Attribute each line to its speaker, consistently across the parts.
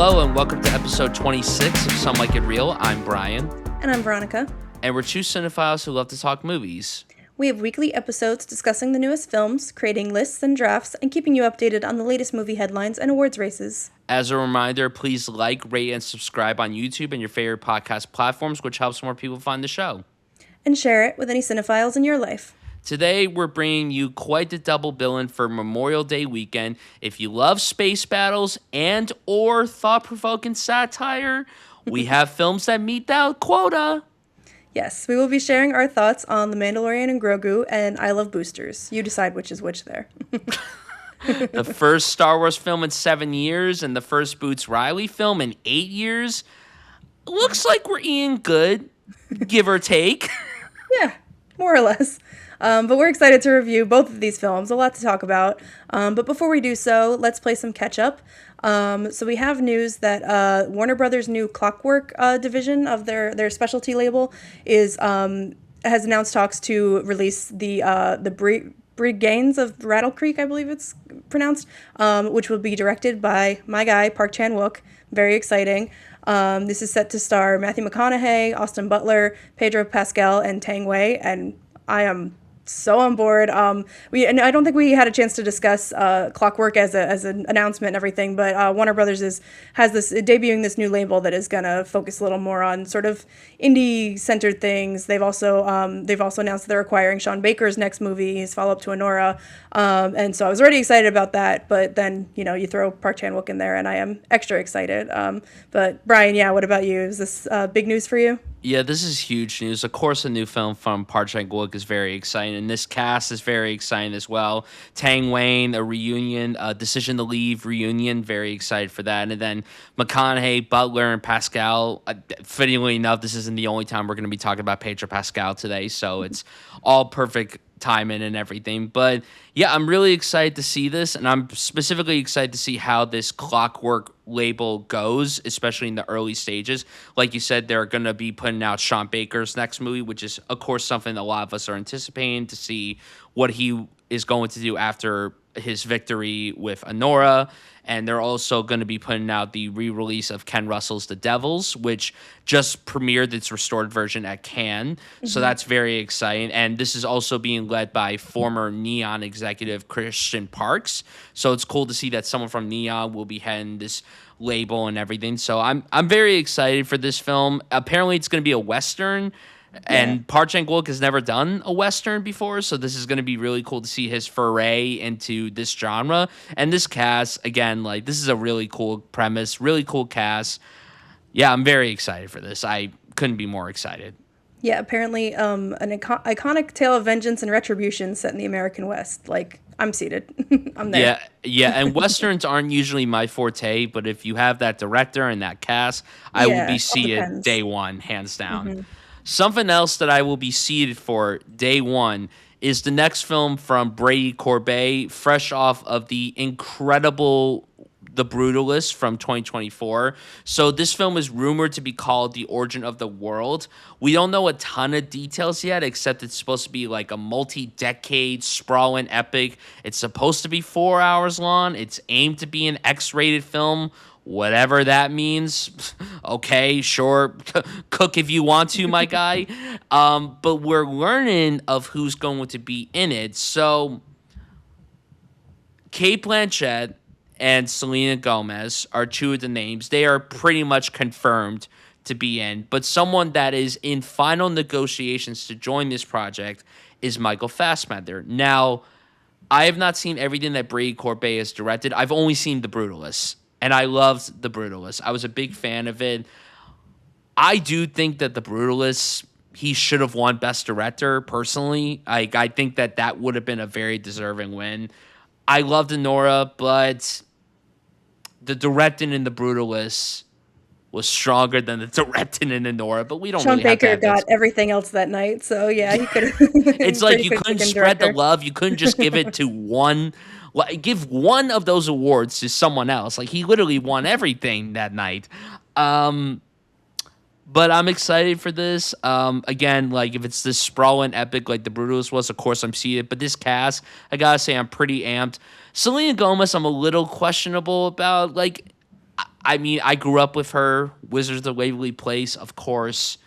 Speaker 1: Hello and welcome to episode 26 of Some Like It Real. I'm Bryan.
Speaker 2: And I'm Veronica.
Speaker 1: And we're two cinephiles who love to talk movies.
Speaker 2: We have weekly episodes discussing the newest films, creating lists and drafts, and keeping you updated on the latest movie headlines and awards races.
Speaker 1: As a reminder, please like, rate, and subscribe on YouTube and your favorite podcast platforms, which helps more people find the show.
Speaker 2: And share it with any cinephiles in your life.
Speaker 1: Today, we're bringing you quite the double billing for Memorial Day weekend. If you love space battles and or thought-provoking satire, we have films that meet that quota.
Speaker 2: Yes, we will be sharing our thoughts on The Mandalorian and Grogu and I Love Boosters. You decide which is which there.
Speaker 1: The first Star Wars film in 7 years and the first Boots Riley film in 8 years. Looks like we're eating good, give or take.
Speaker 2: Yeah, more or less. But we're excited to review both of these films. A lot to talk about. But before we do so, let's play some catch-up. So we have news that Warner Brothers' new Clockwork division of their specialty label has announced talks to release the Brigands of Rattle Creek, I believe it's pronounced, which will be directed by my guy, Park Chan-wook. Very exciting. This is set to star Matthew McConaughey, Austin Butler, Pedro Pascal, and Tang Wei, and I am so on board. And I don't think we had a chance to discuss Clockwork as an announcement and everything, but Warner Brothers has debuting this new label that is gonna focus a little more on sort of indie centered things. They've also announced that they're acquiring Sean Baker's next movie, his follow up to Anora, and so I was already excited about that. But then you throw Park Chan-wook in there, and I am extra excited. But Bryan, yeah, what about you? Is this big news for you?
Speaker 1: Yeah, this is huge news. Of course, a new film from Park Chan-wook is very exciting, and this cast is very exciting as well. Tang Wayne, a reunion, Decision to Leave reunion, very excited for that. And then McConaughey, Butler, and Pascal. Fittingly enough, this isn't the only time we're going to be talking about Pedro Pascal today, so it's all perfect timing and everything. But yeah, I'm really excited to see this, and I'm specifically excited to see how this Clockwork label goes, especially in the early stages. Like you said, they're going to be putting out Sean Baker's next movie, which is, of course, something a lot of us are anticipating to see what he is going to do after his victory with Anora. And they're also going to be putting out the re-release of Ken Russell's The Devils, which just premiered its restored version at Cannes. Mm-hmm. So that's very exciting. And this is also being led by former Neon executive Christian Parks. So it's cool to see that someone from Neon will be heading this label and everything. So I'm very excited for this film. Apparently it's going to be a Western. And Park Chan-wook has never done a Western before, so this is going to be really cool to see his foray into this genre. And this cast, again, this is a really cool premise, really cool cast. Yeah, I'm very excited for this. I couldn't be more excited.
Speaker 2: Yeah, apparently an iconic tale of vengeance and retribution set in the American West. I'm seated. I'm there.
Speaker 1: Yeah, and Westerns aren't usually my forte, but if you have that director and that cast, I will be seated day one, hands down. Mm-hmm. Something else that I will be seated for day one is the next film from Brady Corbet, fresh off of the incredible The Brutalist from 2024. So this film is rumored to be called The Origin of the World. We don't know a ton of details yet, except it's supposed to be like a multi-decade sprawling epic. It's supposed to be 4 hours long. It's aimed to be an X-rated film. Whatever that means, okay, sure, cook if you want to, my guy. But we're learning of who's going to be in it. So, Cate Blanchett and Selena Gomez are two of the names. They are pretty much confirmed to be in. But someone that is in final negotiations to join this project is Michael Fassbender. Now, I have not seen everything that Brady Corbet has directed. I've only seen The Brutalist. And I loved The Brutalist. I was a big fan of it. I do think that The Brutalist, he should have won Best Director, personally. I think that would have been a very deserving win. I loved Anora, but the directing in The Brutalist was stronger than the directing in Anora, but we don't
Speaker 2: Sean
Speaker 1: really have
Speaker 2: Baker got everything else that night, so yeah, he could.
Speaker 1: It's like you couldn't spread the love. You couldn't just give it to one. Give one of those awards to someone else. He literally won everything that night. But I'm excited for this. Again, if it's this sprawling epic like The Brutalist was, of course I'm seeing it. But this cast, I gotta say, I'm pretty amped. Selena Gomez, I'm a little questionable about. I mean, I grew up with her, Wizards of the Waverly Place, of course.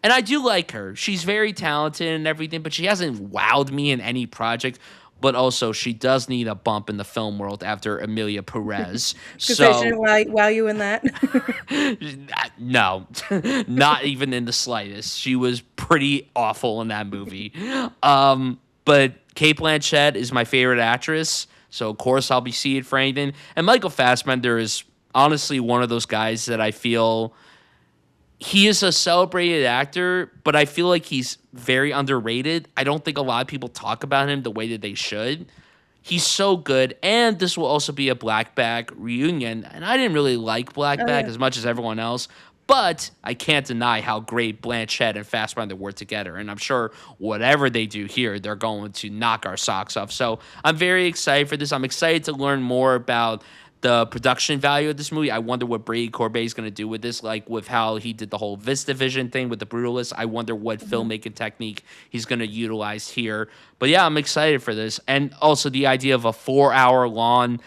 Speaker 1: And I do like her. She's very talented and everything, but she hasn't wowed me in any project. But also, she does need a bump in the film world after Amelia Perez.
Speaker 2: Because they shouldn't
Speaker 1: So,
Speaker 2: wow you in that.
Speaker 1: no, not even in the slightest. She was pretty awful in that movie. But Kate Blanchett is my favorite actress. So, of course, I'll be seeing for anything. And Michael Fassbender is honestly one of those guys that I feel he is a celebrated actor, but I feel like he's very underrated. I don't think a lot of people talk about him the way that they should. He's so good, and this will also be a Black Bag reunion. And I didn't really like Black
Speaker 2: Oh
Speaker 1: Bag
Speaker 2: yeah.
Speaker 1: as much as everyone else, but I can't deny how great Blanchett and Fassbender were together. And I'm sure whatever they do here, they're going to knock our socks off. So I'm very excited for this. I'm excited to learn more about the production value of this movie. I wonder what Brady Corbet is going to do with this, like with how he did the whole VistaVision thing with the Brutalist. I wonder what filmmaking technique he's going to utilize here. But yeah, I'm excited for this. And also the idea of a 4-hour long,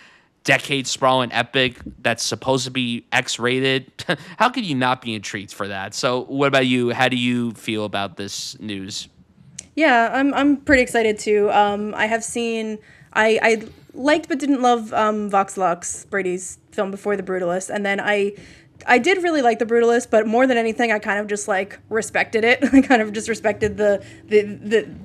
Speaker 1: decade sprawling epic that's supposed to be X-rated. How could you not be intrigued for that? So what about you? How do you feel about this news?
Speaker 2: Yeah, I'm pretty excited too. I have seen I liked but didn't love Vox Lux, Brady's film before The Brutalist, and then I did really like The Brutalist, but more than anything, I kind of just like respected it. I kind of just respected the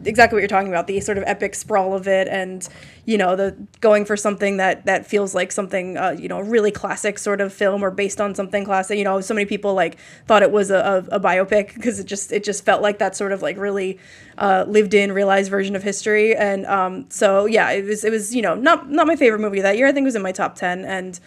Speaker 2: exactly what you're talking about, the sort of epic sprawl of it, and the going for something that feels like something really classic sort of film or based on something classic. So many people like thought it was a biopic because it just felt like that sort of like really lived in, realized version of history. And so yeah, it was not my favorite movie that year. I think it was in my top 10, and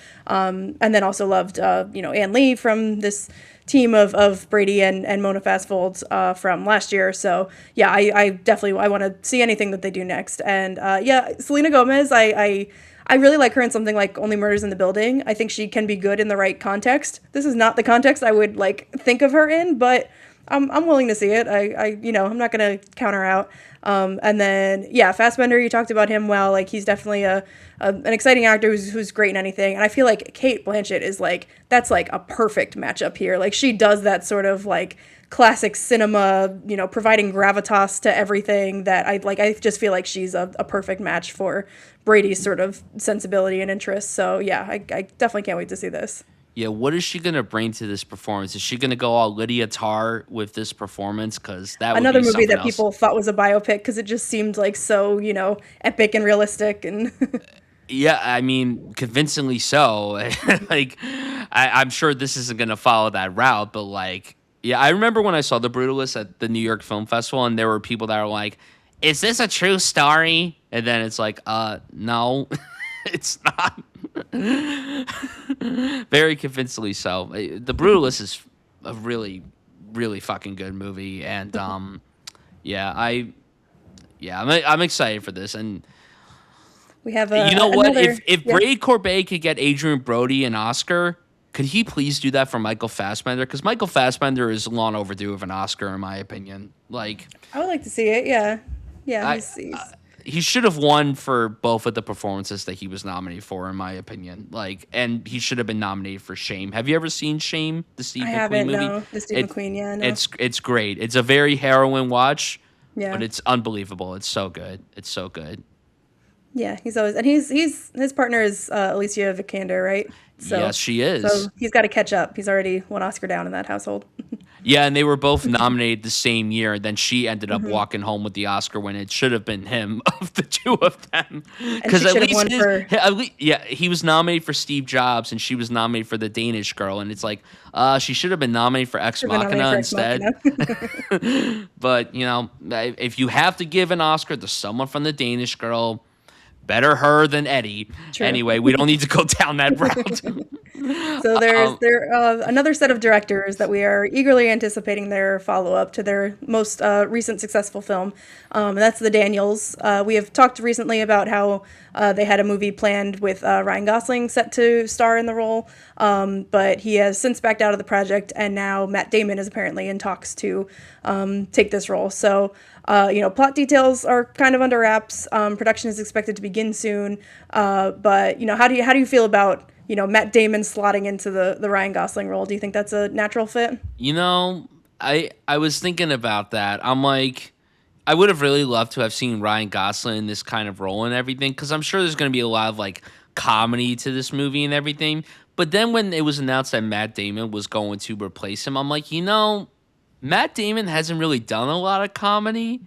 Speaker 2: then also loved Ann Lee from this team of Brady and Mona Fastfold from last year. So yeah, I definitely I want to see anything that they do next. And yeah, Selena Gomez, I really like her in something like Only Murders in the Building. I think she can be good in the right context. This is not the context I would like think of her in, but I'm willing to see it. I'm not gonna count her out. And then yeah, Fassbender, you talked about him well. Like he's definitely an exciting actor who's great in anything. And I feel like Kate Blanchett is like that's like a perfect matchup here. Like she does that sort of like classic cinema, providing gravitas to everything that I like. I just feel like she's a perfect match for Brady's sort of sensibility and interest. So yeah, I definitely can't wait to see this.
Speaker 1: Yeah, what is she gonna bring to this performance? Is she gonna go all Lydia Tarr with this performance? Because that would
Speaker 2: Another
Speaker 1: be
Speaker 2: movie
Speaker 1: something
Speaker 2: that
Speaker 1: else.
Speaker 2: people thought was a biopic because it just seemed like so, epic and realistic and
Speaker 1: Yeah, I mean, convincingly so. Like, I'm sure this isn't gonna follow that route, but like, yeah, I remember when I saw The Brutalist at the New York Film Festival, and there were people that were like, "Is this a true story?" And then it's like, no, it's not. Very convincingly so. The Brutalist is a really, really fucking good movie, and yeah, I'm excited for this. And
Speaker 2: we have
Speaker 1: you know what?
Speaker 2: another.
Speaker 1: If
Speaker 2: Yeah.
Speaker 1: Brady Corbet could get Adrian Brody an Oscar, could he please do that for Michael Fassbender? Because Michael Fassbender is long overdue of an Oscar, in my opinion. Like,
Speaker 2: I would like to see it. Yeah, yeah.
Speaker 1: I,
Speaker 2: He's
Speaker 1: he should have won for both of the performances that he was nominated for, in my opinion. Like, and he should have been nominated for Shame. Have you ever seen Shame, the Steve
Speaker 2: I
Speaker 1: McQueen
Speaker 2: haven't
Speaker 1: movie?
Speaker 2: no the Steve McQueen. Yeah, no.
Speaker 1: It's great. It's a very harrowing watch,
Speaker 2: Yeah,
Speaker 1: but it's unbelievable. It's so good. It's so good.
Speaker 2: yeah. He's always and he's his partner is Alicia Vikander, right?
Speaker 1: Yes, she
Speaker 2: So
Speaker 1: is.
Speaker 2: he's got to catch up. He's already one Oscar down in that household.
Speaker 1: Yeah, and they were both nominated the same year. And then she ended up
Speaker 2: Mm-hmm.
Speaker 1: walking home with the Oscar when it should have been him of the two of them.
Speaker 2: And she should have won for.
Speaker 1: Yeah, he was nominated for Steve Jobs, and she was nominated for The Danish Girl. And it's like, she should have been nominated for Ex
Speaker 2: Should have been
Speaker 1: Machina
Speaker 2: nominated for Ex
Speaker 1: instead.
Speaker 2: Machina.
Speaker 1: But if you have to give an Oscar to someone from The Danish Girl, better her than Eddie.
Speaker 2: True.
Speaker 1: Anyway, we don't need to go down that route.
Speaker 2: So there another set of directors that we are eagerly anticipating their follow up to their most recent successful film. And that's the Daniels. We have talked recently about how they had a movie planned with Ryan Gosling set to star in the role, but he has since backed out of the project, and now Matt Damon is apparently in talks to take this role. So. Plot details are kind of under wraps. Production is expected to begin soon. But how do you feel about Matt Damon slotting into the Ryan Gosling role. Do you think that's a natural fit?
Speaker 1: You know, I was thinking about that. I'm like, I would have really loved to have seen Ryan Gosling in this kind of role and everything, because I'm sure there's going to be a lot of like comedy to this movie and everything. But then when it was announced that Matt Damon was going to replace him, I'm like, Matt Damon hasn't really done a lot of comedy.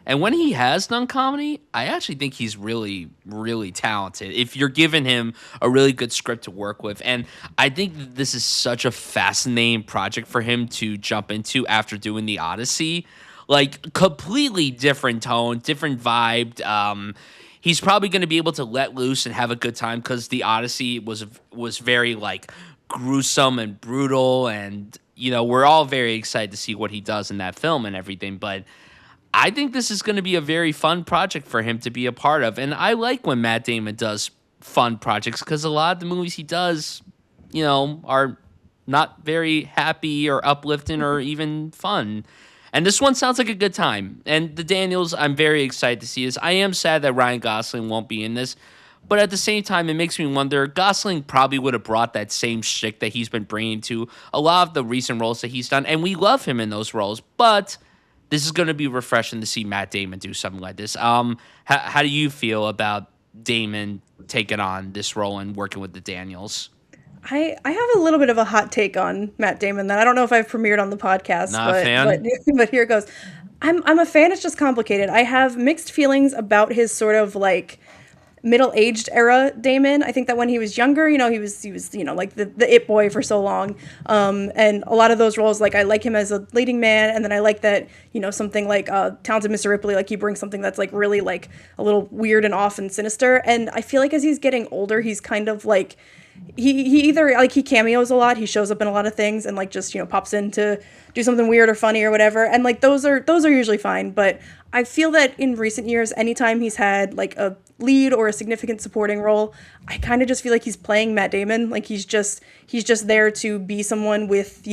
Speaker 1: And when he has done comedy, I actually think he's really, really talented if you're giving him a really good script to work with. And I think that this is such a fascinating project for him to jump into after doing The Odyssey. Like, completely different tone, different vibe. He's probably going to be able to let loose and have a good time because The Odyssey was very, like, gruesome and brutal. And, we're all very excited to see what he does in that film and everything. But I think this is going to be a very fun project for him to be a part of. And I like when Matt Damon does fun projects because a lot of the movies he does, are not very happy or uplifting or even fun. And this one sounds like a good time. And the Daniels, I'm very excited to see this. I am sad that Ryan Gosling won't be in this. But at the same time, it makes me wonder, Gosling probably would have brought that same shtick that he's been bringing to a lot of the recent roles that he's done. And we love him in those roles. But this is going to be refreshing to see Matt Damon do something like this. How do you feel about Damon taking on this role and working with the Daniels?
Speaker 2: I have a little bit of a hot take on Matt Damon that I don't know if I've premiered on the podcast,
Speaker 1: Not a fan?
Speaker 2: but here it goes. I'm a fan. It's just complicated. I have mixed feelings about his sort of like middle-aged era Damon. I think that when he was younger, he was like the it boy for so long. And a lot of those roles, like I like him as a leading man, and then I like that, something like Talented Mr. Ripley, like he brings something that's like really like a little weird and off and sinister. And I feel like as he's getting older, he's kind of like he either like he cameos a lot, he shows up in a lot of things and like just pops in to do something weird or funny or whatever, and like those are usually fine. But I feel that in recent years, anytime he's had like a lead or a significant supporting role, I kind of just feel like he's playing Matt Damon. Like he's just there to be someone with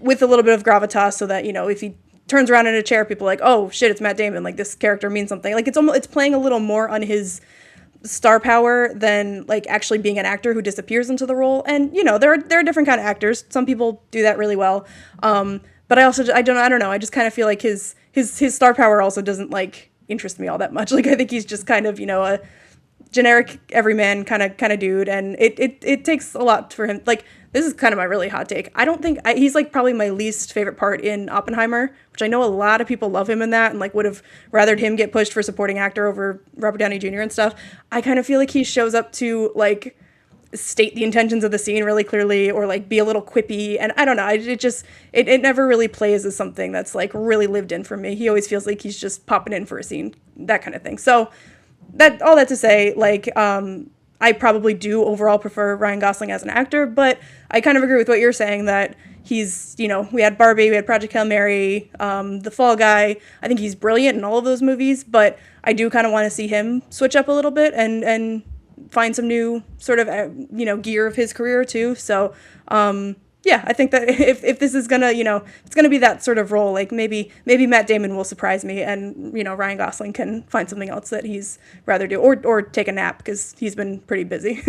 Speaker 2: with a little bit of gravitas, so that if he turns around in a chair, people are like, oh shit, it's Matt Damon. Like this character means something. Like it's playing a little more on his star power than like actually being an actor who disappears into the role. And there are different kind of actors. Some people do that really well. But I don't know. I just kind of feel like his star power also doesn't like interest me all that much. Like I think he's just kind of a generic everyman kind of dude, and it takes a lot for him. Like this is kind of my really hot take. I don't think he's like probably my least favorite part in Oppenheimer, which I know a lot of people love him in that and like would have rathered him get pushed for supporting actor over Robert Downey Jr. and stuff. I kind of feel like he shows up to like state the intentions of the scene really clearly, or like be a little quippy, and I don't know, it never really plays as something that's like really lived in for me. He always feels like he's just popping in for a scene, that kind of thing. So all that to say, like I probably do overall prefer Ryan Gosling as an actor, but I kind of agree with what you're saying that he's, we had Barbie, we had Project Hail Mary, The Fall Guy. I think he's brilliant in all of those movies, but I do kind of want to see him switch up a little bit and find some new sort of, gear of his career too. So, yeah, I think that if this is gonna, it's gonna be that sort of role, like maybe Matt Damon will surprise me, and Ryan Gosling can find something else that he's rather do, or take a nap because he's been pretty busy.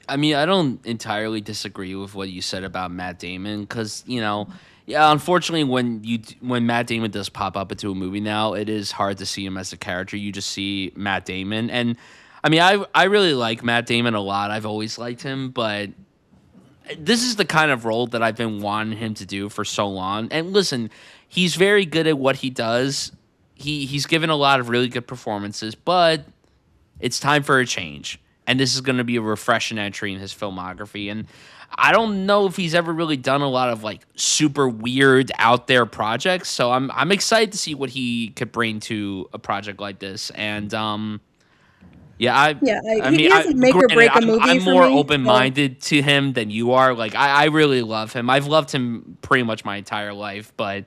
Speaker 1: I mean, I don't entirely disagree with what you said about Matt Damon because yeah, unfortunately, when Matt Damon does pop up into a movie now, it is hard to see him as a character. You just see Matt Damon, and I mean, I really like Matt Damon a lot. I've always liked him, but this is the kind of role that I've been wanting him to do for so long. And listen, he's very good at what he does. He's given a lot of really good performances, but it's time for a change. And this is going to be a refreshing entry in his filmography. And I don't know if he's ever really done a lot of like super weird out there projects. So I'm excited to see what he could bring to a project like this. And yeah,
Speaker 2: he doesn't make or break a movie.
Speaker 1: I'm
Speaker 2: for
Speaker 1: more
Speaker 2: me,
Speaker 1: open-minded to him than you are. Like, I really love him. I've loved him pretty much my entire life, but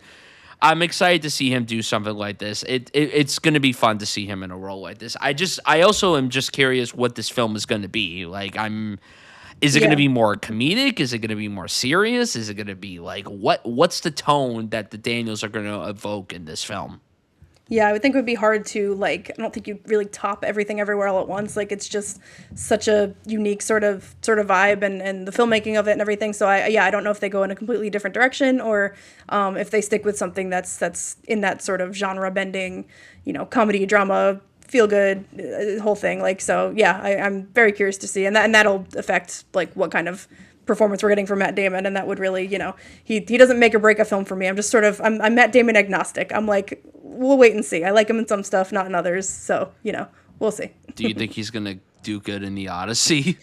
Speaker 1: I'm excited to see him do something like this. It's going to be fun to see him in a role like this. I also am just curious what this film is going to be. Like, is it going to be more comedic? Is it going to be more serious? Is it going to be like what's the tone that the Daniels are going to evoke in this film?
Speaker 2: Yeah, I would think it would be hard to like. I don't think you'd really top everything everywhere all at once. Like it's just such a unique sort of vibe and the filmmaking of it and everything. So I don't know if they go in a completely different direction or if they stick with something that's in that sort of genre bending, comedy drama feel good whole thing. Like so, yeah, I'm very curious to see and that'll affect like what kind of performance we're getting from Matt Damon, and that would really, he doesn't make or break a film for me. I'm just sort of I'm Matt Damon agnostic. I'm like, we'll wait and see. I like him in some stuff, not in others. So we'll see.
Speaker 1: Do you think he's gonna do good in the Odyssey?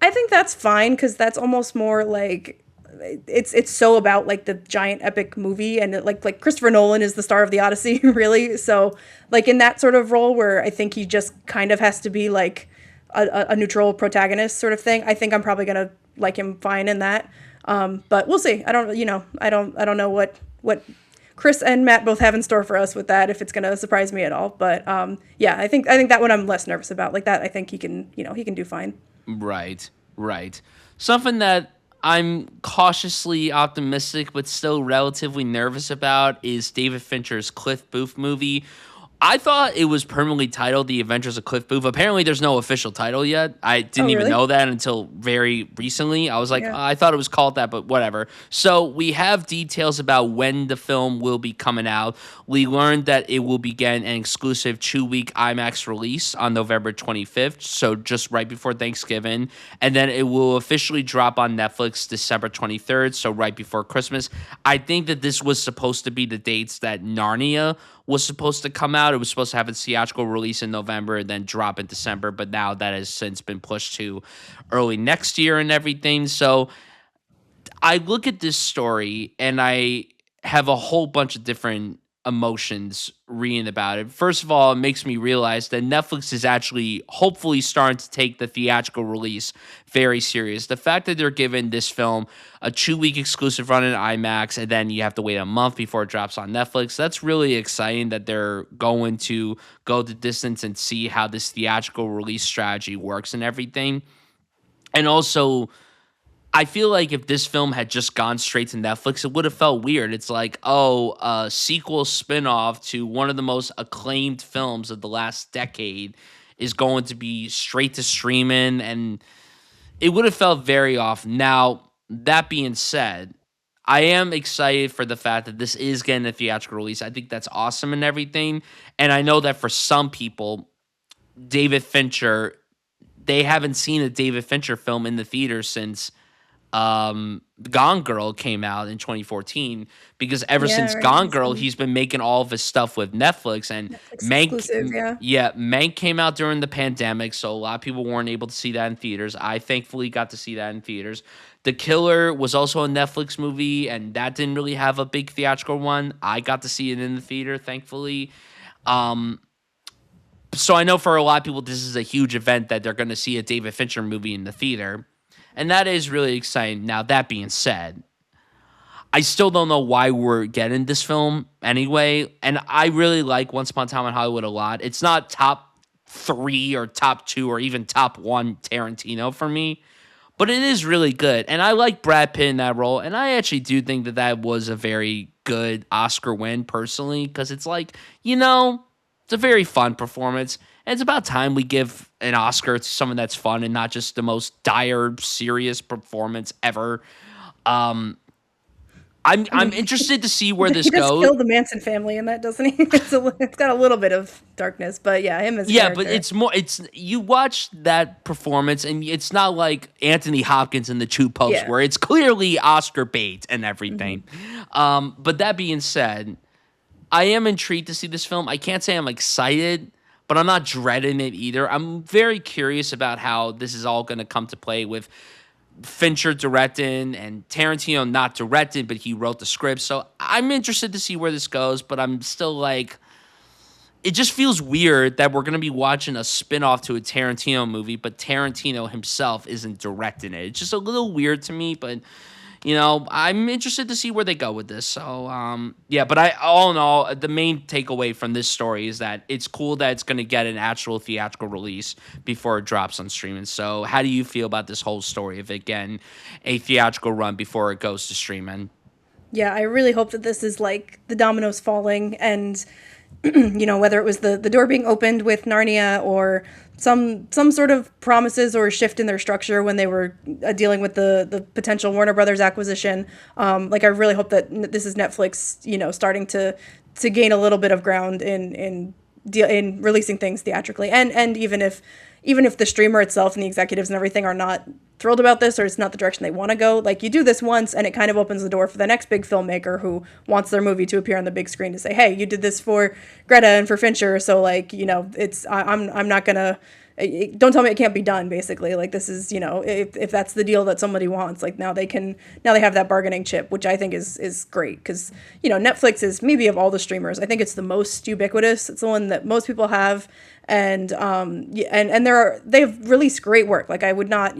Speaker 2: I think that's fine because that's almost more like it's so about like the giant epic movie and like Christopher Nolan is the star of the Odyssey really. So like in that sort of role where I think he just kind of has to be like a neutral protagonist sort of thing. I think I'm probably gonna like him fine in that. But we'll see. I don't know what Chris and Matt both have in store for us with that if it's gonna surprise me at all. But yeah, I think that one I'm less nervous about. Like that, I think he can do fine.
Speaker 1: Right, right. Something that I'm cautiously optimistic but still relatively nervous about is David Fincher's Cliff Booth movie. I thought it was permanently titled The Adventures of Cliff Booth. Apparently, there's no official title yet. I
Speaker 2: Oh
Speaker 1: didn't even
Speaker 2: really?
Speaker 1: know that until very recently. I was like,
Speaker 2: Yeah.
Speaker 1: I thought it was called that, but whatever. So we have details about when the film will be coming out. We learned that it will begin an exclusive 2-week IMAX release on November 25th, so just right before Thanksgiving. And then it will officially drop on Netflix December 23rd, so right before Christmas. I think that this was supposed to be the dates that Narnia was supposed to come out. It was supposed to have its theatrical release in November and then drop in December, but now that has since been pushed to early next year and everything. So I look at this story and I have a whole bunch of different emotions reading about it. First of all, it makes me realize that Netflix is actually hopefully starting to take the theatrical release very serious. The fact that they're giving this film a 2-week exclusive run in IMAX and then you have to wait a month before it drops on Netflix, that's really exciting that they're going to go the distance and see how this theatrical release strategy works and everything. And also, I feel like if this film had just gone straight to Netflix, it would have felt weird. It's like, oh, a sequel spinoff to one of the most acclaimed films of the last decade is going to be straight to streaming, and it would have felt very off. Now, that being said, I am excited for the fact that this is getting a theatrical release. I think that's awesome and everything. And I know that for some people, David Fincher, they haven't seen a David Fincher film in the theater since Gone Girl came out in 2014 because ever
Speaker 2: Yeah.
Speaker 1: since
Speaker 2: Right.
Speaker 1: Gone Girl, he's been making all of his stuff with Netflix and
Speaker 2: Netflix exclusive. Yeah.
Speaker 1: yeah, Mank came out during the pandemic, so a lot of people weren't able to see that in theaters. I thankfully got to see that in theaters. The Killer was also a Netflix movie, and that didn't really have a big theatrical one. I got to see it in the theater, thankfully. Um, so I know for a lot of people, this is a huge event that they're going to see a David Fincher movie in the theater. And that is really exciting. Now, that being said, I still don't know why we're getting this film anyway. And I really like Once Upon a Time in Hollywood a lot. It's not top 3 or top 2 or even top 1 Tarantino for me, but it is really good. And I like Brad Pitt in that role. And I actually do think that that was a very good Oscar win personally, because it's like, it's a very fun performance. And it's about time we give an Oscar to someone that's fun and not just the most dire, serious performance ever. Um, I'm interested to see where
Speaker 2: He
Speaker 1: this
Speaker 2: does
Speaker 1: goes.
Speaker 2: kill the Manson family in that, doesn't he? It's got a little bit of darkness, but yeah, him as a
Speaker 1: Yeah, but
Speaker 2: character.
Speaker 1: it's more. It's you watch that performance, and it's not like Anthony Hopkins in The Two Popes,
Speaker 2: Yeah.
Speaker 1: where it's clearly Oscar bait and everything.
Speaker 2: Hmm.
Speaker 1: But that being said, I am intrigued to see this film. I can't say I'm excited, but I'm not dreading it either. I'm very curious about how this is all going to come to play with Fincher directing and Tarantino not directed, but he wrote the script. So I'm interested to see where this goes, but I'm still like, it just feels weird that we're going to be watching a spin-off to a Tarantino movie, but Tarantino himself isn't directing it. It's just a little weird to me, but I'm interested to see where they go with this. So, yeah, but all in all, the main takeaway from this story is that it's cool that it's going to get an actual theatrical release before it drops on streaming. So, how do you feel about this whole story of it getting a theatrical run before it goes to streaming?
Speaker 2: Yeah, I really hope that this is like the dominoes falling and Whether it was the door being opened with Narnia or some sort of promises or shift in their structure when they were dealing with the potential Warner Brothers acquisition. Like I really hope that this is Netflix, starting to gain a little bit of ground in releasing things theatrically, and even if the streamer itself and the executives and everything are not thrilled about this or it's not the direction they want to go, like you do this once and it kind of opens the door for the next big filmmaker who wants their movie to appear on the big screen to say, hey, you did this for Greta and for Fincher, so like I'm not gonna, don't tell me it can't be done, basically. Like this is, if that's the deal that somebody wants, like now they have that bargaining chip, which I think is great, because Netflix is, maybe of all the streamers, I think it's the most ubiquitous. It's the one that most people have, and they've released great work. Like I would not,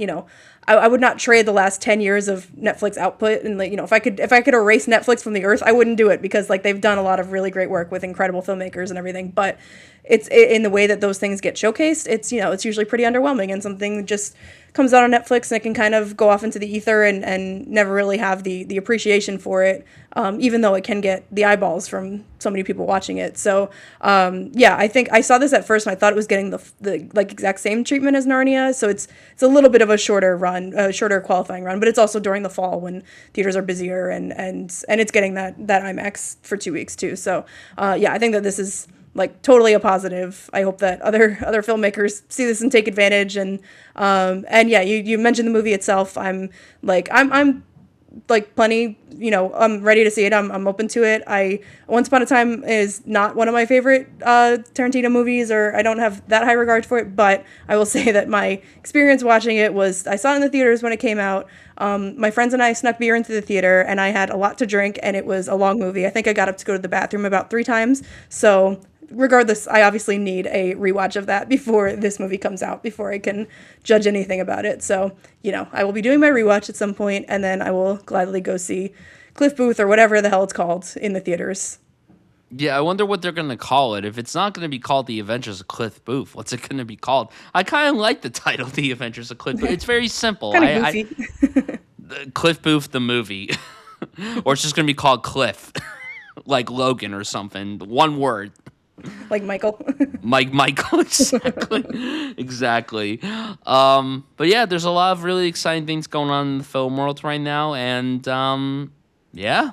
Speaker 2: I would not trade the last 10 years of Netflix output, and like, if I could erase Netflix from the earth, I wouldn't do it, because like they've done a lot of really great work with incredible filmmakers and everything. But it's in the way that those things get showcased, it's usually pretty underwhelming, and something just comes out on Netflix and it can kind of go off into the ether and never really have the appreciation for it, even though it can get the eyeballs from so many people watching it. So yeah, I think I saw this at first and I thought it was getting the like exact same treatment as Narnia. So it's a little bit of a shorter run, shorter qualifying run, but it's also during the fall when theaters are busier, and it's getting that IMAX for 2 weeks too. So yeah, I think that this is like totally a positive. I hope that other filmmakers see this and take advantage. And yeah, you mentioned the movie itself. I'm like plenty, I'm ready to see it. I'm open to it. Once Upon a Time is not one of my favorite Tarantino movies, or I don't have that high regard for it, but I will say that my experience watching it was, I saw it in the theaters when it came out. My friends and I snuck beer into the theater, and I had a lot to drink, and it was a long movie. I think I got up to go to the bathroom about 3 times. So regardless, I obviously need a rewatch of that before this movie comes out, before I can judge anything about it. So, I will be doing my rewatch at some point, and then I will gladly go see Cliff Booth or whatever the hell it's called in the theaters.
Speaker 1: Yeah, I wonder what they're going to call it. If it's not going to be called The Adventures of Cliff Booth, what's it going to be called? I kind of like the title, The Adventures of Cliff Booth. It's very simple.
Speaker 2: Kind of goofy.
Speaker 1: Cliff Booth, the movie. Or it's just going to be called Cliff, like Logan or something. One word.
Speaker 2: Like Michael.
Speaker 1: Michael, exactly. Exactly. But yeah, there's a lot of really exciting things going on in the film world right now. And yeah.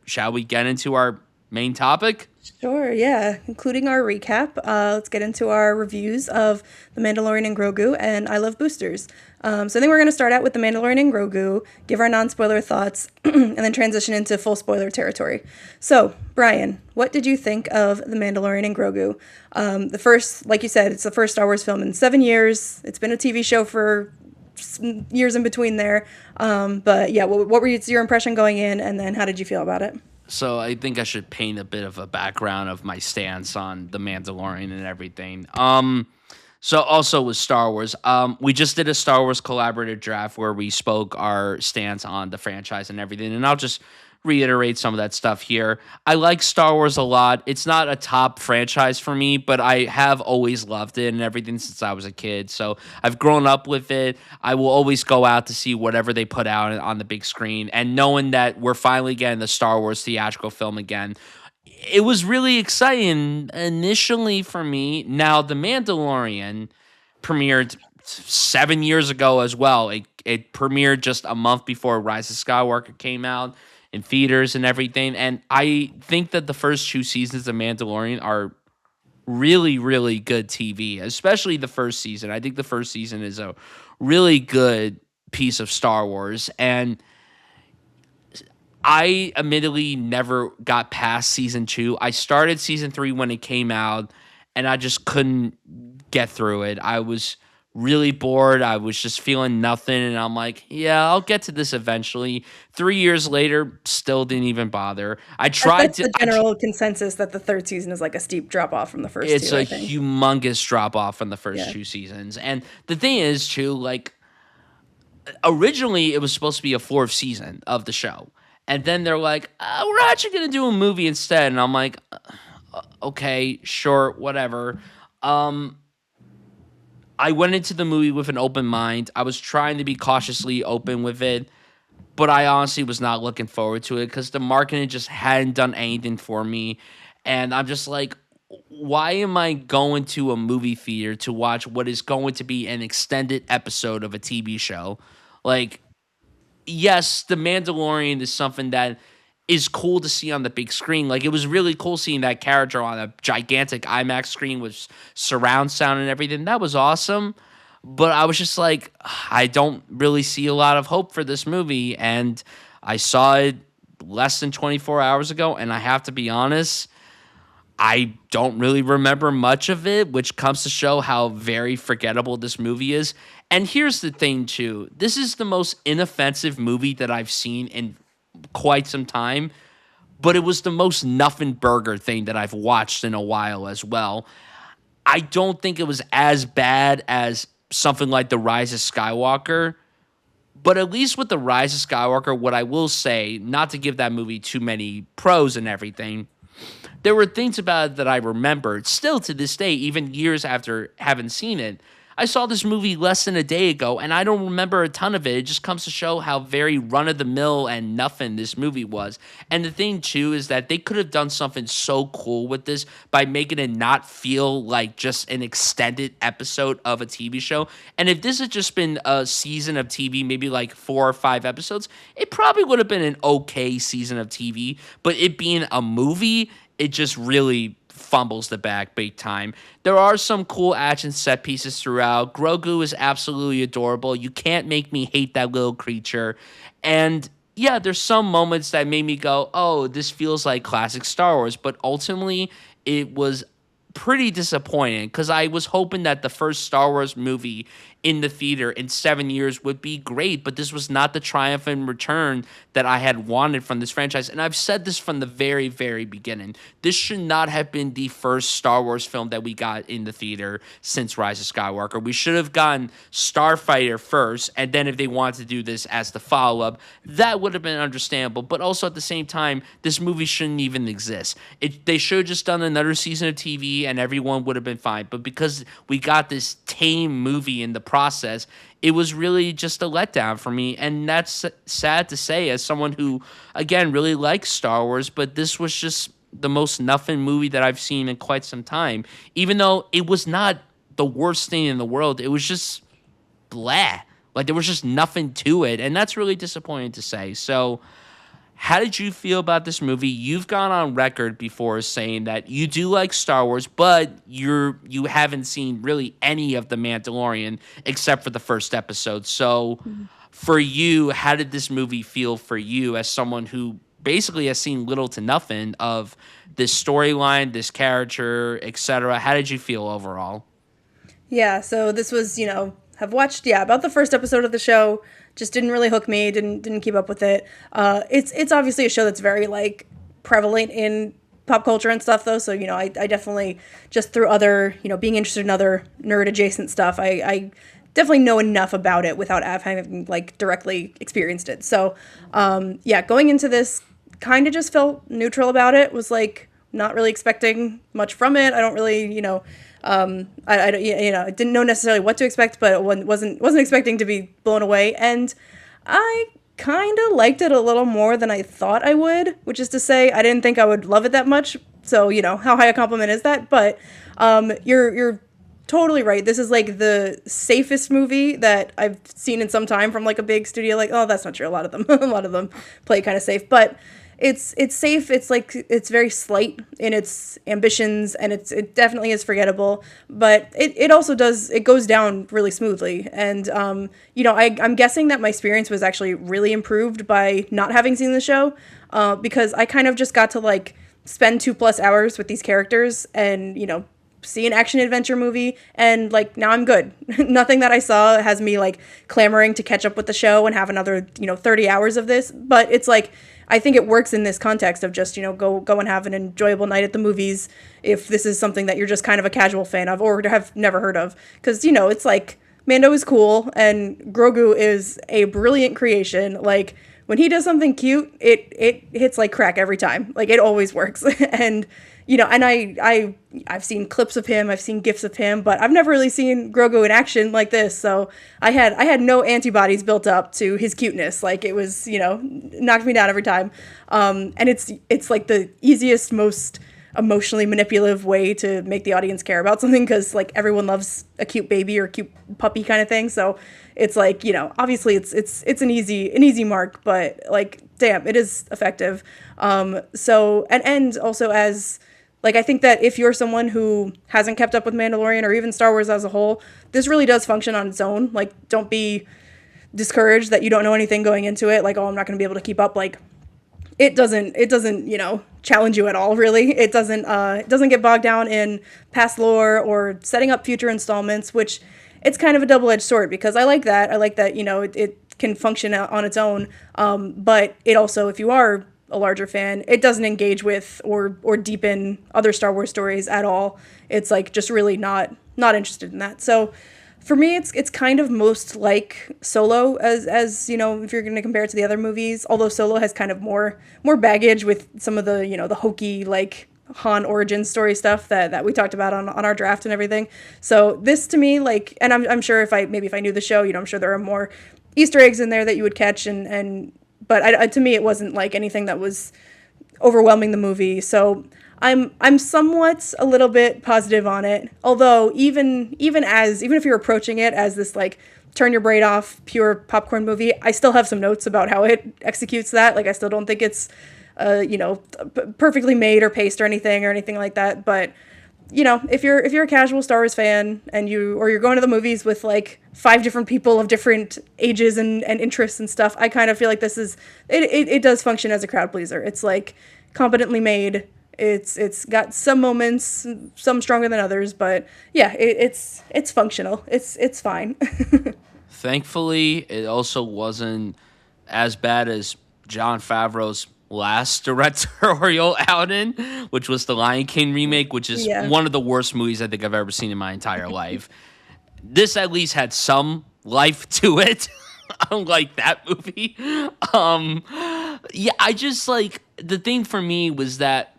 Speaker 1: Shall we get into our main topic?
Speaker 2: Sure, yeah. Including our recap, let's get into our reviews of The Mandalorian and Grogu and I Love Boosters. So I think we're going to start out with The Mandalorian and Grogu, give our non-spoiler thoughts, and then transition into full spoiler territory. So, Brian, what did you think of The Mandalorian and Grogu? The first, like you said, it's the first Star Wars film in 7 years. It's been a TV show for years in between there. But yeah, what were your impression going in, and then how did you feel about it?
Speaker 1: So I think I should paint a bit of a background of my stance on The Mandalorian and everything. So also with Star Wars, we just did a Star Wars collaborative draft where we spoke our stance on the franchise and everything, and I'll just reiterate some of that stuff here. I like Star Wars a lot. It's not a top franchise for me, but I have always loved it and everything since I was a kid. So I've grown up with it. I will always go out to see whatever they put out on the big screen. And knowing that we're finally getting the Star Wars theatrical film again, it was really exciting initially for me. Now, The Mandalorian premiered 7 years ago as well. It premiered just a month before Rise of Skywalker came out in theaters and everything. And I think that the first 2 seasons of Mandalorian are really, really good TV, especially the first season. I think the first season is a really good piece of Star Wars. And I admittedly never got past season 2. I started season 3 when it came out, and I just couldn't get through it. I was really bored. I was just feeling nothing, and I'm like, yeah, I'll get to this eventually. 3 years later, still didn't even bother. I tried
Speaker 2: That's the general consensus, that the third season is like a steep drop off from the first
Speaker 1: it's
Speaker 2: two.
Speaker 1: It's a humongous drop off from the first 2 seasons. And the thing is, too, like, originally it was supposed to be a 4th season of the show. And then they're like, we're actually going to do a movie instead. And I'm like, okay, sure, whatever. I went into the movie with an open mind. I was trying to be cautiously open with it, but I honestly was not looking forward to it because the marketing just hadn't done anything for me. And I'm just like, why am I going to a movie theater to watch what is going to be an extended episode of a TV show? Like, yes, The Mandalorian is something that is cool to see on the big screen. Like, it was really cool seeing that character on a gigantic IMAX screen with surround sound and everything. That was awesome. But I was just like, I don't really see a lot of hope for this movie. And I saw it less than 24 hours ago. And I have to be honest, I don't really remember much of it, which comes to show how very forgettable this movie is. And here's the thing, too. This is the most inoffensive movie that I've seen in quite some time, but it was the most nothing burger thing that I've watched in a while as well. I don't think it was as bad as something like The Rise of Skywalker, but at least with The Rise of Skywalker, what I will say, not to give that movie too many pros and everything, there were things about it that I remembered still to this day, even years after having seen it. I saw this movie less than a day ago, and I don't remember a ton of it. It just comes to show how very run of the mill and nothing this movie was. And the thing, too, is that they could have done something so cool with this by making it not feel like just an extended episode of a TV show. And if this had just been a season of TV, maybe like 4 or 5 episodes, it probably would have been an okay season of TV. But it being a movie, it just really fumbles the bag big time. There are some cool action set pieces throughout. Grogu is absolutely adorable. You can't make me hate that little creature. And yeah, there's some moments that made me go, oh, this feels like classic Star Wars. But ultimately, it was pretty disappointing because I was hoping that the first Star Wars movie in the theater in 7 years would be great, but this was not the triumphant return that I had wanted from this franchise. And I've said this from the very, very beginning. This should not have been the first Star Wars film that we got in the theater since Rise of Skywalker. We should have gotten Starfighter first, and then if they wanted to do this as the follow-up, that would have been understandable. But also at the same time, this movie shouldn't even exist. They should have just done another season of TV and everyone would have been fine. But because we got this tame movie in the process, it was really just a letdown for me. And that's sad to say as someone who, again, really likes Star Wars, but this was just the most nothing movie that I've seen in quite some time. Even though it was not the worst thing in the world, it was just blah. Like, there was just nothing to it. And that's really disappointing to say. So, how did you feel about this movie? You've gone on record before saying that you do like Star Wars, but you haven't seen really any of The Mandalorian except for the first episode. So for you, how did this movie feel for you as someone who basically has seen little to nothing of this storyline, this character, etc.? How did you feel overall?
Speaker 2: Yeah, so this was, have watched, about the first episode of the show. Just didn't really hook me. Didn't keep up with it. It's obviously a show that's very like prevalent in pop culture and stuff, though. So I definitely just through other being interested in other nerd adjacent stuff, I definitely know enough about it without having like directly experienced it. So going into this, kind of just felt neutral about it. Was like not really expecting much from it. I don't really I didn't know necessarily what to expect, but wasn't expecting to be blown away, and I kind of liked it a little more than I thought I would, which is to say I didn't think I would love it that much. So how high a compliment is that? But you're totally right. This is like the safest movie that I've seen in some time from like a big studio. Like, oh, that's not true. A lot of them play kind of safe, but it's safe. It's like it's very slight in its ambitions, and it definitely is forgettable. But it also goes down really smoothly. And I'm guessing that my experience was actually really improved by not having seen the show, because I kind of just got to like spend 2+ hours with these characters and see an action adventure movie, and like now I'm good. Nothing that I saw has me like clamoring to catch up with the show and have another 30 hours of this. But it's like I think it works in this context of just go and have an enjoyable night at the movies if this is something that you're just kind of a casual fan of or have never heard of, because it's like Mando is cool and Grogu is a brilliant creation. Like when he does something cute, it hits like crack every time. Like it always works. And and I've seen clips of him, I've seen GIFs of him, but I've never really seen Grogu in action like this. So I had no antibodies built up to his cuteness. Like it was, knocked me down every time. And it's like the easiest, most emotionally manipulative way to make the audience care about something, because like everyone loves a cute baby or cute puppy kind of thing. So it's like, obviously it's an easy mark, but like damn, it is effective. So and also as like, I think that if you're someone who hasn't kept up with Mandalorian or even Star Wars as a whole, this really does function on its own. Like, don't be discouraged that you don't know anything going into it. Like, oh, I'm not going to be able to keep up. Like, it doesn't, challenge you at all, really. It doesn't get bogged down in past lore or setting up future installments, which it's kind of a double-edged sword, because I like that. It can function on its own. But it also, if you are a larger fan, it doesn't engage with or deepen other Star Wars stories at all. It's like just really not interested in that. So for me, it's kind of most like Solo, as if you're going to compare it to the other movies. Although Solo has kind of more baggage with some of the the hokey like Han origin story stuff that we talked about on our draft and everything. So this to me, like, and I'm sure if I knew the show, I'm sure there are more Easter eggs in there that you would catch, but to me, it wasn't like anything that was overwhelming the movie. So I'm somewhat a little bit positive on it. Although even if you're approaching it as this like turn your brain off pure popcorn movie, I still have some notes about how it executes that. Like, I still don't think it's perfectly made or paced or anything like that. But if you're a casual Star Wars fan and you're going to the movies with like 5 different people of different ages and interests and stuff, I kind of feel like this is it does function as a crowd pleaser. It's like competently made. It's got some moments, some stronger than others, but yeah, it's functional. It's fine.
Speaker 1: Thankfully, it also wasn't as bad as Jon Favreau's last directorial outing, which was the Lion King remake, which is one of the worst movies I think I've ever seen in my entire life. This at least had some life to it, unlike that movie. I just like, the thing for me was that,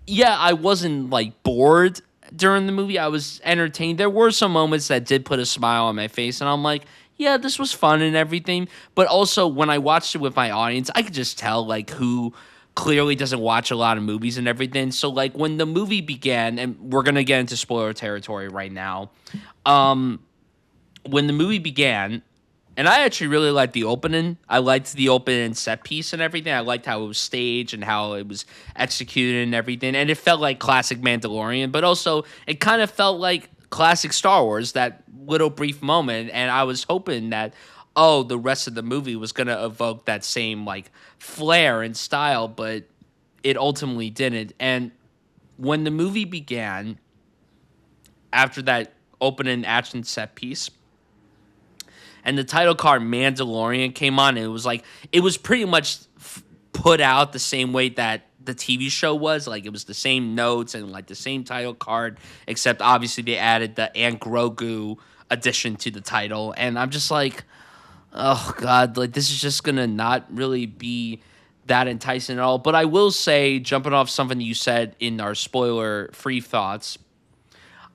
Speaker 1: I wasn't like bored during the movie. I was entertained. There were some moments that did put a smile on my face, and I'm like, yeah, this was fun and everything. But also, when I watched it with my audience, I could just tell like who clearly doesn't watch a lot of movies and everything. So like when the movie began, and we're gonna get into spoiler territory right now, when the movie began, and I actually really liked the opening. I liked the opening set piece and everything. I liked how it was staged and how it was executed and everything. And it felt like classic Mandalorian, but also it kind of felt like classic Star Wars, that little brief moment. And I was hoping that, the rest of the movie was going to evoke that same like flair and style, but it ultimately didn't. And when the movie began, after that opening action set piece, and the title card Mandalorian came on, and it was pretty much put out the same way that the TV show was. Like, it was the same notes and like the same title card, except obviously they added the and Grogu addition to the title. And I'm just like, oh God, like this is just gonna not really be that enticing at all. But I will say, jumping off something you said in our spoiler-free thoughts,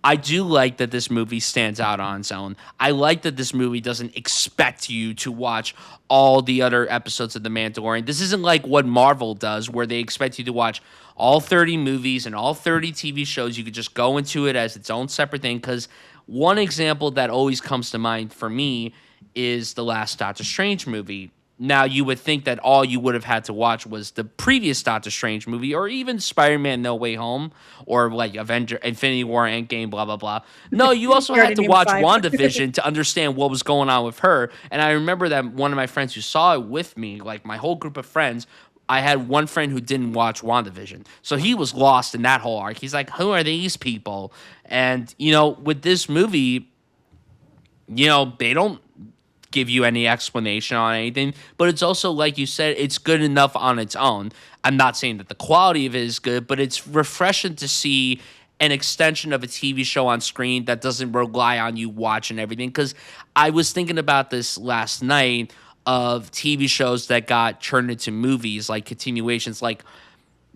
Speaker 1: I do like that this movie stands out on its own. I like that this movie doesn't expect you to watch all the other episodes of The Mandalorian. This isn't like what Marvel does, where they expect you to watch all 30 movies and all 30 TV shows. You could just go into it as its own separate thing. Because one example that always comes to mind for me is the last Doctor Strange movie. Now, you would think that all you would have had to watch was the previous Doctor Strange movie, or even Spider-Man No Way Home, or like Infinity War, Endgame, blah, blah, blah. No, you also had to watch WandaVision to understand what was going on with her. And I remember that one of my friends who saw it with me, like my whole group of friends, I had one friend who didn't watch WandaVision. So he was lost in that whole arc. He's like, who are these people? And, with this movie, they don't give you any explanation on anything, but it's also, like you said, it's good enough on its own. I'm not saying that the quality of it is good, but it's refreshing to see an extension of a TV show on screen that doesn't rely on you watching everything. Because I was thinking about this last night of TV shows that got turned into movies, like continuations. Like,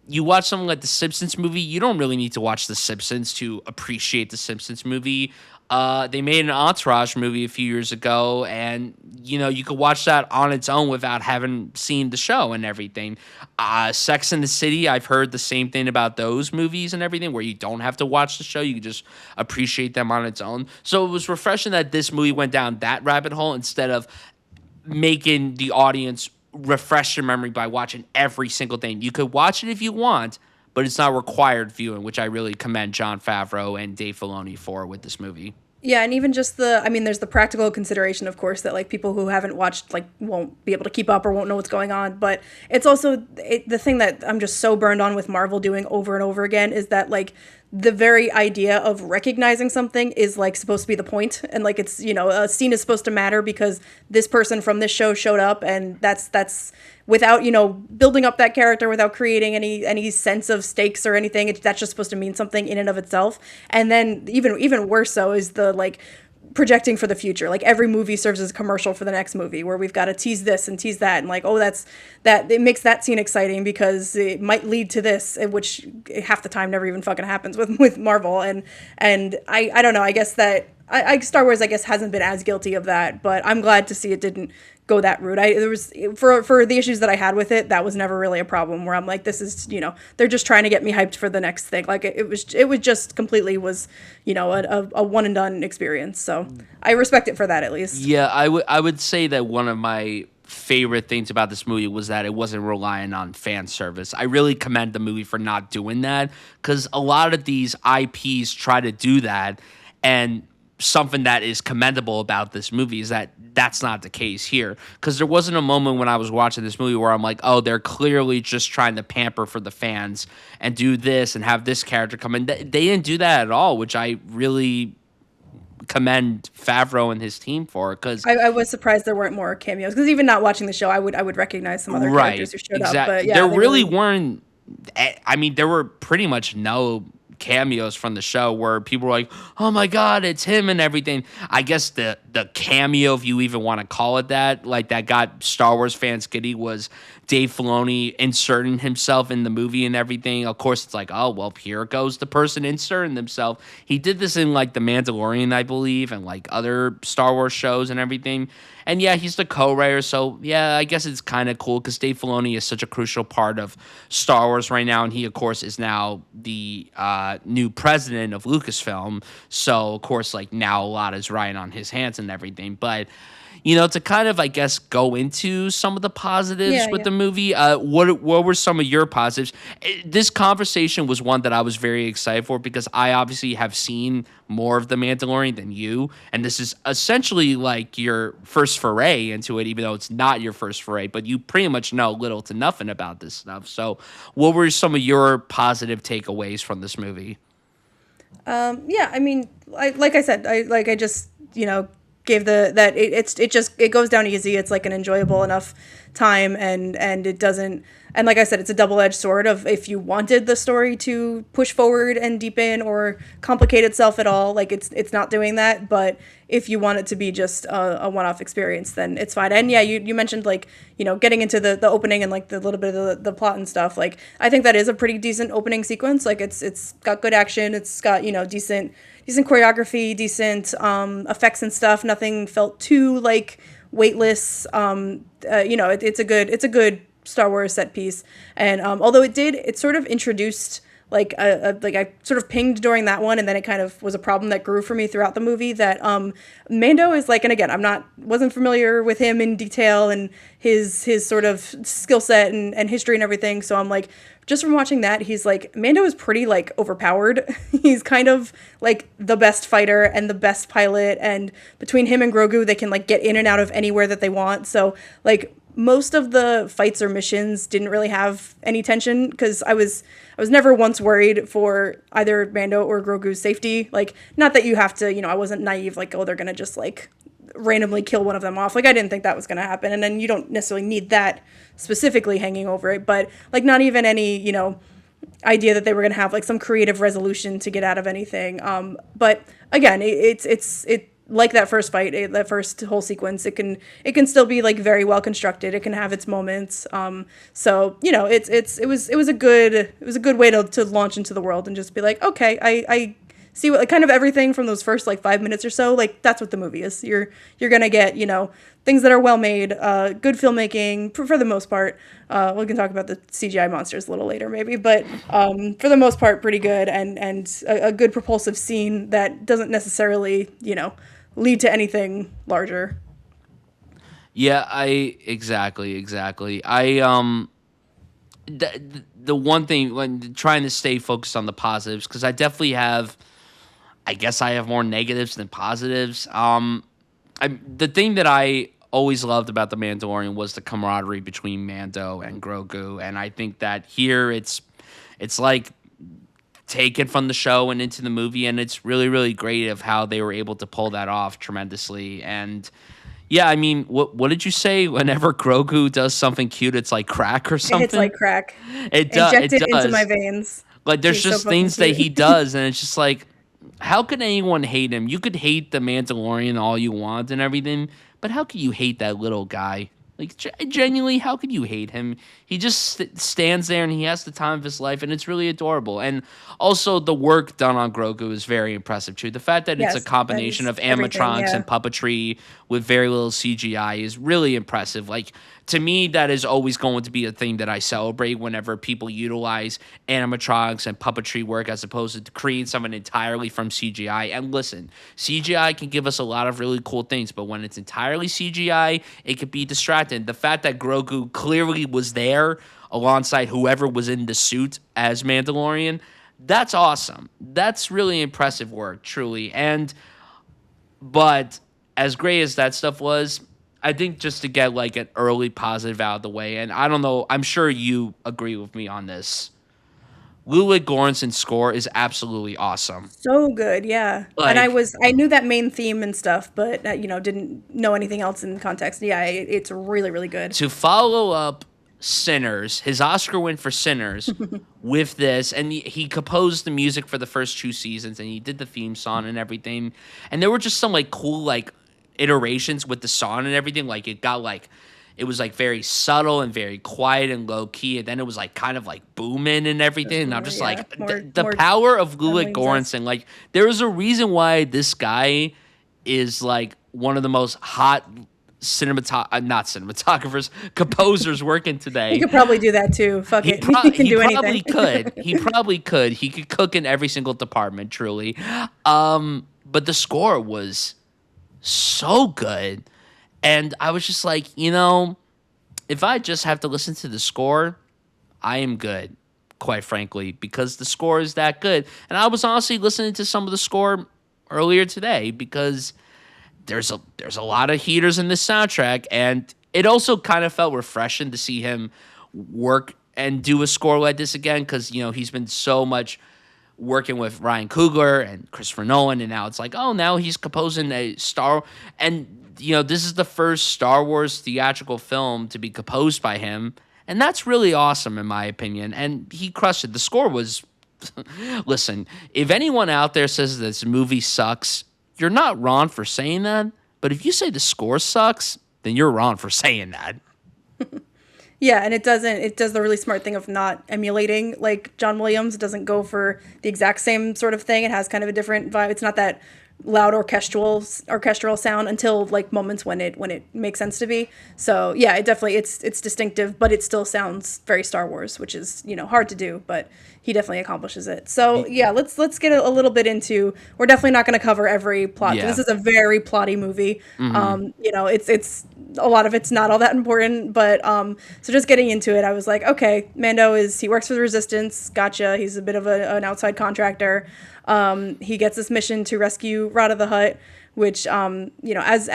Speaker 1: you watch something like The Simpsons movie, you don't really need to watch The Simpsons to appreciate The Simpsons movie. They made an Entourage movie a few years ago, and you could watch that on its own without having seen the show and everything. Sex and the City, I've heard the same thing about those movies and everything, where you don't have to watch the show, you can just appreciate them on its own. So it was refreshing that this movie went down that rabbit hole instead of making the audience refresh your memory by watching every single thing. You could watch it if you want, but it's not required viewing, which I really commend Jon Favreau and Dave Filoni for with this movie.
Speaker 2: Yeah, and even just there's the practical consideration, of course, that like people who haven't watched like won't be able to keep up or won't know what's going on. But it's also the thing that I'm just so burned on with Marvel doing over and over again is that like the very idea of recognizing something is like supposed to be the point, and like it's a scene is supposed to matter because this person from this show showed up, and that's without building up that character, without creating any sense of stakes or anything. That's just supposed to mean something in and of itself. And then even worse so is the like projecting for the future. Like every movie serves as a commercial for the next movie, where we've got to tease this and tease that, and like, oh, that it makes that scene exciting because it might lead to this, which half the time never even fucking happens with Marvel. And I don't know. I guess that Star Wars, I guess, hasn't been as guilty of that, but I'm glad to see it didn't go that route. There was for the issues that I had with it, that was never really a problem. Where I'm like, this is they're just trying to get me hyped for the next thing. Like it was just completely was a one and done experience. So I respect it for that at least.
Speaker 1: Yeah, I would say that one of my favorite things about this movie was that it wasn't relying on fan service. I really commend the movie for not doing that, because a lot of these IPs try to do that, and something that is commendable about this movie is that that's not the case here. Because there wasn't a moment when I was watching this movie where I'm like, oh, they're clearly just trying to pamper for the fans and do this and have this character come in. They didn't do that at all, which I really commend Favreau and his team for. Because
Speaker 2: I was surprised there weren't more cameos, because even not watching the show, I would recognize some other characters who showed up. But yeah,
Speaker 1: there really weren't. I mean, there were pretty much no cameos from the show where people were like, oh my god, it's him and everything. I guess the cameo, if you even want to call it that, like that got Star Wars fans giddy, was Dave Filoni inserting himself in the movie and everything. Of course, it's like, oh, well, here goes the person inserting themselves. He did this in like The Mandalorian, I believe, and like other Star Wars shows and everything. And yeah, he's the co-writer, so yeah, I guess it's kind of cool because Dave Filoni is such a crucial part of Star Wars right now, and he, of course, is now the new president of Lucasfilm. So, of course, like now a lot is riding on his hands and everything. But to kind of, I guess, go into some of the positives with the movie, what were some of your positives? This conversation was one that I was very excited for because I obviously have seen more of The Mandalorian than you, and this is essentially like your first foray into it, even though it's not your first foray, but you pretty much know little to nothing about this stuff. So what were some of your positive takeaways from this movie?
Speaker 2: Yeah, I mean, like I said, I just gave it goes down easy. It's like an enjoyable enough time, and it doesn't, and like I said, it's a double-edged sword of if you wanted the story to push forward and deepen or complicate itself at all, like it's not doing that. But if you want it to be just a one-off experience, then it's fine. And yeah, you mentioned like getting into the opening and like the little bit of the plot and stuff. Like I think that is a pretty decent opening sequence. Like it's got good action. It's got decent choreography, decent effects and stuff. Nothing felt too like weightless. It's a good Star Wars set piece. And although it sort of introduced like I sort of pinged during that one, and then it kind of was a problem that grew for me throughout the movie, that Mando is like, and again, wasn't familiar with him in detail and his sort of skill set and history and everything. So I'm like, just from watching that, he's like, Mando is pretty like overpowered. He's kind of like the best fighter and the best pilot, and between him and Grogu, they can like get in and out of anywhere that they want. So like most of the fights or missions didn't really have any tension, because I was never once worried for either Mando or Grogu's safety. Like, not that you have to, I wasn't naive, like, oh, they're gonna just like randomly kill one of them off. Like, I didn't think that was gonna happen, and then you don't necessarily need that specifically hanging over it, but like not even any, idea that they were gonna have like some creative resolution to get out of anything. But again, it's like that first fight, that first whole sequence, it can still be like very well constructed. It can have its moments. So it was a good way to launch into the world and just be like, okay, I see what, like, kind of everything from those first like 5 minutes or so. Like that's what the movie is. You're gonna get, things that are well made, good filmmaking for the most part. We can talk about the CGI monsters a little later maybe, but for the most part pretty good, and a good propulsive scene that doesn't necessarily lead to anything larger.
Speaker 1: Yeah, I exactly. The one thing when trying to stay focused on the positives, because I guess I have more negatives than positives. The thing that I always loved about the Mandalorian was the camaraderie between Mando and Grogu, and I think that here it's like taken from the show and into the movie, and it's really really great of how they were able to pull that off tremendously. And yeah, I mean, what did you say? Whenever Grogu does something cute, it's like crack or
Speaker 2: It hits
Speaker 1: something.
Speaker 2: like crack.
Speaker 1: It
Speaker 2: Injected into my
Speaker 1: does.
Speaker 2: veins.
Speaker 1: Like there's
Speaker 2: He's so
Speaker 1: just
Speaker 2: fucking
Speaker 1: things that
Speaker 2: cute.
Speaker 1: he does, and it's just like, how could anyone hate him? You could hate the Mandalorian all you want and everything, but how could you hate that little guy? Like genuinely, how could you hate him? He just stands there and he has the time of his life, and it's really adorable. And also, the work done on Grogu is very impressive too. The fact that it's a
Speaker 2: Yes, that
Speaker 1: combination
Speaker 2: is
Speaker 1: of
Speaker 2: everything.
Speaker 1: animatronics
Speaker 2: Yeah.
Speaker 1: and puppetry with very little CGI is really impressive. Like to me, that is always going to be a thing that I celebrate whenever people utilize animatronics and puppetry work as opposed to creating something entirely from CGI. And listen, CGI can give us a lot of really cool things, but when it's entirely CGI, it could be distracting. The fact that Grogu clearly was there alongside whoever was in the suit as Mandalorian, that's awesome. That's really impressive work, truly. But as great as that stuff was, I think just to get like an early positive out of the way, and I don't know, I'm sure you agree with me on this. Ludwig Göransson's score is absolutely awesome.
Speaker 2: So good, yeah. And
Speaker 1: Like
Speaker 2: I knew that main theme and stuff, but didn't know anything else in context. Yeah, it's really really good.
Speaker 1: to follow up Sinners, his Oscar win for Sinners, with this, and he composed the music for the first two seasons, and he did the theme song and everything. And there were just some like cool like iterations with the song and everything. Like it was like very subtle and very quiet and low key, and then it was like kind of like booming and
Speaker 2: There's
Speaker 1: everything. And I'm
Speaker 2: more,
Speaker 1: just
Speaker 2: yeah,
Speaker 1: like
Speaker 2: more
Speaker 1: the
Speaker 2: more
Speaker 1: power of Ludwig
Speaker 2: Gremlins-esque.
Speaker 1: Göransson. Like there is a reason why this guy is like one of the most hot not cinematographers, composers working
Speaker 2: He
Speaker 1: today.
Speaker 2: could probably do that too. Fuck
Speaker 1: He
Speaker 2: it, he can
Speaker 1: he
Speaker 2: do
Speaker 1: probably
Speaker 2: anything.
Speaker 1: could. He probably could. He could cook in every single department, truly. But the score was so good, and I was just like, if I just have to listen to the score, I am good, quite frankly, because the score is that good. And I was honestly listening to some of the score earlier today because there's a lot of heaters in this soundtrack, and it also kind of felt refreshing to see him work and do a score like this again because he's been so much working with Ryan Coogler and Christopher Nolan, and now it's like, oh, now he's composing a Star, and this is the first Star Wars theatrical film to be composed by him, and that's really awesome in my opinion. And he crushed it. The score was, listen, if anyone out there says this movie sucks, you're not wrong for saying that. But if you say the score sucks, then you're wrong for saying that.
Speaker 2: Yeah, and it doesn't. It does the really smart thing of not emulating like John Williams. It doesn't go for the exact same sort of thing. It has kind of a different vibe. It's not that loud orchestral sound until like moments when it makes sense to be. So yeah, it definitely it's distinctive, but it still sounds very Star Wars, which is hard to do, but he definitely accomplishes it. So yeah, let's get a little bit into. We're definitely not going to cover every plot.
Speaker 1: Yeah.
Speaker 2: This is a very plotty movie. It's a lot of it's not all that important, but so just getting into it, I was like, okay, Mando he works for the Resistance. Gotcha. He's a bit of an outside contractor. He gets this mission to rescue Rada the Hutt, which as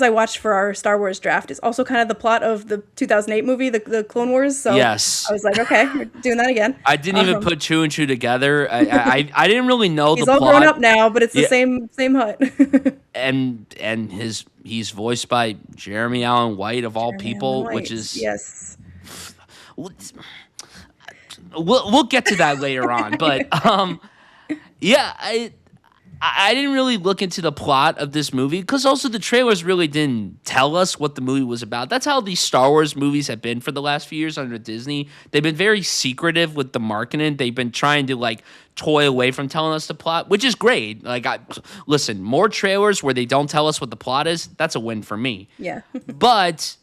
Speaker 2: I watched for our Star Wars draft, is also kind of the plot of the 2008 movie, the Clone Wars. So
Speaker 1: Yes.
Speaker 2: I was like, okay, we're doing that again.
Speaker 1: I didn't even put two and two together. I didn't really know
Speaker 2: He's
Speaker 1: the
Speaker 2: all
Speaker 1: plot.
Speaker 2: grown up now, but it's the
Speaker 1: Yeah.
Speaker 2: same Hutt.
Speaker 1: And he's voiced by Jeremy Allen White of all
Speaker 2: Jeremy
Speaker 1: people,
Speaker 2: Allen
Speaker 1: which
Speaker 2: White.
Speaker 1: is
Speaker 2: yes.
Speaker 1: we'll get to that later on. But yeah, I didn't really look into the plot of this movie because also the trailers really didn't tell us what the movie was about. That's how these Star Wars movies have been for the last few years under Disney. They've been very secretive with the marketing. They've been trying to like toy away from telling us the plot, which is great. Like, listen, more trailers where they don't tell us what the plot is, that's a win for me.
Speaker 2: Yeah.
Speaker 1: But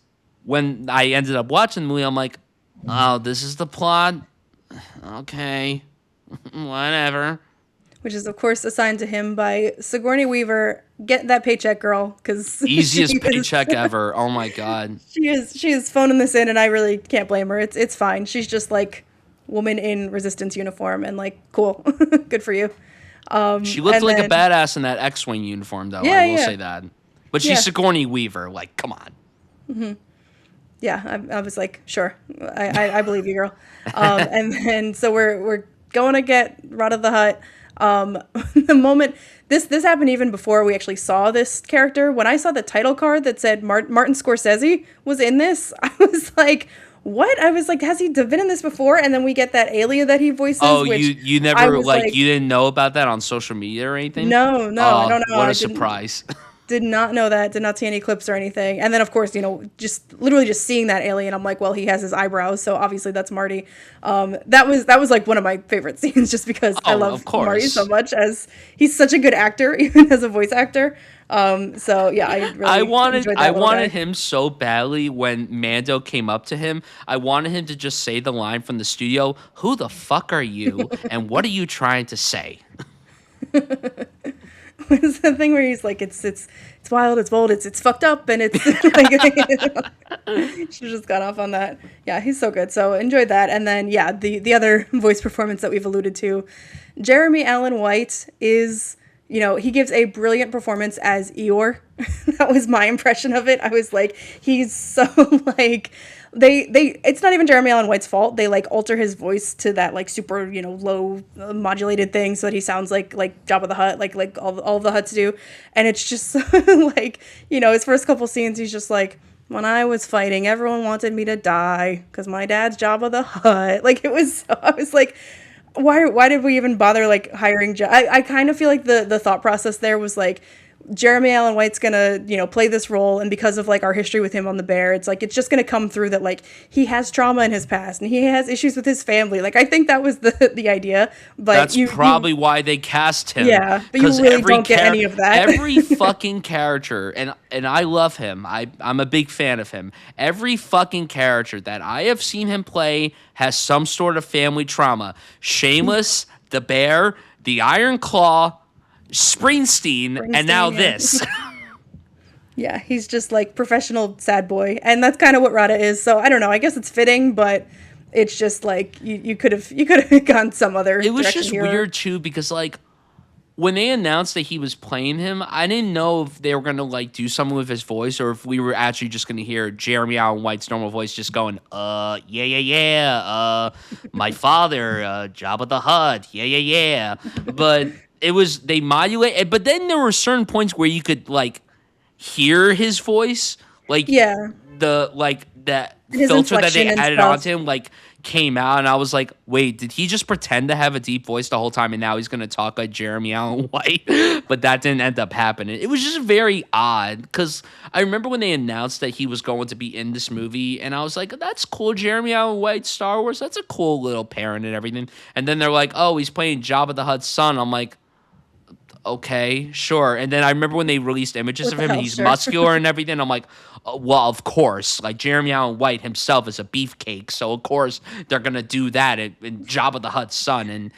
Speaker 1: when I ended up watching the movie, I'm like, oh, this is the plot. Okay, whatever.
Speaker 2: Which is, of course, assigned to him by Sigourney Weaver. Get that paycheck, girl, because
Speaker 1: Easiest paycheck ever. Oh my god.
Speaker 2: She is phoning this in, and I really can't blame her. It's fine. She's just like woman in resistance uniform, and like cool, good for you.
Speaker 1: She looked like a badass in that X-wing uniform, though.
Speaker 2: Yeah,
Speaker 1: I will
Speaker 2: yeah.
Speaker 1: say that. But she's Sigourney Weaver. Like, come on.
Speaker 2: Yeah, I was like, sure, I believe you, girl. And then so we're going to get Rada the Hutt. The moment this happened even before we actually saw this character. When I saw the title card that said Martin Scorsese was in this, I was like, what? I was like, has he been in this before? And then we get that alien that he voices.
Speaker 1: Oh,
Speaker 2: which
Speaker 1: you never like you didn't know about that on social media or anything?
Speaker 2: No, I don't know.
Speaker 1: What a surprise.
Speaker 2: Did not know that. Did not see any clips or anything. And then, of course, just literally just seeing that alien, I'm like, well, he has his eyebrows, so obviously that's Marty. That was like one of my favorite scenes, just because I love Marty so much. As he's such a good actor, even as a voice actor. So yeah, I really enjoyed that
Speaker 1: wanted him so badly when Mando came up to him. I wanted him to just say the line from the studio, "Who the fuck are you? And what are you trying to say?"
Speaker 2: It's the thing where he's like, it's wild, it's bold, it's fucked up, and it's like, she just got off on that. Yeah, he's so good. So enjoyed that. And then yeah, the other voice performance that we've alluded to, Jeremy Allen White is, he gives a brilliant performance as Eeyore. That was my impression of it. I was like, he's so like. It's not even Jeremy Allen White's fault. They like alter his voice to that like super low modulated thing so that he sounds like Jabba the Hutt, like all of the Hutts do, and it's just like his first couple scenes he's just like, when I was fighting everyone wanted me to die because my dad's Jabba the Hutt. Like it was, I was like, why did we even bother like hiring? I kind of feel like the thought process there was like, Jeremy Allen White's gonna, play this role, and because of like our history with him on The Bear, it's like it's just gonna come through that like he has trauma in his past and he has issues with his family. Like I think that was the idea. But
Speaker 1: that's probably why they cast him.
Speaker 2: Yeah, but you really don't get any of that.
Speaker 1: Every fucking character, and I love him. I'm a big fan of him. Every fucking character that I have seen him play has some sort of family trauma. Shameless, The Bear, the Iron Claw, Springsteen, and now this.
Speaker 2: Yeah, he's just like professional sad boy, and that's kind of what Rada is. So I don't know. I guess it's fitting, but it's just like you could have gone some other.
Speaker 1: It was just
Speaker 2: here.
Speaker 1: weird too because like when they announced that he was playing him, I didn't know if they were gonna like do something with his voice or if we were actually just gonna hear Jeremy Allen White's normal voice just going, yeah, my father, Jabba the Hutt, yeah, but. They modulate, but then there were certain points where you could like hear his voice, like that filter that they added onto him, like came out, and I was like, wait, did he just pretend to have a deep voice the whole time, and now he's gonna talk like Jeremy Allen White? But that didn't end up happening. It was just very odd because I remember when they announced that he was going to be in this movie, and I was like, that's cool, Jeremy Allen White, Star Wars, that's a cool little parent and everything. And then they're like, oh, he's playing Jabba the Hutt's son. I'm like, okay, sure. And then I remember when they released images of him and he's muscular and everything. I'm like, oh, well, of course. Like Jeremy Allen White himself is a beefcake, so of course they're gonna do that in Jabba the Hutt's son. And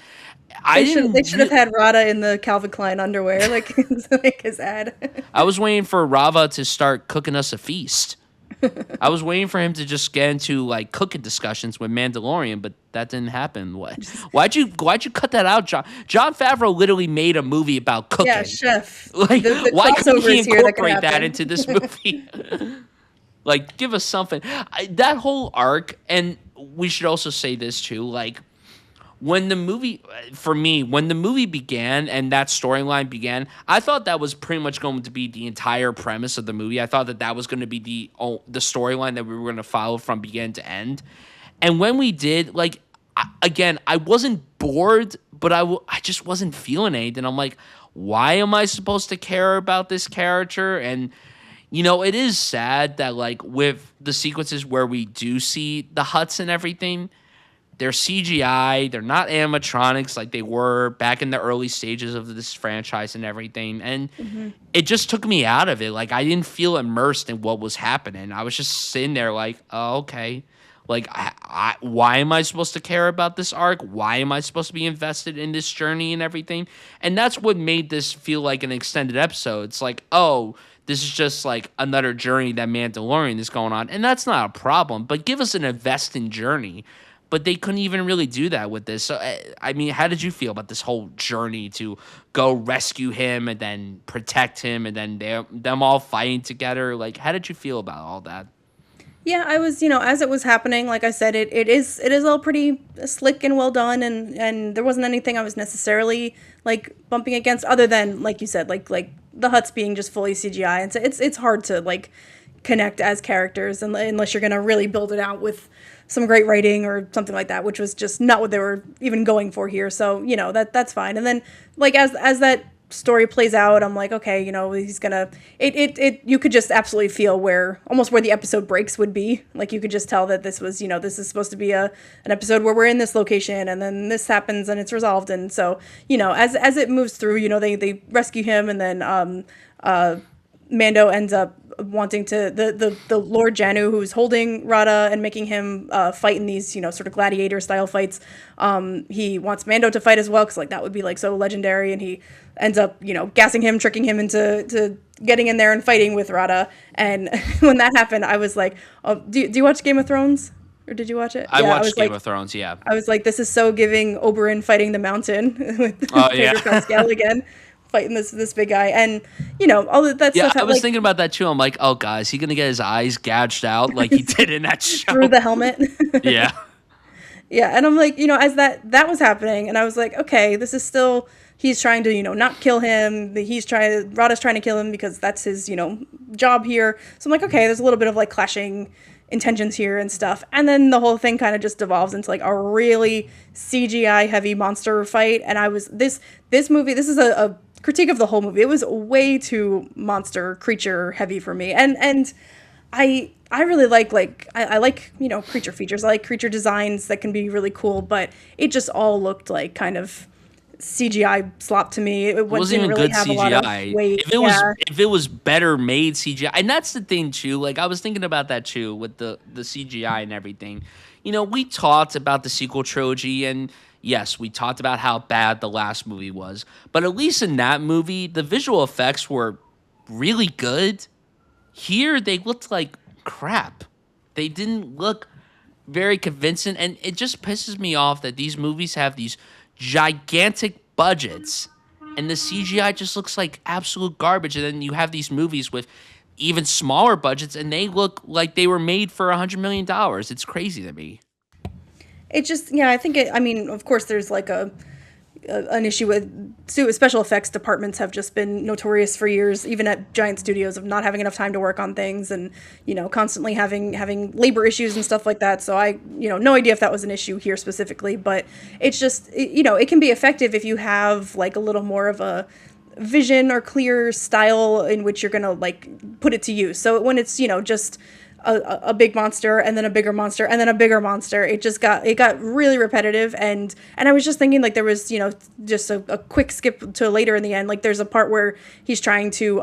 Speaker 1: they
Speaker 2: should have had Rada in the Calvin Klein underwear, like his ad.
Speaker 1: I was waiting for Rava to start cooking us a feast. I was waiting for him to just get into like cooking discussions with Mandalorian, but that didn't happen. Why'd you cut that out, John? Jon Favreau literally made a movie about cooking.
Speaker 2: Yeah, chef.
Speaker 1: Like, why couldn't he incorporate that into this movie? Like, give us something. That whole arc, and we should also say this too, like, when the movie began and that storyline began, I thought that was pretty much going to be the entire premise of the movie. I thought that was going to be the storyline that we were going to follow from beginning to end. And when we did, like, I wasn't bored, but I just wasn't feeling anything. I'm like, why am I supposed to care about this character? And it is sad that like with the sequences where we do see the huts and everything, they're CGI. They're not animatronics like they were back in the early stages of this franchise and everything. And it just took me out of it. Like I didn't feel immersed in what was happening. I was just sitting there like, oh, okay. Like, why am I supposed to care about this arc? Why am I supposed to be invested in this journey and everything? And that's what made this feel like an extended episode. It's like, oh, this is just like another journey that Mandalorian is going on. And that's not a problem, but give us an investing journey. But they couldn't even really do that with this. So, I mean, how did you feel about this whole journey to go rescue him and then protect him and then them all fighting together? Like, how did you feel about all that?
Speaker 2: Yeah, I was, as it was happening, like I said, it is all pretty slick and well done, and there wasn't anything I was necessarily like bumping against, other than like you said, like the huts being just fully CGI, and so it's hard to like connect as characters, unless you're gonna really build it out with some great writing or something like that, which was just not what they were even going for here. So that's fine. And then like as that story plays out, I'm like, okay, he's gonna it you could just absolutely feel where the episode breaks would be. Like you could just tell that this was, this is supposed to be an episode where we're in this location and then this happens and it's resolved. And so, as it moves through, they rescue him, and then Mando ends up wanting to the Lord Janu, who's holding Rada and making him fight in these sort of gladiator style fights. He wants Mando to fight as well, because like that would be like so legendary, and he ends up gassing him, tricking him into getting in there and fighting with Rada. And when that happened, I was like, oh, do you watch Game of Thrones? Or did you watch it?
Speaker 1: I watched Game of Thrones, yeah.
Speaker 2: I was like, this is so giving Oberyn fighting the Mountain with Pedro Pascal again, fighting this big guy. And, all that stuff.
Speaker 1: I was thinking about that too. I'm like, oh, God, is he going to get his eyes gouged out like he did in that show?
Speaker 2: Through the helmet.
Speaker 1: Yeah.
Speaker 2: Yeah, and I'm like, as that was happening, and I was like, okay, this is still, he's trying to, not kill him. Rada's trying to kill him because that's his, job here. So I'm like, okay, there's a little bit of like clashing intentions here and stuff. And then the whole thing kind of just devolves into like a really CGI heavy monster fight. And I was, this movie, this is a critique of the whole movie. It was way too monster creature heavy for me. And I really like I like, creature features. I like creature designs that can be really cool, but it just all looked like kind of CGI slop to me. It wasn't even really good have CGI. A lot of weight.
Speaker 1: If it was better made CGI, and that's the thing too. Like I was thinking about that too with the CGI and everything. We talked about the sequel trilogy, and yes, we talked about how bad the last movie was. But at least in that movie, the visual effects were really good. Here, they looked like crap. They didn't look very convincing, and it just pisses me off that these movies have these gigantic budgets and the CGI just looks like absolute garbage. And then you have these movies with even smaller budgets and they look like they were made for $100 million. It's crazy to me.
Speaker 2: It just, I think I mean, of course there's like an issue with special effects departments have just been notorious for years, even at giant studios, of not having enough time to work on things, and constantly having labor issues and stuff like that. So I no idea if that was an issue here specifically, but it's just it can be effective if you have like a little more of a vision or clear style in which you're gonna like put it to use. So when it's just a big monster and then a bigger monster and then a bigger monster, it got really repetitive. And I was just thinking like there was just a quick skip to later in the end, like there's a part where he's trying to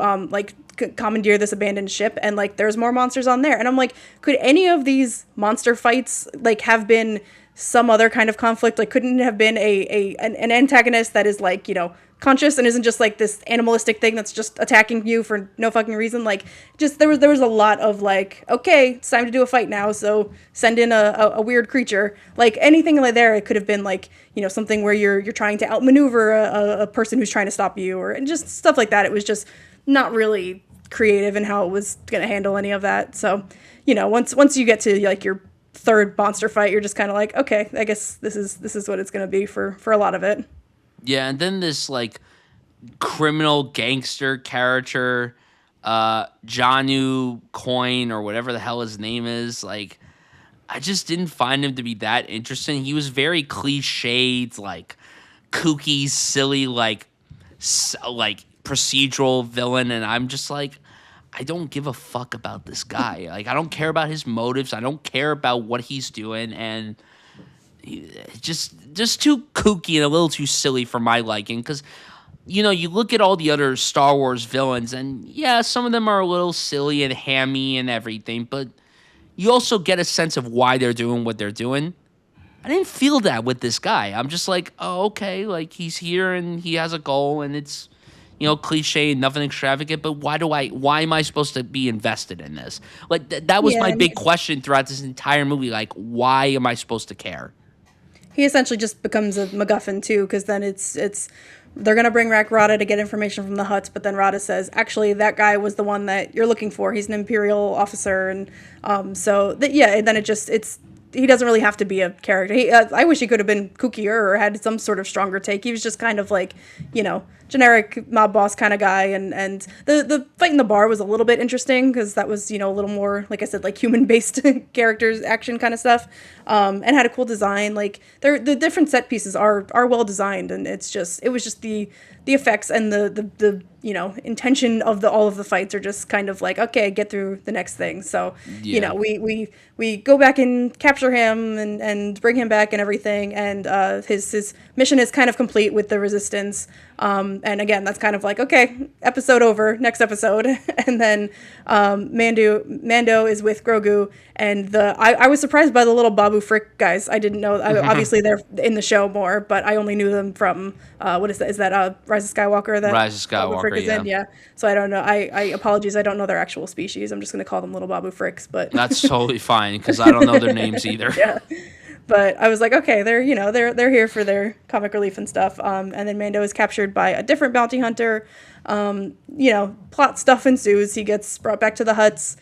Speaker 2: commandeer this abandoned ship, and like there's more monsters on there, and I'm like, could any of these monster fights like have been some other kind of conflict? Like couldn't it have been an antagonist that is like conscious and isn't just like this animalistic thing that's just attacking you for no fucking reason? Like just there was a lot of like, okay, it's time to do a fight now, so send in a weird creature. Like anything like there, it could have been like something where you're trying to outmaneuver a person who's trying to stop you, or and just stuff like that. It was just not really creative in how it was gonna handle any of that. So once you get to like your third monster fight, you're just kind of like, okay, I guess this is what it's gonna be for a lot of it.
Speaker 1: Yeah, and then this like criminal gangster character, Janu Coin or whatever the hell his name is, like I just didn't find him to be that interesting. He was very cliched, like kooky, silly, like procedural villain, and I'm just like, I don't give a fuck about this guy. Like, I don't care about his motives. I don't care about what he's doing, and just too kooky and a little too silly for my liking. Because you look at all the other Star Wars villains, and yeah, some of them are a little silly and hammy and everything, but you also get a sense of why they're doing what they're doing. I didn't feel that with this guy. I'm just like, oh, okay, like he's here and he has a goal, and it's cliche and nothing extravagant. But why am I supposed to be invested in this? Like that was my big question throughout this entire movie. Like, why am I supposed to care?
Speaker 2: He essentially just becomes a MacGuffin too, because then it's they're gonna bring back Rada to get information from the Hutts, but then Rada says, actually, that guy was the one that you're looking for. He's an Imperial officer, and and then he doesn't really have to be a character. I wish he could have been kookier or had some sort of stronger take. He was just kind of like, generic mob boss kind of guy. And the fight in the bar was a little bit interesting because that was, a little more, like I said, like human-based characters, action kind of stuff, and had a cool design. Like, the different set pieces are well designed, and it was just the effects and the intention of all of the fights are just kind of like, okay, get through the next thing. So, we go back and capture him and bring him back and everything. And his mission is kind of complete with the Resistance. And again, that's kind of like, okay, episode over, next episode. And then Mando is with Grogu. And I was surprised by the little Babu Frick guys. I didn't know. Obviously, they're in the show more, but I only knew them from, what is that? Is that Rise of Skywalker? That
Speaker 1: Rise of Skywalker,
Speaker 2: Babu Frick is in? Yeah. So I don't know. I apologies. I don't know their actual species. I'm just going to call them little Babu Fricks. But
Speaker 1: that's totally fine because I don't know their names either.
Speaker 2: Yeah. But I was like, okay, they're here for their comic relief and stuff. And then Mando is captured by a different bounty hunter. Plot stuff ensues. He gets brought back to the Hutts.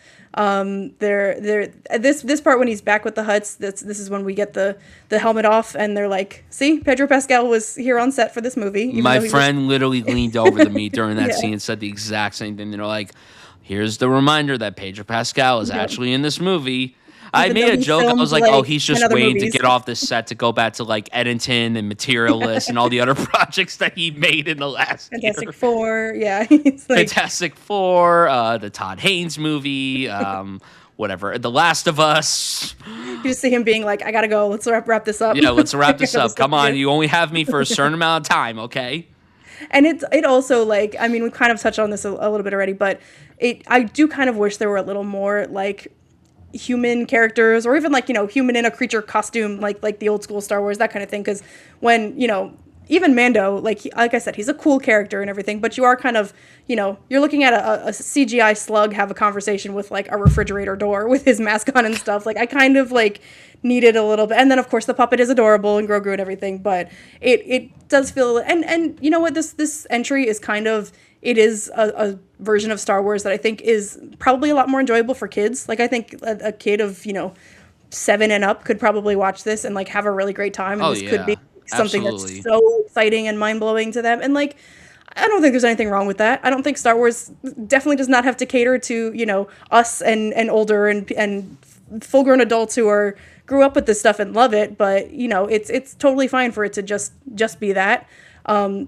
Speaker 2: This part when he's back with the Hutts, this is when we get the helmet off, and they're like, see, Pedro Pascal was here on set for this movie.
Speaker 1: My friend literally leaned over to me during that scene and said the exact same thing. They're like, here's the reminder that Pedro Pascal is actually in this movie. I made a joke. I was like, oh, he's just waiting to get off the set to go back to like Eddington and Materialist and all the other projects that he made in the last
Speaker 2: Fantastic
Speaker 1: year.
Speaker 2: Four, yeah.
Speaker 1: Fantastic Four, the Todd Haynes movie, whatever, The Last of Us.
Speaker 2: You just see him being like, I gotta go. Let's wrap this up.
Speaker 1: Yeah, let's wrap this up. Come on, you only have me for a certain amount of time, okay?
Speaker 2: And it also, like, I mean, we kind of touched on this a little bit already, but I do kind of wish there were a little more, like, human characters, or even like, human in a creature costume, like the old school Star Wars, that kind of thing. Because when, even Mando, like I said, he's a cool character and everything, but you are kind of, you're looking at a CGI slug have a conversation with like a refrigerator door with his mask on and stuff. Like, I kind of like needed a little bit. And then of course the puppet is adorable and Grogu and everything, but it does feel, and you know what, this entry is kind of, it is a version of Star Wars that I think is probably a lot more enjoyable for kids. Like, I think a kid of, 7 and up could probably watch this and like have a really great time. And could be something that's so exciting and mind-blowing to them. And like, I don't think there's anything wrong with that. I don't think Star Wars definitely does not have to cater to, us and older and full-grown adults who grew up with this stuff and love it. But, it's totally fine for it to just be that.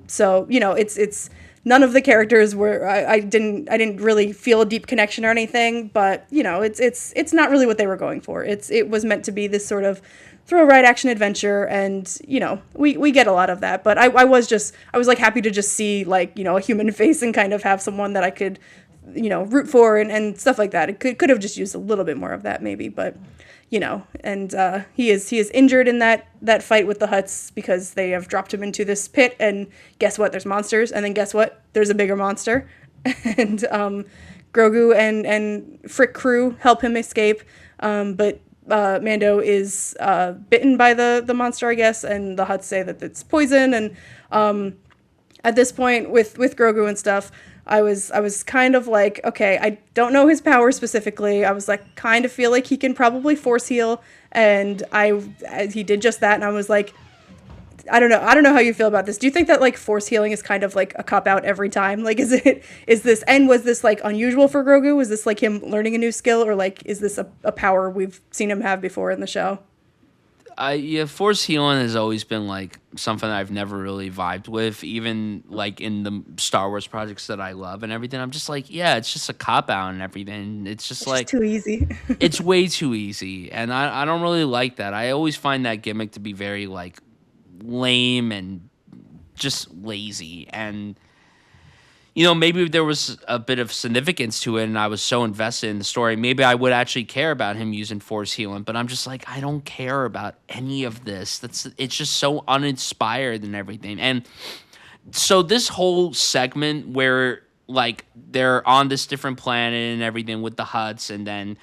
Speaker 2: So, it's none of the characters were, I didn't really feel a deep connection or anything, but it's not really what they were going for. It was meant to be this sort of thrill ride action adventure, and we get a lot of that, but I was like happy to just see like, a human face and kind of have someone that I could, root for and stuff like that. It could have just used a little bit more of that maybe, but and he is injured in that fight with the Hutts because they have dropped him into this pit, and guess what? There's monsters, and then guess what? There's a bigger monster, and Grogu and Frick crew help him escape, but Mando is bitten by the monster, I guess, and the Hutts say that it's poison, and at this point with Grogu and stuff, I was kind of like, okay, I don't know his power specifically. I was like, kind of feel like he can probably force heal, and he did just that, and I was like, I don't know how you feel about this. Do you think that like force healing is kind of like a cop out every time? Like, was this like unusual for Grogu? Was this like him learning a new skill, or like is this a power we've seen him have before in the show?
Speaker 1: Force healing has always been like something I've never really vibed with, even like in the Star Wars projects that I love and everything. I'm just like, yeah, it's just a cop out and everything. It's just
Speaker 2: It's just
Speaker 1: like
Speaker 2: too easy.
Speaker 1: it's way too easy, and I don't really like that. I always find that gimmick to be very like lame and just lazy. And maybe if there was a bit of significance to it and I was so invested in the story, maybe I would actually care about him using force healing. But I'm just like, I don't care about any of this. It's just so uninspired and everything. And so this whole segment where like they're on this different planet and everything with the huts, and then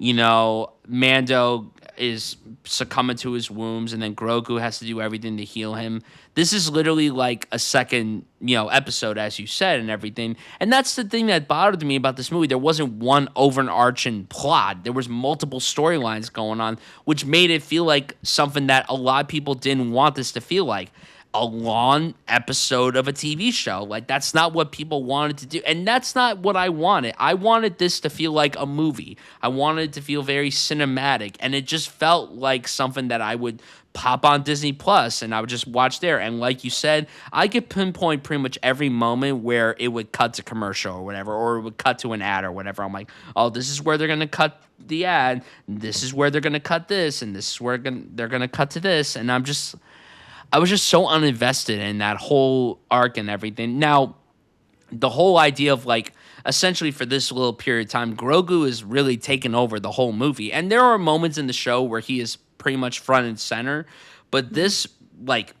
Speaker 1: Mando is succumbing to his wounds, and then Grogu has to do everything to heal him. This is literally like a second, episode, as you said, and everything. And that's the thing that bothered me about this movie. There wasn't one overarching plot. There was multiple storylines going on, which made it feel like something that a lot of people didn't want this to feel like. A long episode of a TV show. Like, that's not what people wanted to do. And that's not what I wanted. I wanted this to feel like a movie. I wanted it to feel very cinematic. And it just felt like something that I would pop on Disney Plus and I would just watch there. And like you said, I could pinpoint pretty much every moment where it would cut to commercial or whatever, or it would cut to an ad or whatever. I'm like, oh, this is where they're going to cut the ad. This is where they're going to cut this. And this is where they're going to cut to this. And I was just so uninvested in that whole arc and everything. Now, the whole idea of like, essentially for this little period of time, Grogu is really taking over the whole movie. And there are moments in the show where he is pretty much front and center. But this like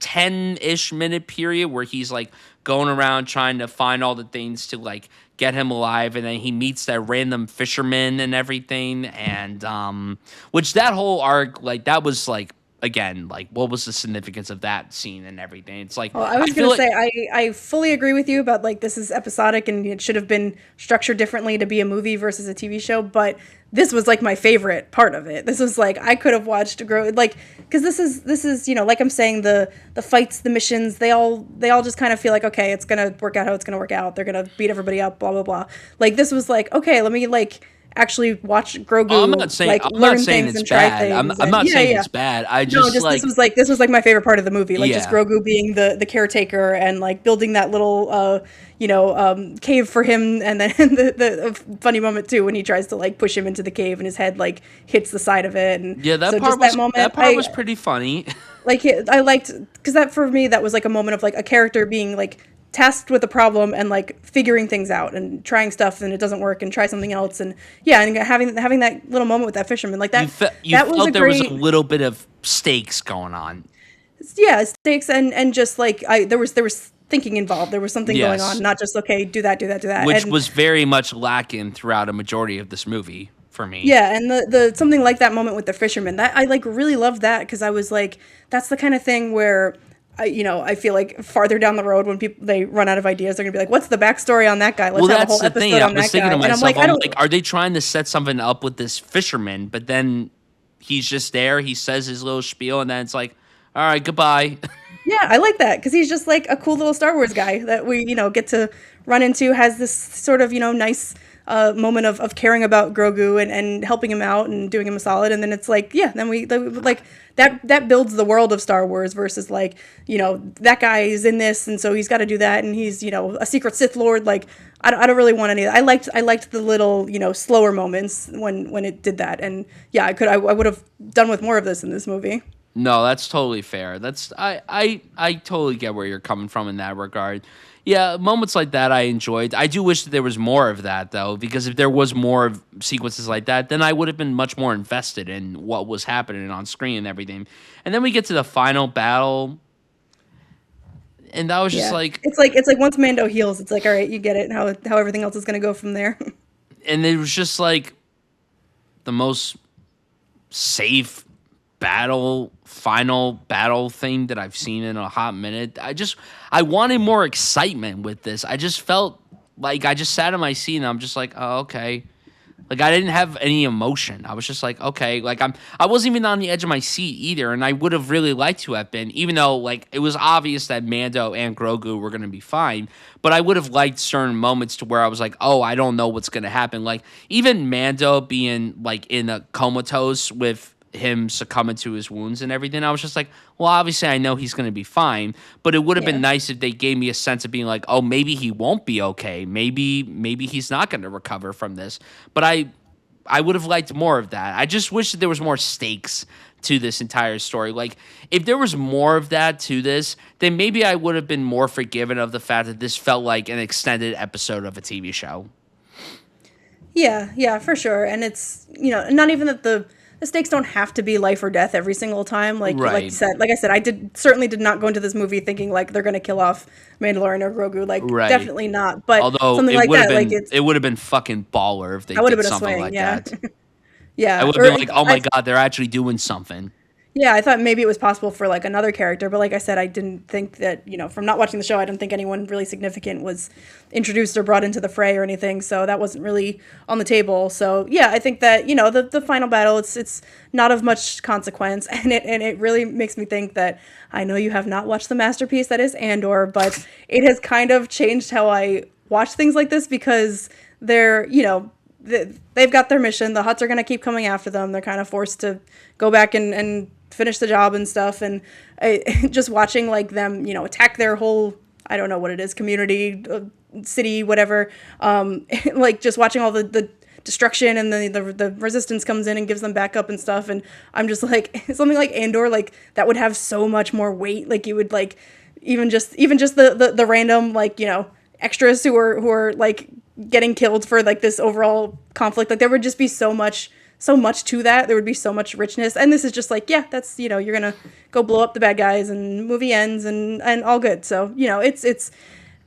Speaker 1: 10-ish minute period where he's like going around trying to find all the things to like get him alive, and then he meets that random fisherman and everything. And which that whole arc, like that was like, again, like, what was the significance of that scene and everything? It's like,
Speaker 2: Well, I was going to say, I fully agree with you about, like, this is episodic and it should have been structured differently to be a movie versus a TV show, but this was, like, my favorite part of it. This was, like, I could have watched like, because this is, like I'm saying, the fights, the missions, they all just kind of feel like, okay, it's going to work out how it's going to work out. They're going to beat everybody up, blah, blah, blah. Like, this was like, okay, let me, like, actually watch Grogu learn things and try things.
Speaker 1: I'm not saying it's bad.
Speaker 2: This was like my favorite part of the movie. Like, just
Speaker 1: Yeah.
Speaker 2: Grogu being the caretaker and like building that little cave for him, and then the funny moment too when he tries to like push him into the cave and his head like hits the side of it. And
Speaker 1: Yeah,
Speaker 2: so that
Speaker 1: part was pretty funny.
Speaker 2: like I liked, because that for me that was like a moment of like a character being like tasked with a problem and like figuring things out and trying stuff and it doesn't work and try something else, and and having that little moment with that fisherman, like that
Speaker 1: You
Speaker 2: that
Speaker 1: felt
Speaker 2: was
Speaker 1: there was a little bit of stakes going on.
Speaker 2: stakes, and just like there was thinking involved. There was something going
Speaker 1: Yes.
Speaker 2: on, not just okay, do that,
Speaker 1: Which
Speaker 2: and,
Speaker 1: was very much lacking throughout a majority of this movie for me.
Speaker 2: yeah, and the something like that moment with the fisherman, that I like really loved that, because I was like, that's the kind of thing where I feel like farther down the road when they run out of ideas, they're gonna be like, what's the backstory on that guy? Let's have a whole episode on that guy.
Speaker 1: And I'm like, are they trying to set something up with this fisherman? But then he's just there. He says his little spiel, and then it's like, all right, goodbye.
Speaker 2: Yeah, I like that, because he's just like a cool little Star Wars guy that we, get to run into, has this sort of, nice moment of caring about Grogu and helping him out and doing him a solid. And then it's like, yeah, then like that builds the world of Star Wars versus like, that guy is in this and so he's got to do that and he's, a secret Sith Lord. Like, I don't really want any of that. I liked the little, slower moments when it did that. And yeah, I would have done with more of this in this movie.
Speaker 1: No, that's totally fair. I totally get where you're coming from in that regard. Yeah, moments like that I enjoyed. I do wish that there was more of that, though, because if there was more of sequences like that, then I would have been much more invested in what was happening on screen and everything. And then we get to the final battle, and that was just like...
Speaker 2: It's like once Mando heals, it's like, all right, you get it, and how everything else is going to go from there.
Speaker 1: And it was just like the most safe final battle thing that I've seen in a hot minute. I wanted more excitement with this. I just felt like I just sat in my seat and I'm just like, oh, okay. Like, I didn't have any emotion. I was just like, okay. Like, I wasn't even on the edge of my seat either, and I would have really liked to have been, even though like it was obvious that Mando and Grogu were going to be fine. But I would have liked certain moments to where I was like, oh, I don't know what's going to happen. Like, even Mando being like in a comatose with him succumbing to his wounds and everything. I was just like, well, obviously I know he's going to be fine, but it would have
Speaker 2: Yeah.
Speaker 1: been nice if they gave me a sense of being like, oh, maybe he won't be okay. Maybe he's not going to recover from this. But I would have liked more of that. I just wish that there was more stakes to this entire story. Like, if there was more of that to this, then maybe I would have been more forgiven of the fact that this felt like an extended episode of a TV show.
Speaker 2: Yeah, yeah, for sure. And it's, not even that the stakes don't have to be life or death every single time. Like you
Speaker 1: Right.
Speaker 2: said, like I said, certainly did not go into this movie thinking like they're gonna kill off Mandalorian or Grogu. Like
Speaker 1: Right.
Speaker 2: definitely not. But
Speaker 1: Although
Speaker 2: something like that, like
Speaker 1: it would have been fucking baller if they
Speaker 2: that would have
Speaker 1: did
Speaker 2: been a
Speaker 1: something
Speaker 2: swing.
Speaker 1: like
Speaker 2: Yeah,
Speaker 1: that. I
Speaker 2: yeah.
Speaker 1: would have
Speaker 2: Or
Speaker 1: been like, oh my God, they're actually doing something.
Speaker 2: yeah, I thought maybe it was possible for like another character, but like I said, I didn't think that, from not watching the show, I didn't think anyone really significant was introduced or brought into the fray or anything, so that wasn't really on the table. So yeah, I think that, the final battle, it's not of much consequence, and it really makes me think that I know you have not watched the masterpiece that is Andor, but it has kind of changed how I watch things like this because they're, they've got their mission. The Hutts are going to keep coming after them. They're kind of forced to go back and finish the job and stuff. And just watching like them, attack their whole, I don't know what it is, community, city, whatever. Like just watching all the destruction and the resistance comes in and gives them backup and stuff. And I'm just like, something like Andor, like that would have so much more weight. Like you would like, even just the random, like, extras who are like getting killed for like this overall conflict, like there would just be so much to that. There would be so much richness, and this is just like, yeah, that's, you're gonna go blow up the bad guys and movie ends and all good. So it's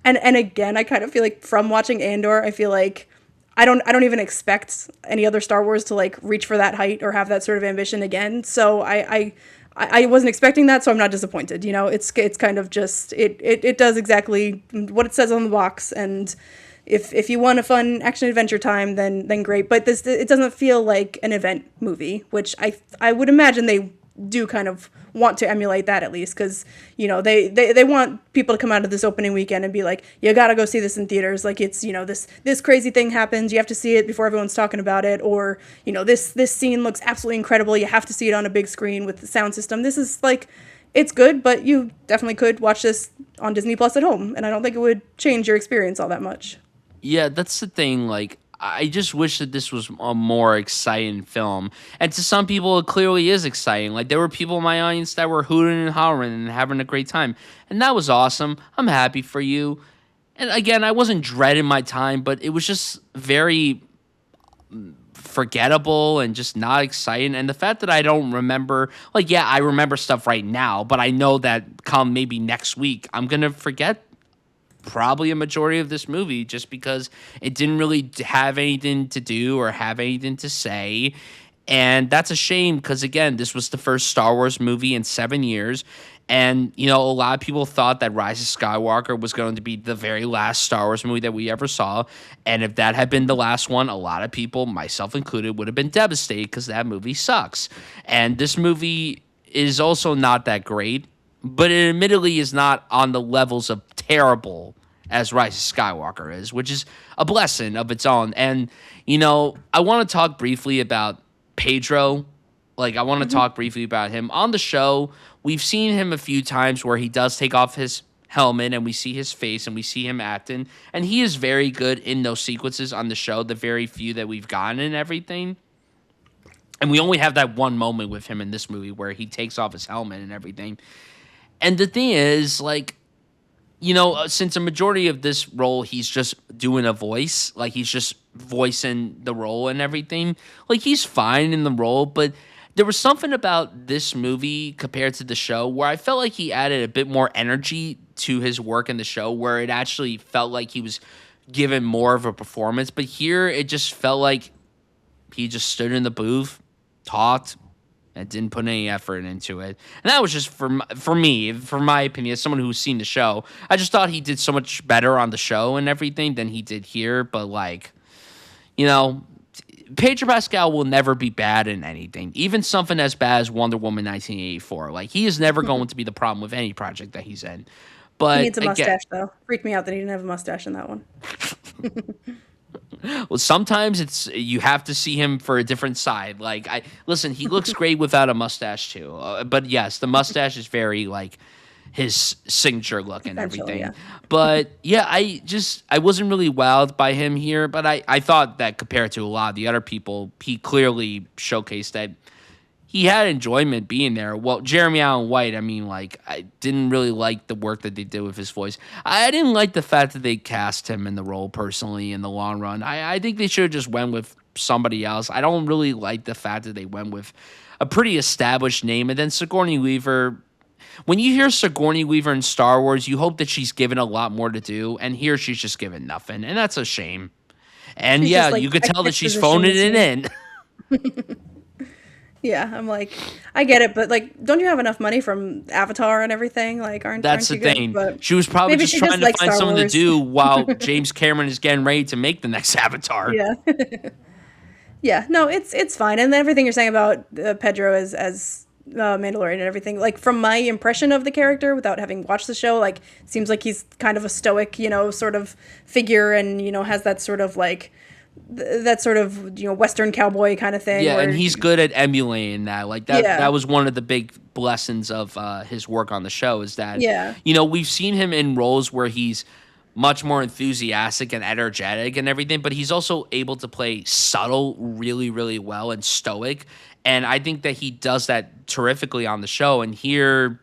Speaker 2: and again, I kind of feel like from watching Andor, I feel like I don't even expect any other Star Wars to like reach for that height or have that sort of ambition again. So I wasn't expecting that, so I'm not disappointed. It's kind of just it does exactly what it says on the box, and if you want a fun action adventure time, then great. But it doesn't feel like an event movie, which I would imagine they do kind of want to emulate that at least, because they want people to come out of this opening weekend and be like, you gotta go see this in theaters, like it's, this crazy thing happens, you have to see it before everyone's talking about it, or this scene looks absolutely incredible, you have to see it on a big screen with the sound system. This is like, it's good, but you definitely could watch this on Disney Plus at home, and I don't think it would change your experience all that much.
Speaker 1: Yeah, that's the thing. Like, I just wish that this was a more exciting film. And to some people, it clearly is exciting. Like, there were people in my audience that were hooting and hollering and having a great time. And that was awesome. I'm happy for you. And again, I wasn't dreading my time, but it was just very forgettable and just not exciting. And the fact that I don't remember, like, yeah, I remember stuff right now, but I know that come maybe next week, I'm going to forget probably a majority of this movie just because it didn't really have anything to do or have anything to say. And that's a shame because, again, this was the first Star Wars movie in 7 years. And, a lot of people thought that Rise of Skywalker was going to be the very last Star Wars movie that we ever saw. And if that had been the last one, a lot of people, myself included, would have been devastated because that movie sucks. And this movie is also not that great, but it admittedly is not on the levels of terrible as Rise of Skywalker is, which is a blessing of its own. And, I want to talk briefly about Pedro. Like, I want to talk briefly about him. On the show, we've seen him a few times where he does take off his helmet and we see his face and we see him acting. And he is very good in those sequences on the show, the very few that we've gotten and everything. And we only have that one moment with him in this movie where he takes off his helmet and everything. And the thing is, like, since a majority of this role, he's just doing a voice, like he's just voicing the role and everything. Like, he's fine in the role, but there was something about this movie compared to the show where I felt like he added a bit more energy to his work in the show, where it actually felt like he was given more of a performance. But here, it just felt like he just stood in the booth, talked, and didn't put any effort into it. And that was just for me, for my opinion, as someone who's seen the show. I just thought he did so much better on the show and everything than he did here. But, like, Pedro Pascal will never be bad in anything, even something as bad as Wonder Woman 1984. Like, he is never going to be the problem with any project that he's in. But
Speaker 2: He needs a mustache, though. Freaked me out that he didn't have a mustache in that one.
Speaker 1: Well, sometimes it's you have to see him for a different side. Like I listen, he looks great without a mustache too. But yes, the mustache is very like his signature look and
Speaker 2: Essential,
Speaker 1: everything.
Speaker 2: yeah.
Speaker 1: But yeah, I wasn't really wowed by him here, but I thought that compared to a lot of the other people, he clearly showcased that he had enjoyment being there. Well, Jeremy Allen White, I mean, like, I didn't really like the work that they did with his voice. I didn't like the fact that they cast him in the role personally in the long run. I think they should have just went with somebody else. I don't really like the fact that they went with a pretty established name. And then Sigourney Weaver, when you hear Sigourney Weaver in Star Wars, you hope that she's given a lot more to do. And here she's just given nothing. And that's a shame. And
Speaker 2: She's
Speaker 1: yeah,
Speaker 2: just like
Speaker 1: you could tell that she's
Speaker 2: exposition
Speaker 1: phoning it
Speaker 2: machine.
Speaker 1: in.
Speaker 2: Yeah, I'm like, I get it, but like, don't you have enough money from Avatar and everything? Like,
Speaker 1: That's
Speaker 2: aren't
Speaker 1: the
Speaker 2: you good?
Speaker 1: thing.
Speaker 2: But
Speaker 1: She was probably
Speaker 2: maybe
Speaker 1: just
Speaker 2: she
Speaker 1: trying
Speaker 2: just
Speaker 1: to
Speaker 2: likes
Speaker 1: find
Speaker 2: Star
Speaker 1: something to
Speaker 2: Wars.
Speaker 1: do while James Cameron is getting ready to make the next Avatar.
Speaker 2: Yeah, yeah. No, it's fine, and everything you're saying about Pedro as Mandalorian and everything. Like from my impression of the character, without having watched the show, like seems like he's kind of a stoic, sort of figure, and has that sort of like that sort of Western cowboy kind of thing.
Speaker 1: Yeah,
Speaker 2: Where
Speaker 1: and he's good at emulating that. Like that
Speaker 2: yeah,
Speaker 1: was one of the big blessings of his work on the show is that
Speaker 2: yeah,
Speaker 1: we've seen him in roles where he's much more enthusiastic and energetic and everything, but he's also able to play subtle really, really well and stoic. And I think that he does that terrifically on the show. And here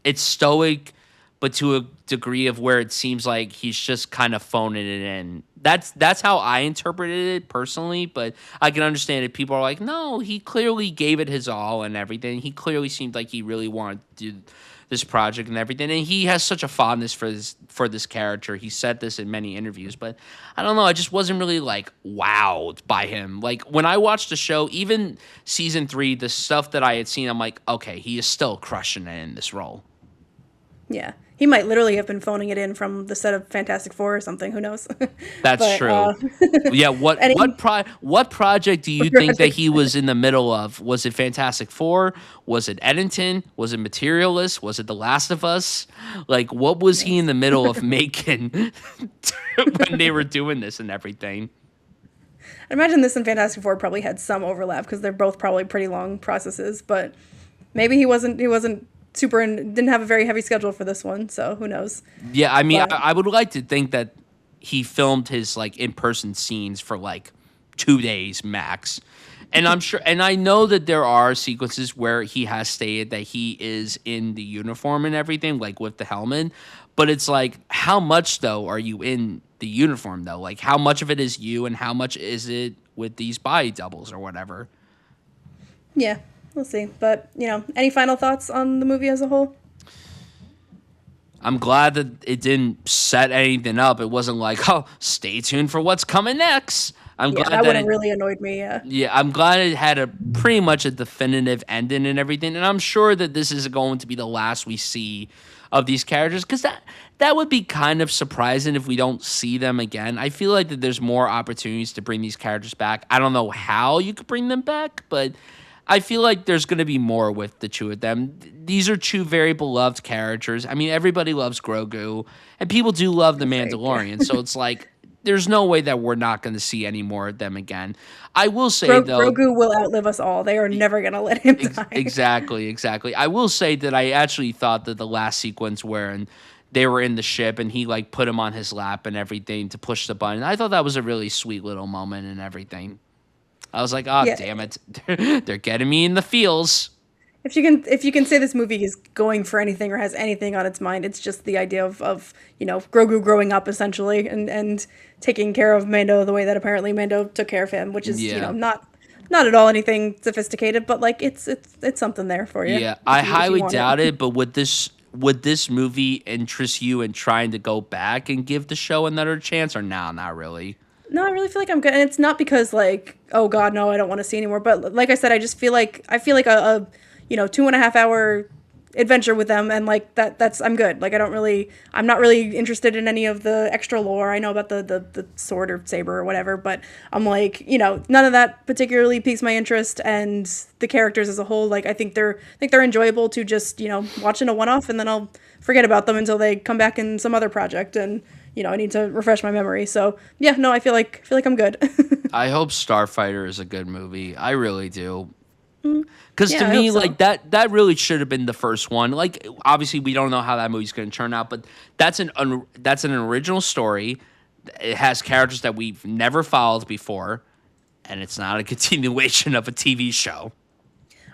Speaker 1: it's stoic, but to a degree of where it seems like he's just kind of phoning it in. That's how I interpreted it personally, but I can understand if people are like, no, he clearly gave it his all and everything. He clearly seemed like he really wanted to do this project and everything, and he has such a fondness for this character. He said this in many interviews, but I don't know. I just wasn't really like wowed by him. Like when I watched the show, even season 3, the stuff that I had seen, I'm like, okay, he is still crushing it in this role.
Speaker 2: yeah. He might literally have been phoning it in from the set of Fantastic Four or something. Who knows?
Speaker 1: That's
Speaker 2: but
Speaker 1: true. Yeah,
Speaker 2: and he,
Speaker 1: what project do you think that he was in the middle of? Was it Fantastic Four? Was it Eddington? Was it Materialist? Was it The Last of Us? Like, what was he in the middle of making when they were doing this and everything?
Speaker 2: I imagine this and Fantastic Four probably had some overlap because they're both probably pretty long processes. But maybe he wasn't super and didn't have a very heavy schedule for this one. So who knows?
Speaker 1: Yeah, I mean,
Speaker 2: But
Speaker 1: I would like to think that he filmed his like in-person scenes for like 2 days max. And I'm sure, and I know that there are sequences where he has stated that he is in the uniform and everything, like with the helmet. But it's like, how much though are you in the uniform though? Like, how much of it is you, and how much is it with these body doubles or whatever?
Speaker 2: yeah, we'll see. But any final thoughts on the movie as a whole?
Speaker 1: I'm glad that it didn't set anything up. It wasn't like, oh, stay tuned for what's coming next. I'm
Speaker 2: Yeah,
Speaker 1: glad
Speaker 2: that
Speaker 1: that
Speaker 2: would have
Speaker 1: it,
Speaker 2: really annoyed me. Yeah.
Speaker 1: yeah, I'm glad it had a pretty much a definitive ending and everything. And I'm sure that this is going to be the last we see of these characters, because that would be kind of surprising if we don't see them again. I feel like that there's more opportunities to bring these characters back. I don't know how you could bring them back, but I feel like there's going to be more with the two of them. These are two very beloved characters. I mean, everybody loves Grogu, and people do love The
Speaker 2: Right.
Speaker 1: Mandalorian. So it's like, there's no way that we're not going to see any more of them again. I will say, though,
Speaker 2: Grogu will outlive us all. They are never gonna let him die.
Speaker 1: exactly. I will say that I actually thought that the last sequence where they were in the ship and he like put him on his lap and everything to push the button, I thought that was a really sweet little moment and everything. I was like, oh,
Speaker 2: Yeah.
Speaker 1: damn it. They're getting me in the feels.
Speaker 2: If you can say this movie is going for anything or has anything on its mind, it's just the idea of Grogu growing up essentially and taking care of Mando the way that apparently Mando took care of him, which is
Speaker 1: Yeah.
Speaker 2: not at all anything sophisticated, but like it's something there for you.
Speaker 1: Yeah, I
Speaker 2: if you
Speaker 1: highly
Speaker 2: want
Speaker 1: doubt it, but would this movie interest you in trying to go back and give the show another chance, or no, not really?
Speaker 2: No, I really feel like I'm good, and it's not because like, oh God, no, I don't want to see anymore. But like I said, I feel like a 2.5 hour adventure with them, and like that's I'm good. Like I'm not really interested in any of the extra lore. I know about the sword or saber or whatever, but I'm like, none of that particularly piques my interest, and the characters as a whole, like I think they're enjoyable to just watch in a one-off, and then I'll forget about them until they come back in some other project, and I need to refresh my memory. So yeah, no, I feel like I'm good.
Speaker 1: I hope Starfighter is a good movie. I really do. Because to
Speaker 2: Yeah, I hope
Speaker 1: me,
Speaker 2: so.
Speaker 1: like that really should have been the first one. Like, obviously, we don't know how that movie's going to turn out, but that's an original story. It has characters that we've never followed before, and it's not a continuation of a TV show.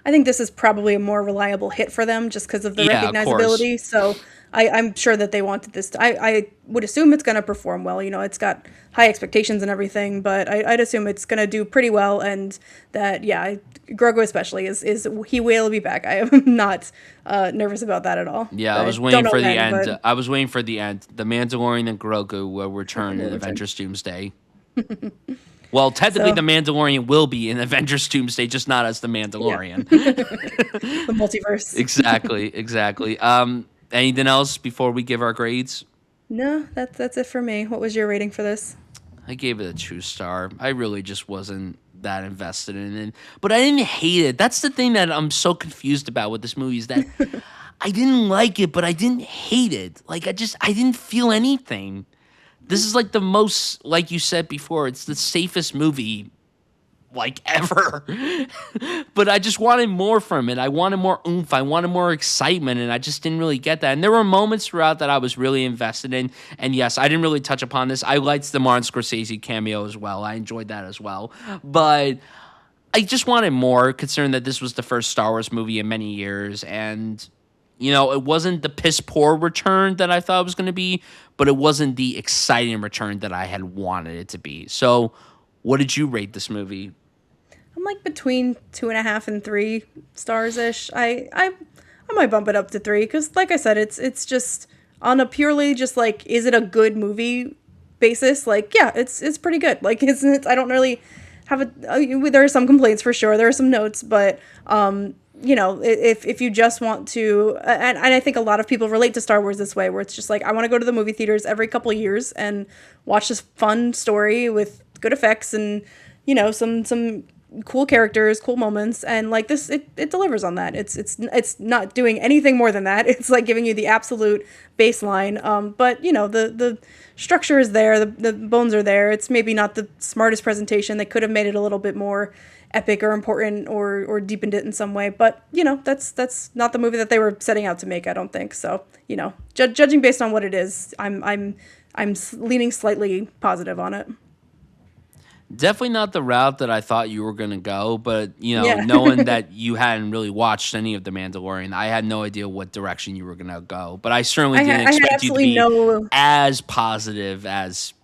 Speaker 2: I think this is probably a more reliable hit for them just because of the
Speaker 1: Yeah, of course.
Speaker 2: recognizability. So I'm sure that they wanted this. I would assume it's going to perform well. It's got high expectations and everything, but I'd assume it's going to do pretty well. And that, yeah, Grogu especially is he will be back. I am not nervous about that at all.
Speaker 1: Yeah, I
Speaker 2: I
Speaker 1: was
Speaker 2: don't
Speaker 1: waiting
Speaker 2: know
Speaker 1: for the
Speaker 2: when,
Speaker 1: end.
Speaker 2: but
Speaker 1: I was waiting for the end. The Mandalorian and Grogu will return in
Speaker 2: we'll return.
Speaker 1: Avengers Doomsday. Well, technically, the
Speaker 2: So
Speaker 1: Mandalorian will be in Avengers Doomsday, just not as the
Speaker 2: yeah,
Speaker 1: Mandalorian.
Speaker 2: the multiverse.
Speaker 1: Exactly, exactly. Anything else before we give our grades?
Speaker 2: No, that's it for me. What was your rating for this?
Speaker 1: I gave it a 2 star. I really just wasn't that invested in it, but I didn't hate it. That's the thing that I'm so confused about with this movie is that I didn't like it, but I didn't hate it. Like I didn't feel anything. This is like the most, like you said before, it's the safest movie like ever. But I just wanted more from it. I wanted more oomph. I wanted more excitement, and I just didn't really get that. And there were moments throughout that I was really invested in. And yes, I didn't really touch upon this. I liked the Martin Scorsese cameo as well. I enjoyed that as well. But I just wanted more, considering that this was the first Star Wars movie in many years. And it wasn't the piss poor return that I thought it was going to be, but it wasn't the exciting return that I had wanted it to be. So, what did you rate this movie?
Speaker 2: I'm like between 2.5 and 3 stars ish. I might bump it up to 3 because, like I said, it's just on a purely just like is it a good movie basis? Like yeah, it's pretty good. Like it's I don't really have there are some complaints for sure. There are some notes, but if you just want to, and I think a lot of people relate to Star Wars this way, where it's just like I want to go to the movie theaters every couple of years and watch this fun story with good effects and some cool characters, cool moments, and like this, it delivers on that. It's not doing anything more than that. It's like giving you the absolute baseline. But the structure is there, the bones are there. It's maybe not the smartest presentation. They could have made it a little bit more epic or important or deepened it in some way. But that's not the movie that they were setting out to make. I don't think so. Judging based on what it is, I'm leaning slightly positive on it.
Speaker 1: Definitely not the route that I thought you were going to go, but
Speaker 2: Yeah.
Speaker 1: knowing that you hadn't really watched any of The Mandalorian, I had no idea what direction you were going to go. But I certainly didn't
Speaker 2: I had
Speaker 1: expect you to
Speaker 2: absolutely
Speaker 1: be
Speaker 2: no.
Speaker 1: as positive as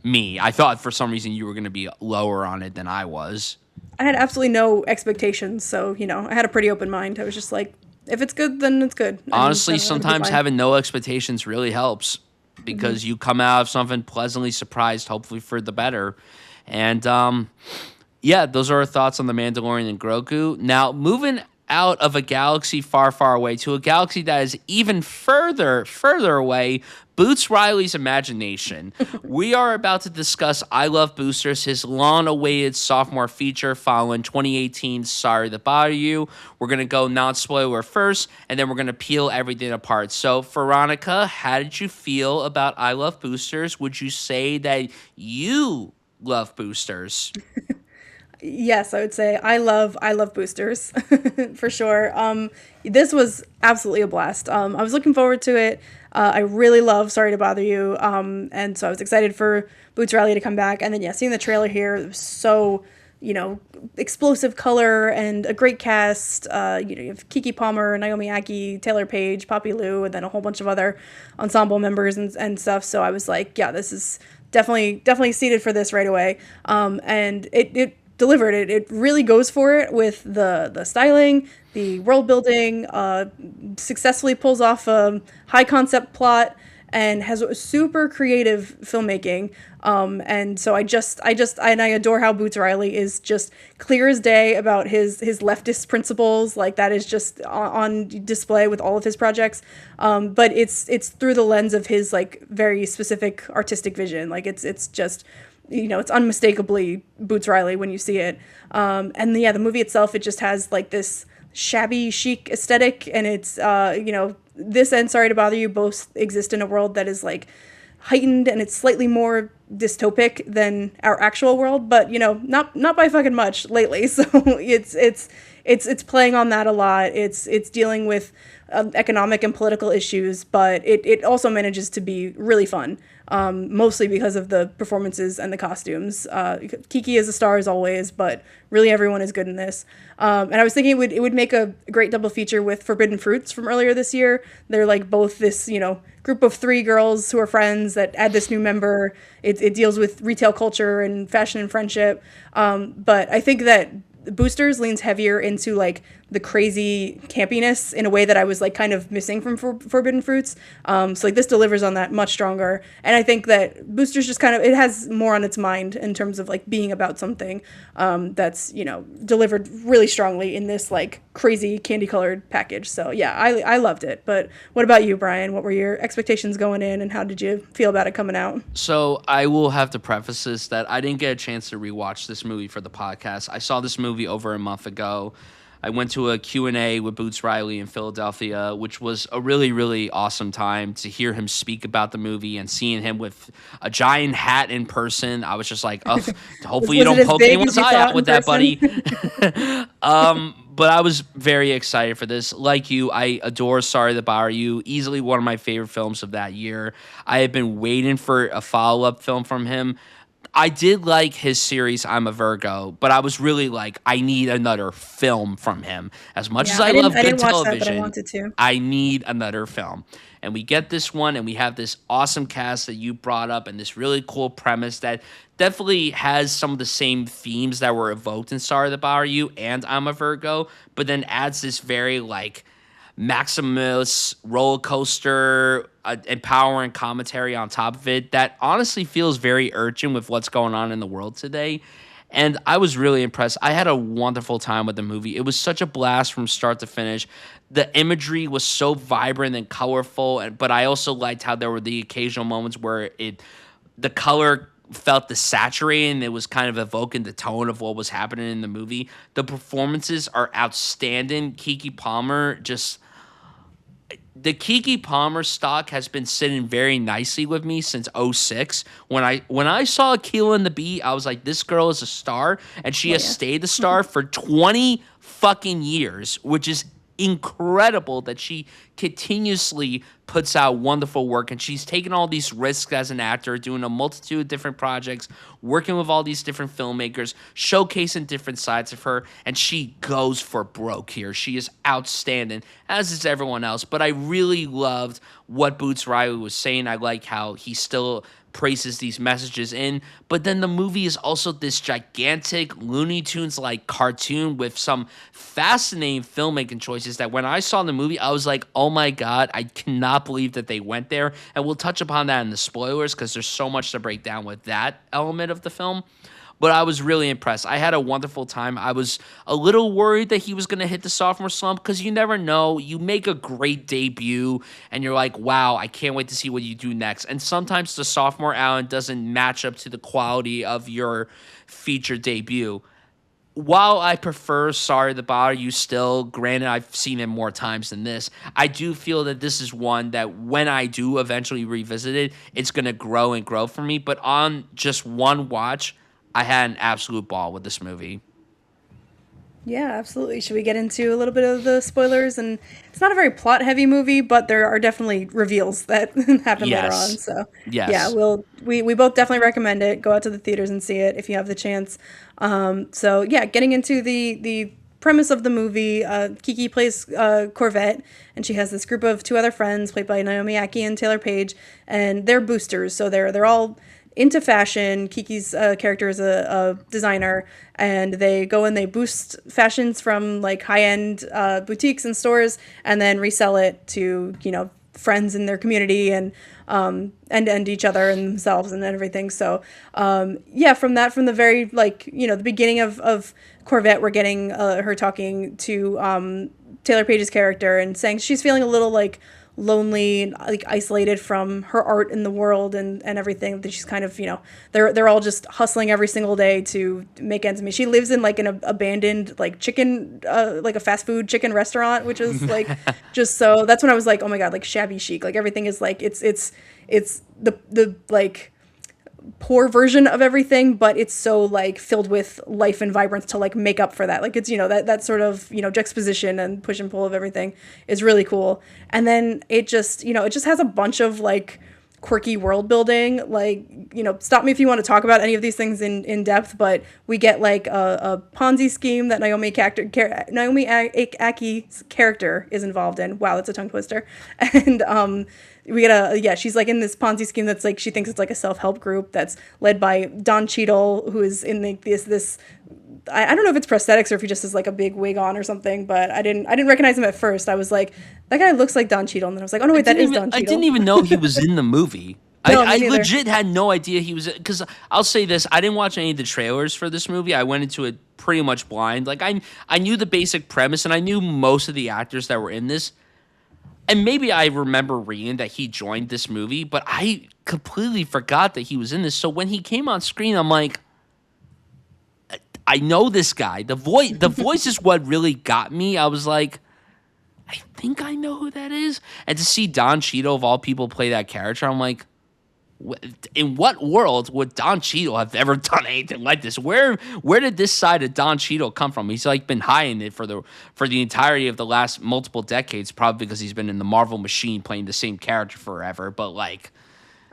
Speaker 1: me. I thought for some reason you were going to be lower on it than I was.
Speaker 2: I had absolutely no expectations, so I had a pretty open mind. I was just like, if it's good, then it's good, and
Speaker 1: Honestly,
Speaker 2: it'll be
Speaker 1: sometimes
Speaker 2: fine.
Speaker 1: having no expectations really helps because you come out of something pleasantly surprised, hopefully for the better. And yeah, those are our thoughts on The Mandalorian and Grogu. Now, moving out of a galaxy far, far away to a galaxy that is even further, further away, Boots Riley's imagination. We are about to discuss I Love Boosters, his long-awaited sophomore feature following 2018's Sorry to Bother You. We're going to go non-spoiler first, and then we're going to peel everything apart. So, Veronica, how did you feel about I Love Boosters? Would you say that you love boosters?
Speaker 2: Yes, I would say I love boosters for sure. This was absolutely a blast. I was looking forward to it. I really love Sorry to Bother You. And so I was excited for Boots Riley to come back. And then yeah, seeing the trailer here, it was so explosive color and a great cast. You have Kiki Palmer, Naomi Aki, Taylor Page, Poppy Lou, and then a whole bunch of other ensemble members and stuff. So I was like, yeah, this is definitely seated for this right away. And it delivered. It really goes for it with the styling, the world building, successfully pulls off a high concept plot and has a super creative filmmaking. And so I adore how Boots Riley is just clear as day about his leftist principles. Like that is just on display with all of his projects. But it's through the lens of his like very specific artistic vision. Like it's just, it's unmistakably Boots Riley when you see it. And yeah, the movie itself, it just has like this shabby chic aesthetic, and it's this and Sorry to Bother You both exist in a world that is like heightened and it's slightly more dystopic than our actual world, but not by fucking much lately. So it's playing on that a lot. It's dealing with economic and political issues, but it also manages to be really fun. Mostly because of the performances and the costumes. Kiki is a star as always, but really everyone is good in this. And I was thinking it would make a great double feature with Forbidden Fruits from earlier this year. They're like both this, group of 3 girls who are friends that add this new member. It deals with retail culture and fashion and friendship. But I think that Boosters leans heavier into like the crazy campiness in a way that I was like kind of missing from Forbidden Fruits. So like this delivers on that much stronger. And I think that Boosters just kind of, it has more on its mind in terms of like being about something that's, delivered really strongly in this like crazy candy colored package. So yeah, I loved it. But what about you, Brian? What were your expectations going in and how did you feel about it coming out?
Speaker 1: So I will have to preface this that I didn't get a chance to rewatch this movie for the podcast. I saw this movie over a month ago. I went to a Q&A with Boots Riley in Philadelphia, which was a really, really awesome time to hear him speak about the movie and seeing him with a giant hat in person. I was just like, oh, hopefully you don't poke anyone's eye out with that, buddy. But I was very excited for this. Like you, I adore Sorry to Bother You, easily one of my favorite films of that year. I have been waiting for a follow-up film from him. I did like his series, I'm a Virgo, but I was really like, I need another film from him. As much as I love good television,
Speaker 2: that, but I wanted to.
Speaker 1: I need another film. And we get this one, and we have this awesome cast that you brought up, and this really cool premise that definitely has some of the same themes that were evoked in Sorry to Bother You and I'm a Virgo, but then adds this very like Maximus roller coaster empowering commentary on top of it that honestly feels very urgent with what's going on in the world today. And I was really impressed. I had a wonderful time with the movie. It was such a blast from start to finish. The imagery was so vibrant and colorful, but I also liked how there were the occasional moments where the color felt desaturated and it was kind of evoking the tone of what was happening in the movie. The performances are outstanding. The Keke Palmer stock has been sitting very nicely with me since 2006. When I saw Akilah and the Bee, I was like, this girl is a star, and she has stayed the star for 20 fucking years, which is incredible that she continuously puts out wonderful work, and she's taken all these risks as an actor, doing a multitude of different projects, working with all these different filmmakers, showcasing different sides of her, and she goes for broke here. She is outstanding, as is everyone else, but I really loved what Boots Riley was saying. I like how he still praises these messages in, but then the movie is also this gigantic Looney Tunes like cartoon with some fascinating filmmaking choices that when I saw the movie, I was like, oh my God, I cannot believe that they went there. And we'll touch upon that in the spoilers because there's so much to break down with that element of the film. But I was really impressed. I had a wonderful time. I was a little worried that he was going to hit the sophomore slump because you never know. You make a great debut and you're like, wow, I can't wait to see what you do next. And sometimes the sophomore Alan doesn't match up to the quality of your feature debut. While I prefer Sorry to Bother You still, granted I've seen it more times than this, I do feel that this is one that when I do eventually revisit it, it's going to grow and grow for me. But on just one watch, I had an absolute ball with this movie.
Speaker 2: Yeah, absolutely. Should we get into a little bit of the spoilers? And it's not a very plot-heavy movie, but there are definitely reveals that happen later on. So yeah, we both definitely recommend it. Go out to the theaters and see it if you have the chance. So yeah, getting into the premise of the movie, Kiki plays Corvette, and she has this group of 2 other friends played by Naomi Ackie and Taylor Page, and they're boosters. So they're all into fashion. Kiki's character is a designer, and they go and they boost fashions from like high-end boutiques and stores and then resell it to, friends in their community and each other and themselves and everything. So from the very the beginning of Corvette, we're getting her talking to Taylor Page's character and saying she's feeling a little like lonely, like isolated from her art in the world and everything. That she's kind of, they're all just hustling every single day to make ends meet. She lives in like an abandoned like chicken, like a fast food chicken restaurant, which is like just so. That's when I was like, oh my god, like shabby chic. Like everything is like it's the like poor version of everything, but it's so like filled with life and vibrance to like make up for that. Like it's, that sort of, juxtaposition and push and pull of everything is really cool. And then it just, it just has a bunch of like quirky world building. Like, stop me if you want to talk about any of these things in depth, but we get like a Ponzi scheme that Naomi Aki's character is involved in. Wow, that's a tongue twister. And we get she's like in this Ponzi scheme that's like, she thinks it's like a self-help group that's led by Don Cheadle, who is in this I don't know if it's prosthetics or if he just has like a big wig on or something, but I didn't recognize him at first. I was like, that guy looks like Don Cheadle, and then I was like, oh no, wait, that is Don Cheadle.
Speaker 1: I didn't even know he was in the movie.
Speaker 2: No,
Speaker 1: I legit had no idea he was, because I'll say this, I didn't watch any of the trailers for this movie. I went into it pretty much blind. Like I knew the basic premise and I knew most of the actors that were in this. And maybe I remember reading that he joined this movie, but I completely forgot that he was in this. So when he came on screen, I'm like, I know this guy. The voice is what really got me. I was like, I think I know who that is. And to see Don Cheadle, of all people, play that character, I'm like, in what world would Don Cheadle have ever done anything like this? Where did this side of Don Cheadle come from? He's like been hiding it for the entirety of the last multiple decades, probably because he's been in the Marvel machine playing the same character forever. But like,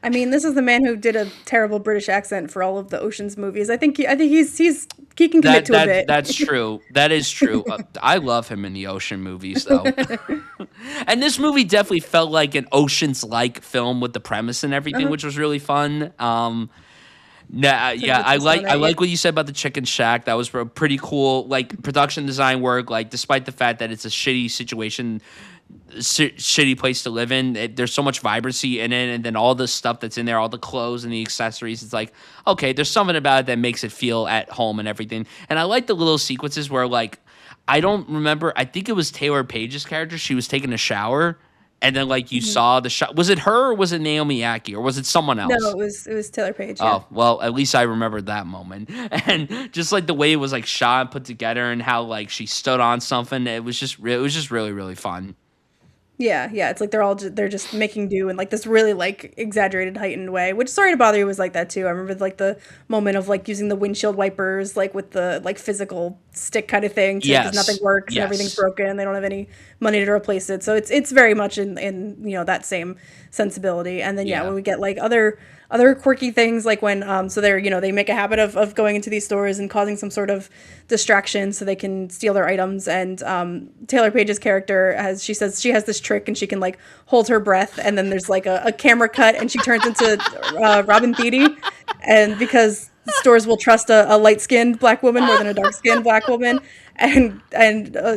Speaker 2: I mean, this is the man who did a terrible British accent for all of the Ocean's movies. I think he can commit to a bit.
Speaker 1: That's true. That is true. I love him in the Ocean movies, though. And this movie definitely felt like an Ocean's-like film with the premise and everything, which was really fun. I like what you said about the chicken shack. That was pretty cool. Like production design work. Like despite the fact that it's a shitty situation, shitty place to live in, there's so much vibrancy in it, and then all the stuff that's in there, all the clothes and the accessories, it's like, okay, there's something about it that makes it feel at home and everything. And I like the little sequences where, like, I don't remember, I think it was Taylor Page's character, she was taking a shower, and then like you saw the shot. Was it her or was it Naomi Aki or was it someone else?
Speaker 2: No, it was Taylor Page. Yeah.
Speaker 1: Oh, well, at least I remembered that moment. And just like the way it was like shot and put together and how like she stood on something, it was just really, really fun.
Speaker 2: Yeah, it's like they're just making do in like this really like exaggerated, heightened way. Which, sorry to bother you, was like that too. I remember like the moment of like using the windshield wipers like with the like physical stick kind of thing. Because nothing works and everything's broken. They don't have any money to replace it. So it's very much in that same sensibility. And then when we get like other quirky things, like when so they're they make a habit of going into these stores and causing some sort of distraction so they can steal their items. And Taylor Page's character she says she has this trick and she can like hold her breath, and then there's like a camera cut and she turns into Robin Thede. And because stores will trust a light-skinned black woman more than a dark-skinned black woman, and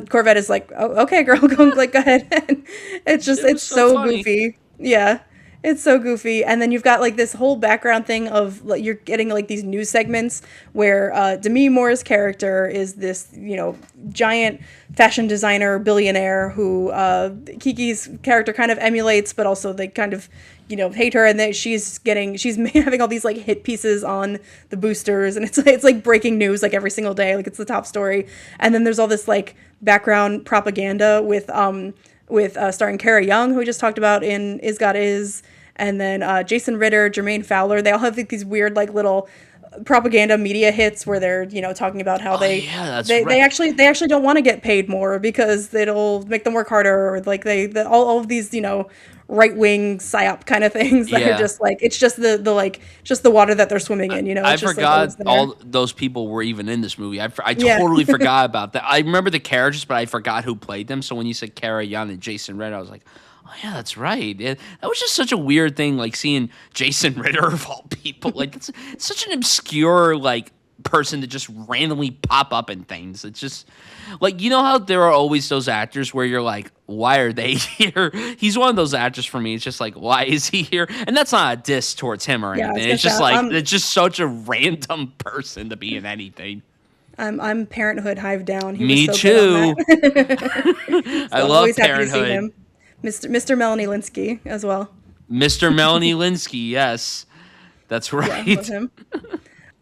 Speaker 2: Corvette is like, oh, okay, girl, go ahead. And it's so goofy. Yeah. It's so goofy. And then you've got like this whole background thing of like, you're getting like these news segments where Demi Moore's character is this, giant fashion designer billionaire who Kiki's character kind of emulates, but also they kind of, hate her. And then she's having all these like hit pieces on the boosters, and it's like breaking news like every single day. Like it's the top story. And then there's all this like background propaganda with starring Kara Young, who we just talked about in Is God Is, and then Jason Ritter, Jermaine Fowler. They all have these weird like little propaganda media hits where they're talking about how they actually don't want to get paid more because it'll make them work harder, or like all of these right wing psyop kind of things that are just like, it's just the water that they're swimming in.
Speaker 1: I forgot all those people were even in this movie. I totally forgot about that. I remember the characters, but I forgot who played them. So when you said Kara Young and Jason Ritter, I was like, oh yeah, that's right. That was just such a weird thing, like seeing Jason Ritter of all people. Like it's such an obscure like person to just randomly pop up in things. It's just like, how there are always those actors where you're like, why are they here? He's one of those actors for me. It's just like, why is he here? And that's not a diss towards him or anything. It's just like it's just such a random person to be in anything.
Speaker 2: I'm Parenthood hive down.
Speaker 1: Me too. I love Parenthood.
Speaker 2: Mr. Melanie Linsky as well.
Speaker 1: Mr. Melanie Linsky, yes, that's
Speaker 2: Yeah, love
Speaker 1: right.
Speaker 2: him.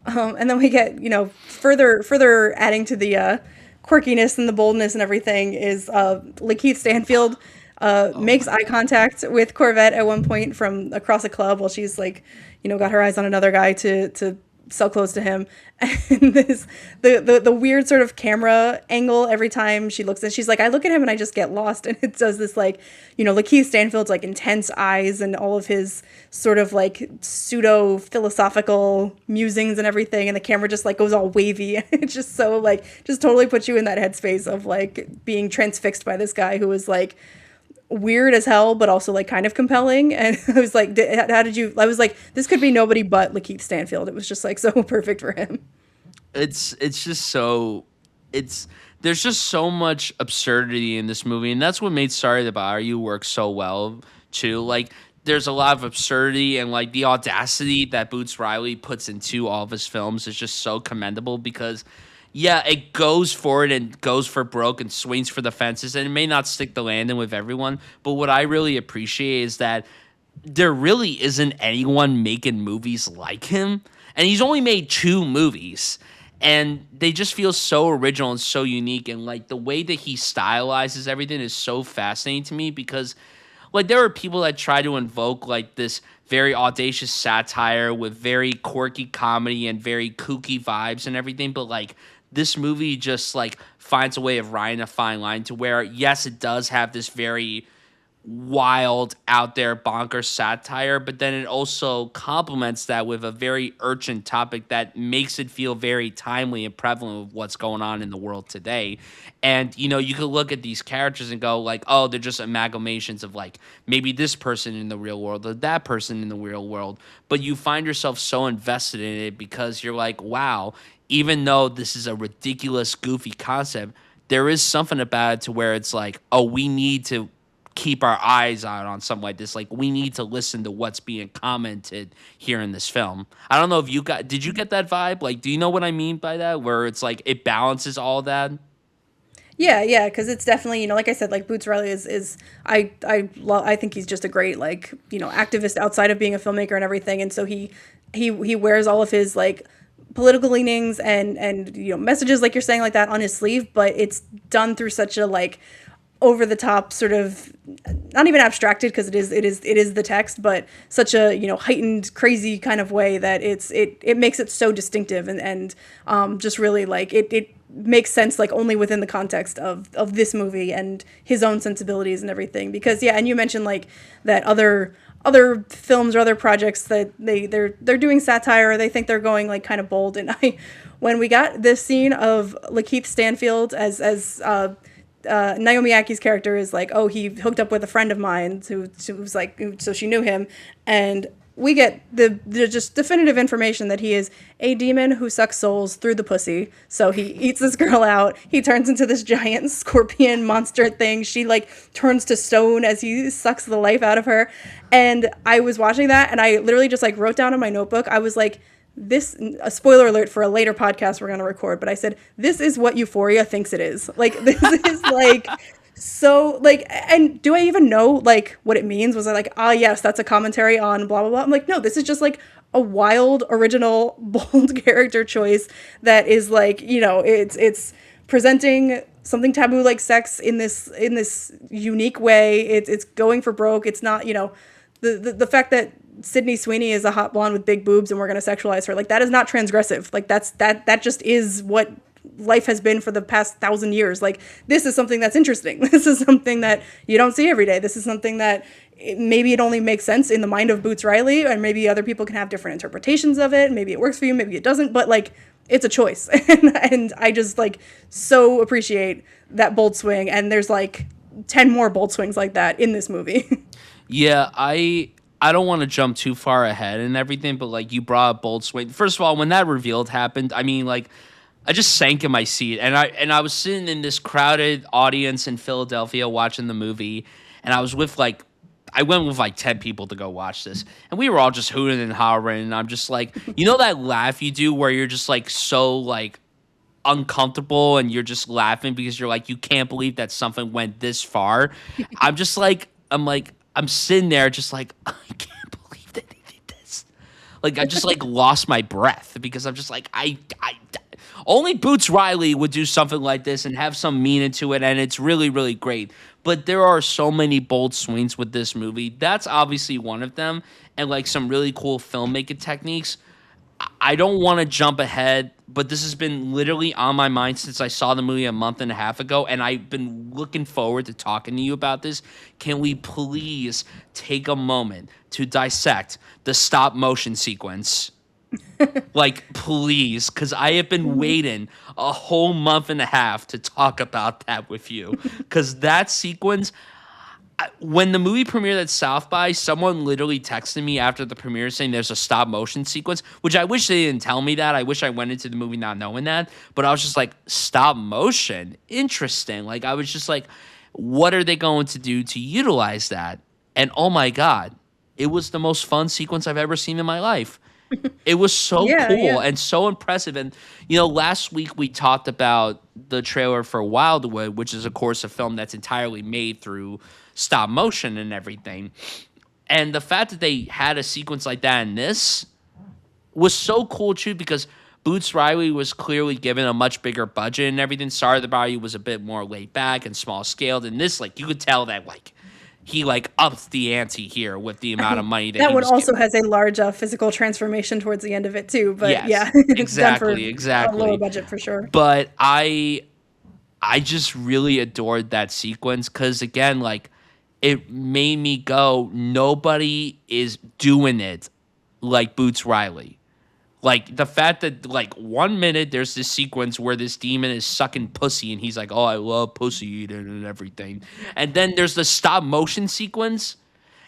Speaker 2: And then we get, further adding to the quirkiness and the boldness and everything is Lakeith Stanfield
Speaker 1: Oh
Speaker 2: makes
Speaker 1: my
Speaker 2: eye contact with Corvette at one point from across a club while she's like, got her eyes on another guy to sell clothes to him. And the weird sort of camera angle every time she looks, and she's like, I look at him and I just get lost. And it does this like, Lakeith Stanfield's like intense eyes and all of his sort of like pseudo philosophical musings and everything, and the camera just like goes all wavy. It's just so like, just totally puts you in that headspace of like being transfixed by this guy who is like weird as hell, but also like kind of compelling. And I was like, how did you? I was like, this could be nobody but Lakeith Stanfield. It was just like so perfect for him.
Speaker 1: it's just so it's there's just so much absurdity in this movie, and that's what made Sorry to Bother You work so well too. Like there's a lot of absurdity, and like the audacity that Boots Riley puts into all of his films is just so commendable because yeah, it goes for it and goes for broke and swings for the fences, and it may not stick the landing with everyone, but what I really appreciate is that there really isn't anyone making movies like him. And he's only made two movies. And they just feel so original and so unique. And like the way that he stylizes everything is so fascinating to me because like there are people that try to invoke like this very audacious satire with very quirky comedy and very kooky vibes and everything. But like this movie just like finds a way of riding a fine line to where yes, it does have this very wild, out there, bonkers satire, but then it also complements that with a very urgent topic that makes it feel very timely and prevalent with what's going on in the world today. And you could look at these characters and go like, oh, they're just amalgamations of like maybe this person in the real world or that person in the real world. But you find yourself so invested in it because you're like, wow, even though this is a ridiculous, goofy concept, there is something about it to where it's like, oh, we need to keep our eyes on something like this. Like we need to listen to what's being commented here in this film. I don't know if did you get that vibe? Like, do you know what I mean by that? Where it's like it balances all that.
Speaker 2: Yeah, yeah, because it's definitely, like I said, like Boots Riley is I think he's just a great like activist outside of being a filmmaker and everything, and so he wears all of his like political leanings and messages like you're saying like that on his sleeve, but it's done through such a like over the top sort of not even abstracted because it is the text, but such a heightened crazy kind of way that it makes it so distinctive and just really like it makes sense like only within the context of this movie and his own sensibilities and everything. Because yeah, and you mentioned like that other films or other projects that they're doing satire or they think they're going like kind of bold. And when we got this scene of Lakeith Stanfield as Naomi Aki's character is like, oh, he hooked up with a friend of mine who was like, so she knew him, and we get the just definitive information that he is a demon who sucks souls through the pussy. So he eats this girl out. He turns into this giant scorpion monster thing. She like turns to stone as he sucks the life out of her. And I was watching that, and I literally just like wrote down in my notebook. I was like, this, a spoiler alert for a later podcast we're going to record, but I said, this is what Euphoria thinks it is. Like, this is like, so like, and do I even know like what it means? Was I like, ah, yes, that's a commentary on blah, blah, blah. I'm like, no, this is just like a wild, original, bold character choice that is like, it's presenting something taboo like sex in this unique way. It's going for broke. It's not, the fact that Sydney Sweeney is a hot blonde with big boobs and we're going to sexualize her. Like that is not transgressive. Like that just is what life has been for the past 1,000 years. Like this is something that's interesting. This is something that you don't see every day. This is something that maybe it only makes sense in the mind of Boots Riley, and maybe other people can have different interpretations of it. Maybe it works for you, maybe it doesn't, but like it's a choice. And I just like so appreciate that bold swing. And there's like 10 more bold swings like that in this movie.
Speaker 1: Yeah, I don't want to jump too far ahead and everything, but like you brought up Bold Swing. First of all, when that revealed happened, I mean, like I just sank in my seat, and I was sitting in this crowded audience in Philadelphia watching the movie, and I was with like I went with like 10 people to go watch this, and we were all just hooting and hollering, and I'm just like, that laugh you do where you're just like so like uncomfortable and you're just laughing because you're like you can't believe that something went this far. I'm just like I'm sitting there just like, I can't believe that they did this. Like I just like lost my breath because I'm just like I only Boots Riley would do something like this and have some meaning to it, and it's really really great. But there are so many bold swings with this movie. That's obviously one of them, and like some really cool filmmaking techniques. I don't want to jump ahead, but this has been literally on my mind since I saw the movie a month and a half ago, and I've been looking forward to talking to you about this. Can we please take a moment to dissect the stop motion sequence? Like, please, because I have been waiting a whole month and a half to talk about that with you. Because that sequence, when the movie premiered at South by, someone literally texted me after the premiere saying there's a stop motion sequence, which I wish they didn't tell me that. I wish I went into the movie not knowing that. But I was just like, stop motion? Interesting. Like, I was just like, what are they going to do to utilize that? And oh my God, it was the most fun sequence I've ever seen in my life. It was so cool and so impressive. And, last week we talked about the trailer for Wildwood, which is, of course, a film that's entirely made through stop motion and everything. And the fact that they had a sequence like that in this was so cool, too, because Boots Riley was clearly given a much bigger budget and everything. Sorry the Bayou was a bit more laid back and small scaled. And this, like, you could tell that, like, he like upped the ante here with the amount of money that
Speaker 2: that
Speaker 1: he
Speaker 2: one
Speaker 1: was
Speaker 2: also
Speaker 1: given.
Speaker 2: has a large physical transformation towards the end of it too. But
Speaker 1: Yes,
Speaker 2: yeah, it's done for
Speaker 1: exactly.
Speaker 2: a lower budget for sure.
Speaker 1: But I just really adored that sequence because again, like it made me go, nobody is doing it like Boots Riley. Like the fact that like 1 minute there's this sequence where this demon is sucking pussy and he's like, oh, I love pussy eating and everything. And then there's the stop motion sequence.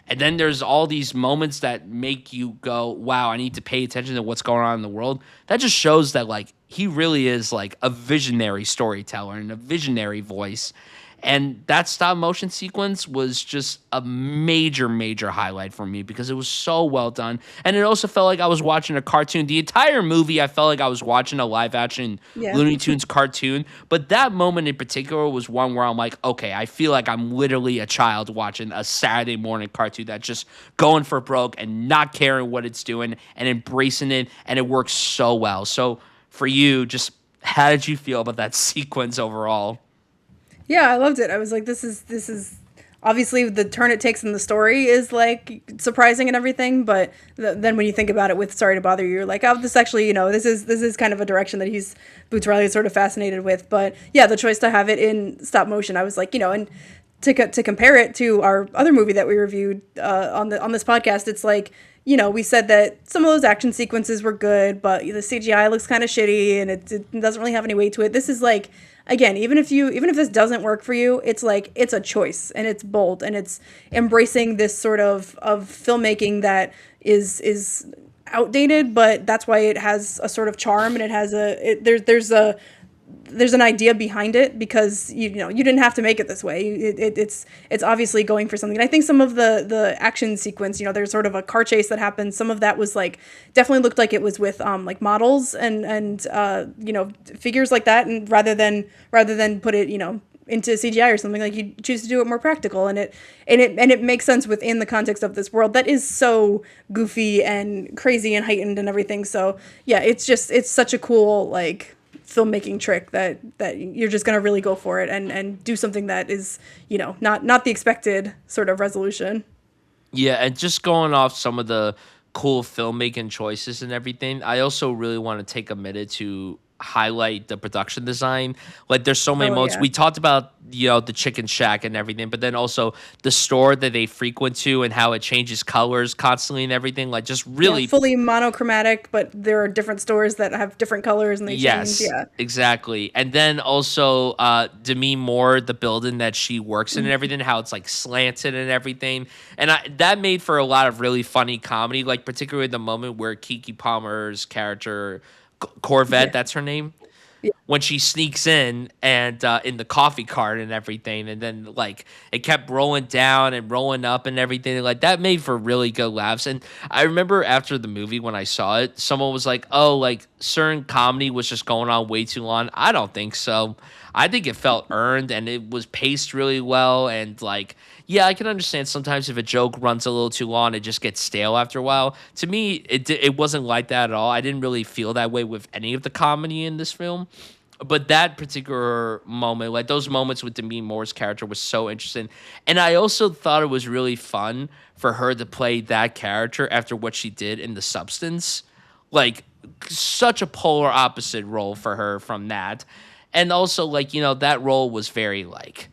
Speaker 1: And then there's all these moments that make you go, wow, I need to pay attention to what's going on in the world. That just shows that like he really is like a visionary storyteller and a visionary voice. And that stop motion sequence was just a major, major highlight for me because it was so well done. And it also felt like I was watching a cartoon. The entire movie, I felt like I was watching a live action Looney Tunes cartoon. But that moment in particular was one where I'm like, okay, I feel like I'm literally a child watching a Saturday morning cartoon that's just going for broke and not caring what it's doing and embracing it. And it works so well. So for you, just how did you feel about that sequence overall?
Speaker 2: Yeah, I loved it. I was like, this is obviously the turn it takes in the story is like surprising and everything, but then when you think about it with Sorry to Bother You, you're like, oh, this actually, this is kind of a direction that Boots Riley is sort of fascinated with. But yeah, the choice to have it in stop motion, I was like, and to compare it to our other movie that we reviewed on this podcast, it's like, we said that some of those action sequences were good, but the CGI looks kind of shitty and it doesn't really have any weight to it. This is like, again, even if this doesn't work for you, it's like it's a choice and it's bold and it's embracing this sort of filmmaking that is outdated, but that's why it has a sort of charm and it has there's an idea behind it because you didn't have to make it this way. It's obviously going for something. And I think some of the action sequence, there's sort of a car chase that happens. Some of that was like definitely looked like it was with like models and figures like that, and rather than put it into CGI or something, like you choose to do it more practical, and it makes sense within the context of this world that is so goofy and crazy and heightened and everything. So yeah, it's such a cool like filmmaking trick that you're just going to really go for it and do something that is, not the expected sort of resolution.
Speaker 1: Yeah, and just going off some of the cool filmmaking choices and everything, I also really want to take a minute to highlight the production design. Like there's so many modes.
Speaker 2: Yeah.
Speaker 1: We talked about, the chicken shack and everything, but then also the store that they frequent to and how it changes colors constantly and everything. Like just really
Speaker 2: fully monochromatic, but there are different stores that have different colors and they change. Yeah,
Speaker 1: exactly. And then also Demi Moore, the building that she works in and everything, how it's like slanted and everything. And that made for a lot of really funny comedy, like particularly the moment where Keke Palmer's character Corvette, that's her name. Yeah. When she sneaks in and in the coffee cart and everything, and then like it kept rolling down and rolling up and everything, like that made for really good laughs. And I remember after the movie when I saw it, someone was like, "Oh, like certain comedy was just going on way too long." I don't think so. I think it felt earned and it was paced really well. And like, yeah, I can understand sometimes if a joke runs a little too long, it just gets stale after a while. To me, it wasn't like that at all. I didn't really feel that way with any of the comedy in this film. But that particular moment, like those moments with Demi Moore's character, was so interesting. And I also thought it was really fun for her to play that character after what she did in The Substance. Like, such a polar opposite role for her from that. And also, like, that role was very, like,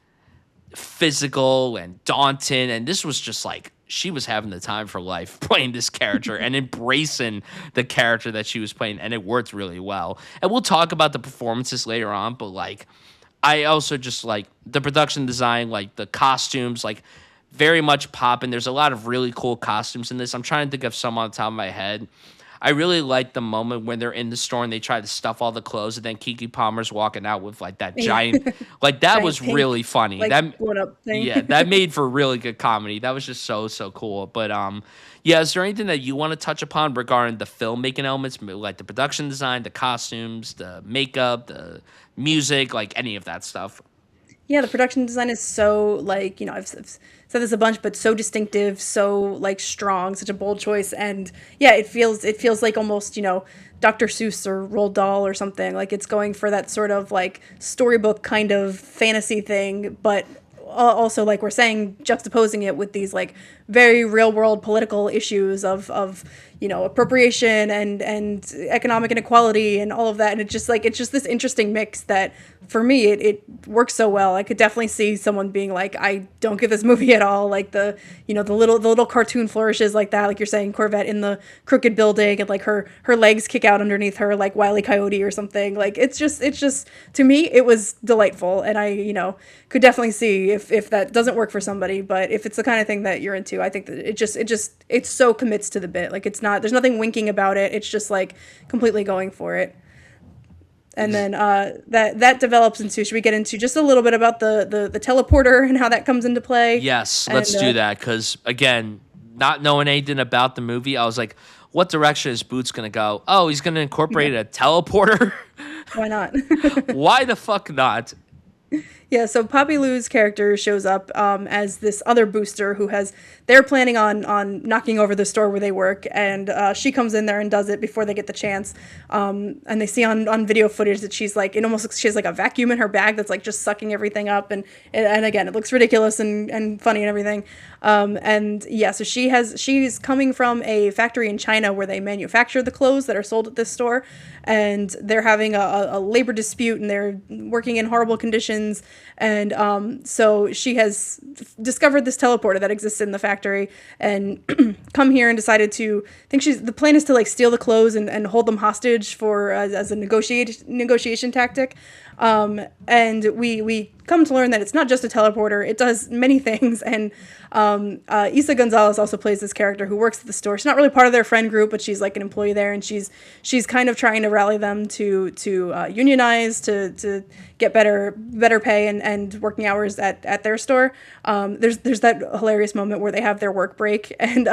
Speaker 1: physical and daunting, and this was just like she was having the time for life playing this character and embracing the character that she was playing, and it worked really well. And we'll talk about the performances later on, but like I also just like the production design, like the costumes, like very much popping. There's a lot of really cool costumes in this. I'm trying to think of some on the top of my head. I really like the moment when they're in the store and they try to stuff all the clothes, and then Kiki Palmer's walking out with like that giant, like that
Speaker 2: Giant
Speaker 1: was
Speaker 2: pink,
Speaker 1: really funny.
Speaker 2: like
Speaker 1: That
Speaker 2: blown up thing.
Speaker 1: yeah, that made for really good comedy. That was just so cool. But yeah, is there anything that you want to touch upon regarding the filmmaking elements, like the production design, the costumes, the makeup, the music, like any of that stuff?
Speaker 2: Yeah, the production design is so like, I've said this a bunch, but so distinctive, so like strong, such a bold choice, and yeah, it feels like almost Dr. Seuss or Roald Dahl or something. Like it's going for that sort of like storybook kind of fantasy thing, but also like we're saying, juxtaposing it with these like very real world political issues of appropriation and economic inequality and all of that, and it's just this interesting mix that for me it works so well. I could definitely see someone being like, I don't get this movie at all, like the little cartoon flourishes like that, like you're saying, Corvette in the crooked building, and like her legs kick out underneath her like Wile E. Coyote or something. Like it's just to me it was delightful, and I could definitely see if that doesn't work for somebody, but if it's the kind of thing that you're into, I think that it so commits to the bit. Like it's not, there's nothing winking about it. It's just like completely going for it. And then that develops into, should we get into just a little bit about the teleporter and how that comes into play?
Speaker 1: Yes, let's do that. Because again, not knowing anything about the movie, I was like, what direction is Boots gonna go? Oh, he's gonna incorporate a teleporter.
Speaker 2: Why not?
Speaker 1: Why the fuck not?
Speaker 2: Yeah, so Poppy Lou's character shows up as this other booster who they're planning on knocking over the store where they work, and she comes in there and does it before they get the chance. And they see on video footage that she's like, it almost looks, she has like a vacuum in her bag that's like just sucking everything up, and again, it looks ridiculous and funny and everything. And yeah, so she's coming from a factory in China where they manufacture the clothes that are sold at this store, and they're having a labor dispute, and they're working in horrible conditions. And so she has discovered this teleporter that exists in the factory, and come here and decided to, the plan is to like steal the clothes and hold them hostage for as a negotiation tactic. And we come to learn that it's not just a teleporter; it does many things. And Isa Gonzalez also plays this character who works at the store. She's not really part of their friend group, but she's like an employee there, and she's kind of trying to rally them to unionize, to get better pay and working hours at their store. There's that hilarious moment where they have their work break, and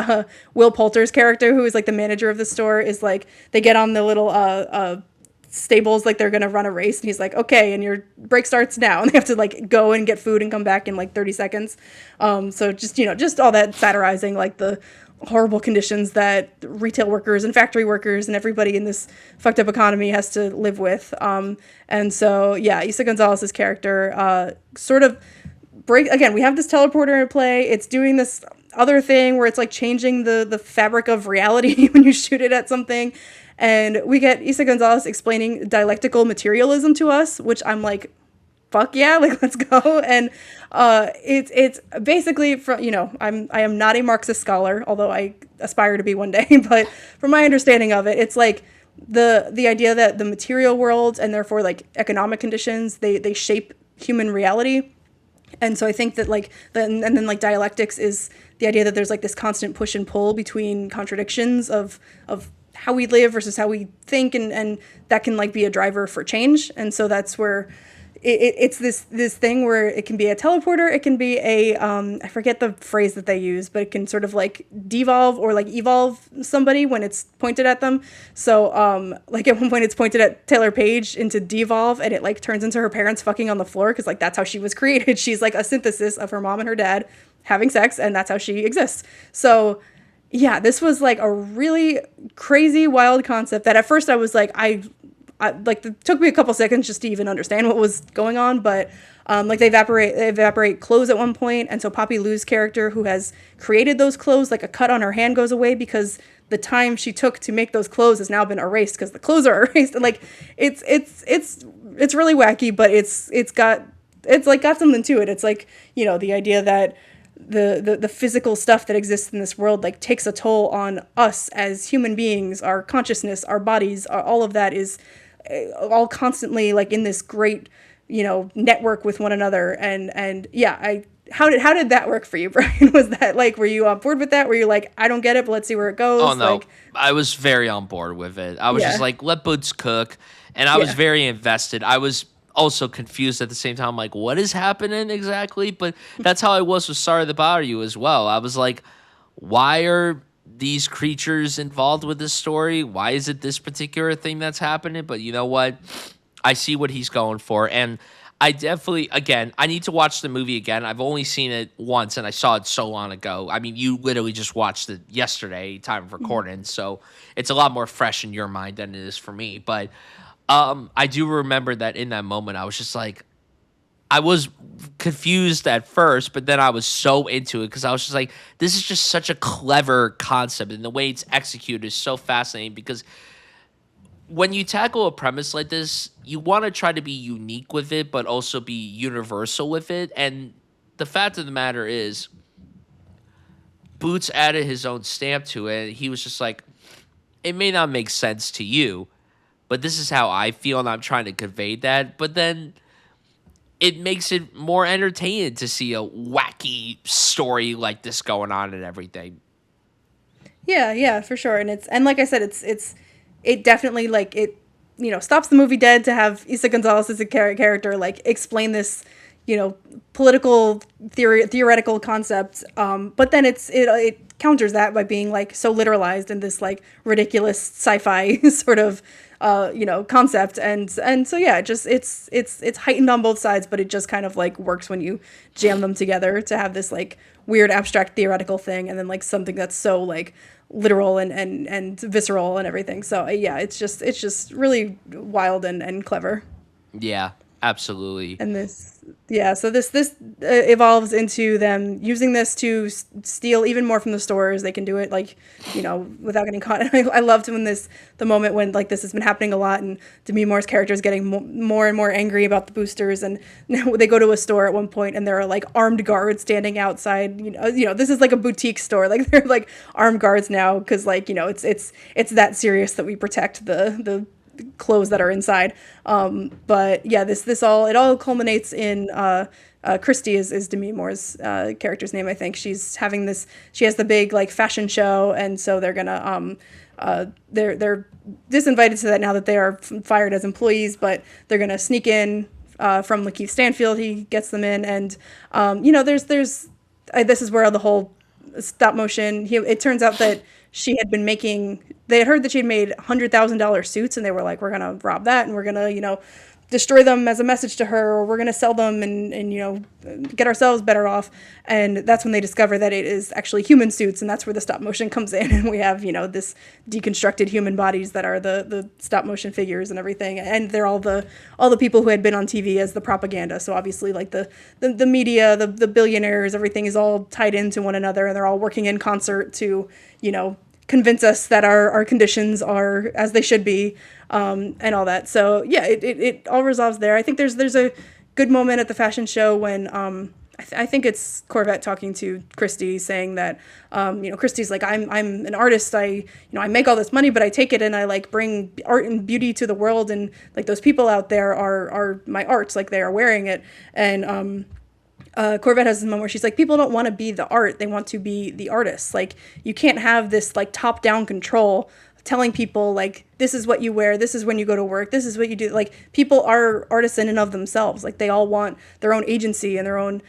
Speaker 2: Will Poulter's character, who is like the manager of the store, is like, they get on the little stables, like they're gonna run a race, and he's like, okay, and your break starts now, and they have to like go and get food and come back in like 30 seconds. So just all that satirizing like the horrible conditions that retail workers and factory workers and everybody in this fucked up economy has to live with. And so yeah, Isa Gonzalez's character sort of again, we have this teleporter in play. It's doing this other thing where it's like changing the fabric of reality when you shoot it at something. And we get Isa Gonzalez explaining dialectical materialism to us, which I'm like, fuck yeah, like let's go. And it's basically I am not a Marxist scholar, although I aspire to be one day, but from my understanding of it, it's like the idea that the material world, and therefore like economic conditions, they shape human reality. And so I think that like and then like dialectics is the idea that there's like this constant push and pull between contradictions of how we live versus how we think, and that can like be a driver for change. And so that's where it's this thing where it can be a teleporter, it can be a I forget the phrase that they use, but it can sort of like devolve or like evolve somebody when it's pointed at them. So like at one point it's pointed at Taylor Page into devolve, and it like turns into her parents fucking on the floor, because like that's how she was created. She's like a synthesis of her mom and her dad having sex, and that's how she exists. So yeah, this was like a really crazy, wild concept that at first I was like, I like it took me a couple seconds just to even understand what was going on, but like they evaporate clothes at one point, and so Poppy Lou's character, who has created those clothes, like a cut on her hand goes away because the time she took to make those clothes has now been erased because the clothes are erased. And like it's really wacky, but it's like got something to it. It's like, you know, the idea that the physical stuff that exists in this world like takes a toll on us as human beings, our consciousness, our bodies, all of that is all constantly like in this great, you know, network with one another. And yeah, how did that work for you, Brian? Was that like, were you on board with that? Were you like, I don't get it, but let's see where it goes?
Speaker 1: Oh no,
Speaker 2: like,
Speaker 1: I was very on board with it. I was
Speaker 2: yeah,
Speaker 1: just like, let Boots cook, and I was
Speaker 2: yeah,
Speaker 1: very invested. I was also confused at the same time, like, what is happening exactly? But that's how I was with Sorry to Bother You as well. I was like, why are these creatures involved with this story? Why is it this particular thing that's happening? But you know what? I see what he's going for, and I definitely, again, I need to watch the movie again. I've only seen it once, and I saw it so long ago. I mean, you literally just watched it yesterday, time of recording, so it's a lot more fresh in your mind than it is for me. But I do remember that in that moment, I was just like, I was confused at first, but then I was so into it because I was just like, this is just such a clever concept, and the way it's executed is so fascinating because when you tackle a premise like this, you want to try to be unique with it, but also be universal with it. And the fact of the matter is, Boots added his own stamp to it. He was just like, it may not make sense to you, but this is how I feel, and I'm trying to convey that. But then it makes it more entertaining to see a wacky story like this going on and everything.
Speaker 2: yeah, for sure. And like I said, it definitely like it, you know, stops the movie dead to have Isa Gonzalez as a character like explain this, you know, political theoretical concept. But then it counters that by being like so literalized in this like ridiculous sci-fi sort of you know, concept. And so yeah, just it's heightened on both sides, but it just kind of like works when you jam them together to have this like weird abstract theoretical thing, and then like something that's so like literal and visceral and everything. So yeah, it's just really wild and clever.
Speaker 1: Yeah, absolutely.
Speaker 2: And this, yeah, so this evolves into them using this to steal even more from the stores. They can do it like, you know, without getting caught. And I loved when the moment when like this has been happening a lot, and Demi Moore's character is getting more and more angry about the boosters, and they go to a store at one point and there are like armed guards standing outside. You know, this is like a boutique store. Like they're like armed guards now because like, you know, it's that serious that we protect the clothes that are inside. But yeah, this all culminates in Christy is Demi Moore's character's name. I think she has the big like fashion show, and so they're gonna they're disinvited to that now that they are fired as employees, but they're gonna sneak in from Lakeith Stanfield. He gets them in, and you know, there's this is where the whole stop motion. It turns out that she had been making. They had heard that she had made $100,000 suits, and they were like, "We're gonna rob that, and we're gonna, you know, destroy them as a message to her, or we're gonna sell them and you know, get ourselves better off." And that's when they discover that it is actually human suits, and that's where the stop motion comes in, and we have, you know, this deconstructed human bodies that are the stop motion figures and everything, and they're all the people who had been on TV as the propaganda. So obviously, like the media, the billionaires, everything is all tied into one another, and they're all working in concert to, you know, convince us that our conditions are as they should be, and all that. So yeah, it all resolves there. I think there's a good moment at the fashion show when I think it's Corvette talking to Christy saying that you know, Christy's like, I'm an artist, I make all this money, but I take it and I like bring art and beauty to the world, and like those people out there are my art, like they are wearing it. And Corvette has this moment where she's like, people don't want to be the art, they want to be the artists. Like, you can't have this like top-down control telling people like, this is what you wear, this is when you go to work, this is what you do. Like, people are artists in and of themselves. Like, they all want their own agency and their own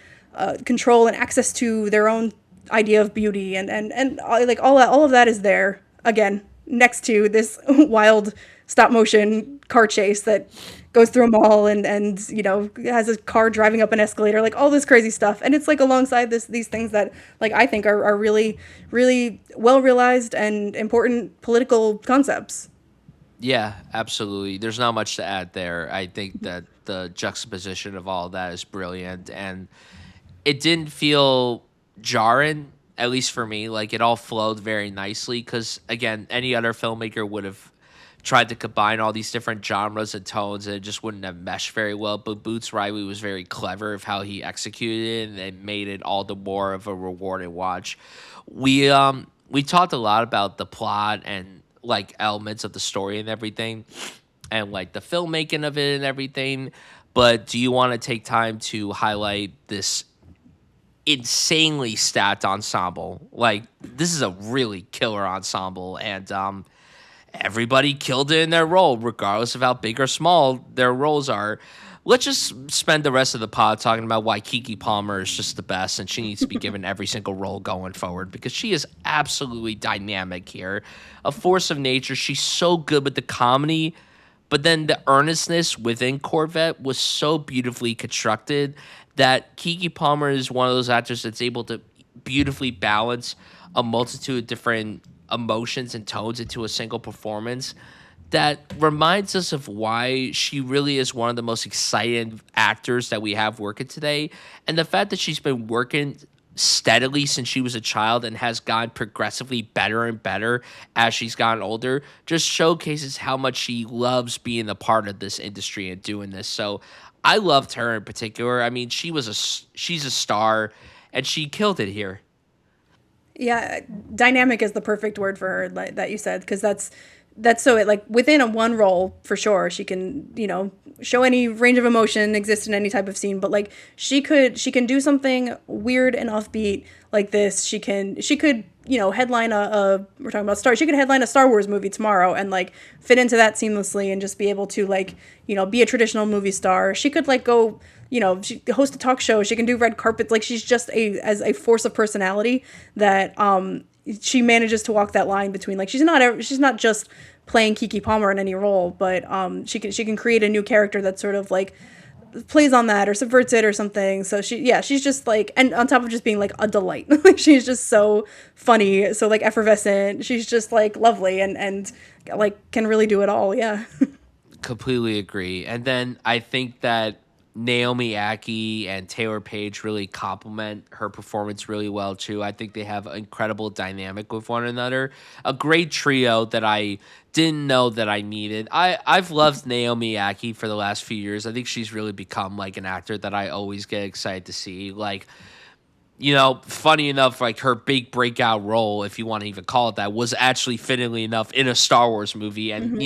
Speaker 2: control and access to their own idea of beauty, and like all of that is there again next to this wild stop motion car chase that goes through a mall, and has a car driving up an escalator, like all this crazy stuff. And it's like alongside these things that like I think are really really well realized and important political concepts.
Speaker 1: Yeah, absolutely. There's not much to add there. I think that the juxtaposition of all of that is brilliant, and it didn't feel jarring, at least for me. Like, it all flowed very nicely because, again, any other filmmaker would have tried to combine all these different genres and tones, and it just wouldn't have meshed very well. But Boots Riley was very clever of how he executed it, and it made it all the more of a rewarding watch. We talked a lot about the plot and like elements of the story and everything, and like the filmmaking of it and everything. But do you want to take time to highlight this insanely stacked ensemble? Like, this is a really killer ensemble, and everybody killed it in their role, regardless of how big or small their roles are. Let's just spend the rest of the pod talking about why Keke Palmer is just the best, and she needs to be given every single role going forward because she is absolutely dynamic here, a force of nature. She's so good with the comedy, but then the earnestness within Corvette was so beautifully constructed that Keke Palmer is one of those actors that's able to beautifully balance a multitude of different emotions and tones into a single performance that reminds us of why she really is one of the most exciting actors that we have working today. And the fact that she's been working steadily since she was a child and has gotten progressively better and better as she's gotten older just showcases how much she loves being a part of this industry and doing this. So I loved her in particular. I mean, she's a star, and she killed it here.
Speaker 2: Yeah, dynamic is the perfect word for her, like, that you said, because that's so it like within a one role for sure she can show any range of emotion, exist in any type of scene, but like she can do something weird and offbeat like this. She could headline we're talking about she could headline a Star Wars movie tomorrow and like fit into that seamlessly and just be able to like be a traditional movie star. She could like go she host a talk show, she can do red carpets. Like, she's just as a force of personality that she manages to walk that line between like she's not just playing Keke Palmer in any role, but she can create a new character that sort of like plays on that or subverts it or something. So she's just like, and on top of just being like a delight, like she's just so funny, so like effervescent. She's just like lovely and like can really do it all. Yeah.
Speaker 1: Completely agree. And then I think that Naomi Ackie and Taylor Page really complement her performance really well too. I think they have an incredible dynamic with one another. A great trio that I didn't know that I needed. I've loved Naomi Ackie for the last few years. I think she's really become like an actor that I always get excited to see. Like, funny enough, like her big breakout role, if you want to even call it that, was actually fittingly enough in a Star Wars movie. And,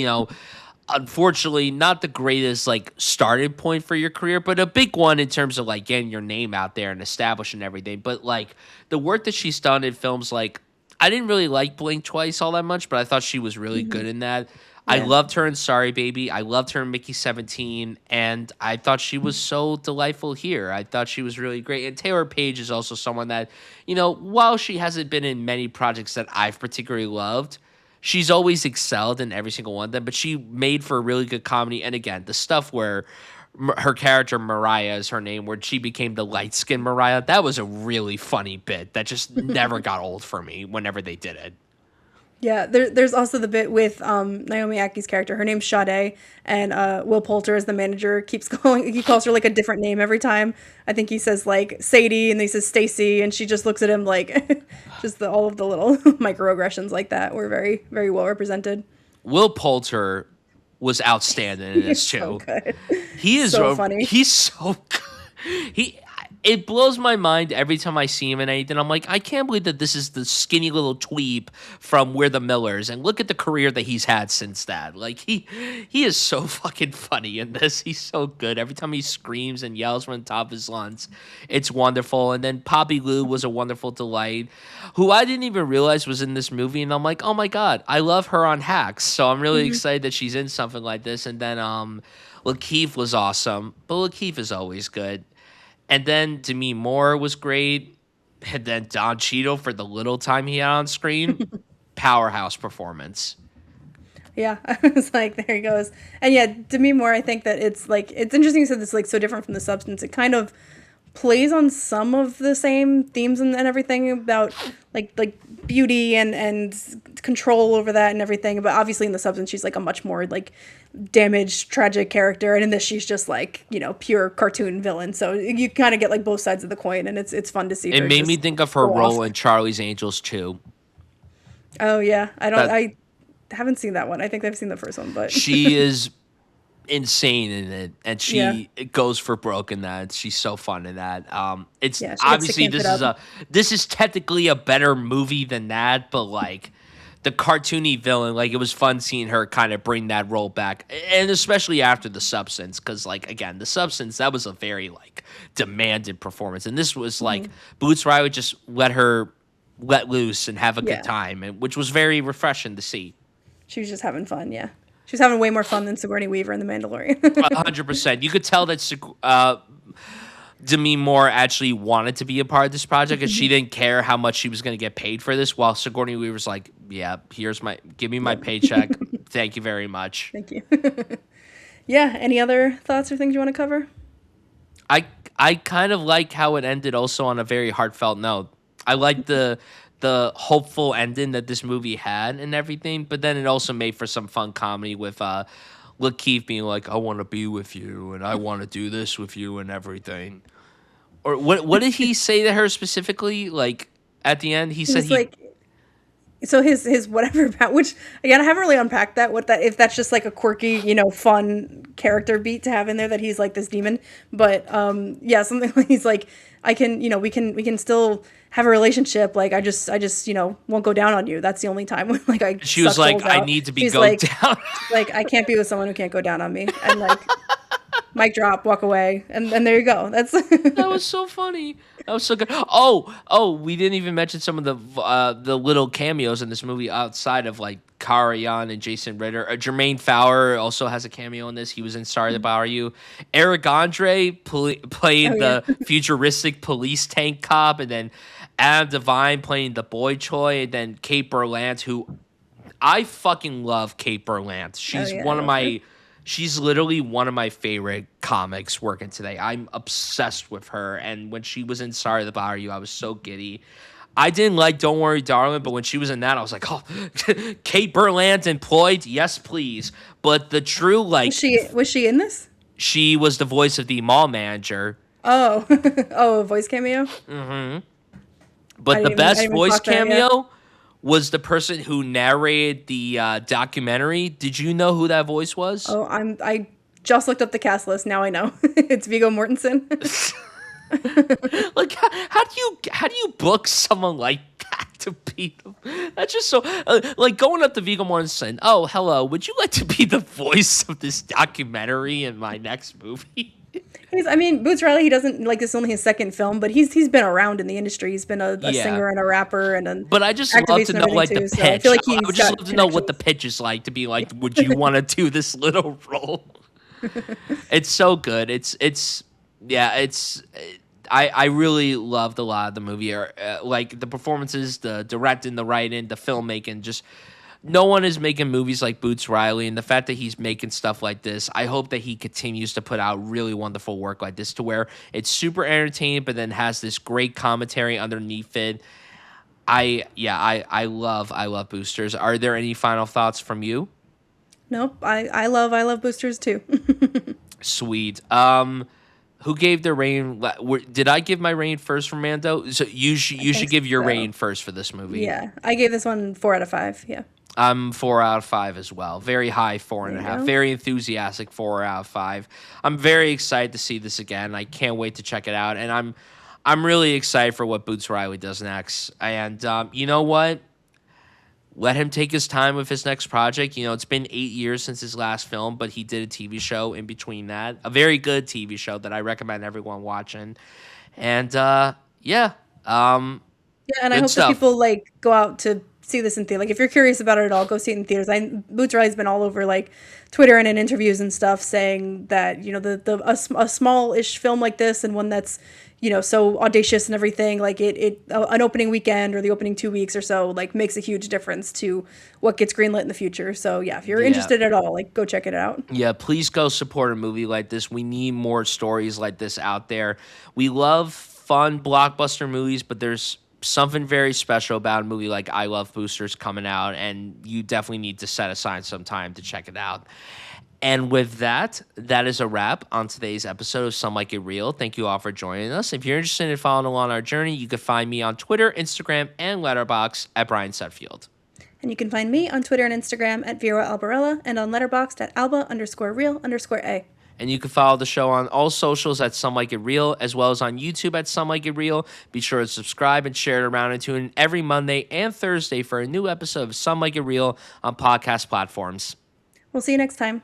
Speaker 1: unfortunately, not the greatest like starting point for your career, but a big one in terms of like getting your name out there and establishing everything. But like the work that she's done in films, like I didn't really like Blink Twice all that much, but I thought she was really good in that. I
Speaker 2: Yeah.
Speaker 1: loved her in Sorry Baby. I loved her in Mickey 17, and I thought she was so delightful here. I thought she was really great. And Taylor Page is also someone that, while she hasn't been in many projects that I've particularly loved, she's always excelled in every single one of them, but she made for a really good comedy. And again, the stuff where her character Mariah is her name, where she became the light-skinned Mariah, that was a really funny bit that just never got old for me whenever they did it.
Speaker 2: Yeah, there's also the bit with Naomi Ackie's character. Her name's Sade, and Will Poulter, as the manager, he calls her like a different name every time. I think he says like Sadie, and then he says Stacy, and she just looks at him like just all of the little microaggressions like that were very, very well represented.
Speaker 1: Will Poulter was outstanding in this
Speaker 2: So
Speaker 1: too.
Speaker 2: good.
Speaker 1: He is
Speaker 2: So funny.
Speaker 1: He's so good. it blows my mind every time I see him in anything. I'm like, I can't believe that this is the skinny little dweeb from We're the Millers, and look at the career that he's had since that. Like he is so fucking funny in this. He's so good. Every time he screams and yells from the top of his lungs, it's wonderful. And then Poppy Lou was a wonderful delight, who I didn't even realize was in this movie, and I'm like, oh my god, I love her on Hacks. So I'm really excited that she's in something like this. And then Lakeith was awesome, but Lakeith is always good. And then Demi Moore was great. And then Don Cheadle, for the little time he had on screen, powerhouse performance.
Speaker 2: Yeah, I was like, there he goes. And yeah, Demi Moore, I think that it's interesting you said this like so different from The Substance. It kind of plays on some of the same themes and everything about like beauty and control over that and everything. But obviously in The Substance, she's like a much more like damaged, tragic character. And in this, she's just like, pure cartoon villain. So you kind of get like both sides of the coin, and it's fun to see.
Speaker 1: It made me think of her role in Charlie's Angels too.
Speaker 2: Oh yeah. I haven't seen that one. I think I've seen the first one, but
Speaker 1: she is insane in it, and she goes for broke in that. She's so fun in that. It's obviously this is technically a better movie than that, but like the cartoony villain, like it was fun seeing her kind of bring that role back, and especially after The Substance, because like again, The Substance, that was a very like demanded performance, and this was like Boots Riley just let loose and have a good time, which was very refreshing to see.
Speaker 2: She was just having fun, yeah. She was having way more fun than Sigourney Weaver in The Mandalorian.
Speaker 1: 100%. You could tell that Demi Moore actually wanted to be a part of this project, because she didn't care how much she was going to get paid for this, while Sigourney Weaver's like, yeah, give me my paycheck. Thank you very much.
Speaker 2: Thank you. Yeah, any other thoughts or things you want to cover?
Speaker 1: I kind of like how it ended also on a very heartfelt note. I like the hopeful ending that this movie had and everything, but then it also made for some fun comedy with Lakeith being like, I want to be with you and I want to do this with you and everything. Or what did he say to her specifically? Like at the end, he said
Speaker 2: like, so his whatever about, which again I haven't really unpacked that, if that's just like a quirky fun character beat to have in there, that he's like this demon, but yeah, something like he's like, I can we can still have a relationship, like I just won't go down on you. That's the only time when like I
Speaker 1: she was like, I need to be go down.
Speaker 2: Like I can't be with someone who can't go down on me, and like mic drop, walk away, and there you go. That's
Speaker 1: that was so funny. That was so good. Oh, we didn't even mention some of the little cameos in this movie outside of like Karajan and Jason Ritter. Jermaine Fowler also has a cameo in this. He was in Sorry to Bother You. Eric Andre played the futuristic police tank cop, and then Adam Devine playing the boy Choi, and then Kate Berlant, who I fucking love. Kate Berlant. She's literally one of my favorite comics working today. I'm obsessed with her. And when she was in Sorry to Bother You, I was so giddy. I didn't like Don't Worry, Darling, but when she was in that, I was like, oh, Kate Berlant employed? Yes, please. But the true, like...
Speaker 2: Was she in this?
Speaker 1: She was the voice of the mall manager.
Speaker 2: Oh. Oh, a voice cameo?
Speaker 1: Mm-hmm. But the best voice cameo was the person who narrated the documentary. Did you know who that voice was?
Speaker 2: Oh, I just looked up the cast list. Now I know. It's Viggo Mortensen.
Speaker 1: Like, how do you book someone like that to be them? That's just so like going up to Viggo Mortensen. Oh, hello. Would you like to be the voice of this documentary in my next movie?
Speaker 2: Boots Riley, he doesn't like, this is only his second film, but he's been around in the industry. He's been a singer and a rapper
Speaker 1: But I just love to know like the pitch. So I feel like I would just love to know what the pitch is like, to be like, would you want to do this little role? It's so good. I really loved a lot of the movie. Like the performances, the directing, the writing, the filmmaking, just no one is making movies like Boots Riley, and the fact that he's making stuff like this, I hope that he continues to put out really wonderful work like this, to where it's super entertaining, but then has this great commentary underneath it. I love Boosters. Are there any final thoughts from you?
Speaker 2: Nope. I love Boosters too.
Speaker 1: Sweet. Who gave the rain? Did I give my rain first for Mando? So you should give your rain first for this movie.
Speaker 2: Yeah, I gave this one 4 out of 5. Yeah.
Speaker 1: I'm 4 out of 5 as well. Very high four
Speaker 2: There
Speaker 1: and a
Speaker 2: you
Speaker 1: half.
Speaker 2: go.
Speaker 1: Very enthusiastic 4 out of 5. I'm very excited to see this again. I can't wait to check it out, and I'm really excited for what Boots Riley does next. And you know what? Let him take his time with his next project. You know, it's been 8 years since his last film, but he did a TV show in between that, a very good TV show that I recommend everyone watching. And yeah, um,
Speaker 2: Yeah, and I
Speaker 1: good
Speaker 2: hope that
Speaker 1: stuff.
Speaker 2: people like go out to see this in theater. Like if you're curious about it at all, go see it in theaters. Boots Riley's been all over like Twitter and in interviews and stuff saying that a small-ish film like this and one that's so audacious and everything like an opening weekend or the opening 2 weeks or so like makes a huge difference to what gets greenlit in the future. So yeah, if you're
Speaker 1: Yeah.
Speaker 2: interested at all, like go check it out.
Speaker 1: Yeah, please go support a movie like this. We need more stories like this out there. We love fun blockbuster movies, but there's something very special about a movie like I Love Boosters coming out, and you definitely need to set aside some time to check it out. And with that, that is a wrap on today's episode of Some Like It Real. Thank you all for joining us. If you're interested in following along our journey, you can find me on Twitter, Instagram, and Letterboxd at Brian Setfield.
Speaker 2: And you can find me on Twitter and Instagram at Vera Albarella and on Letterboxd at Alba_real_A.
Speaker 1: And you can follow the show on all socials at Some Like It Real, as well as on YouTube at Some Like It Real. Be sure to subscribe and share it around, and tune in every Monday and Thursday for a new episode of Some Like It Real on podcast platforms.
Speaker 2: We'll see you next time.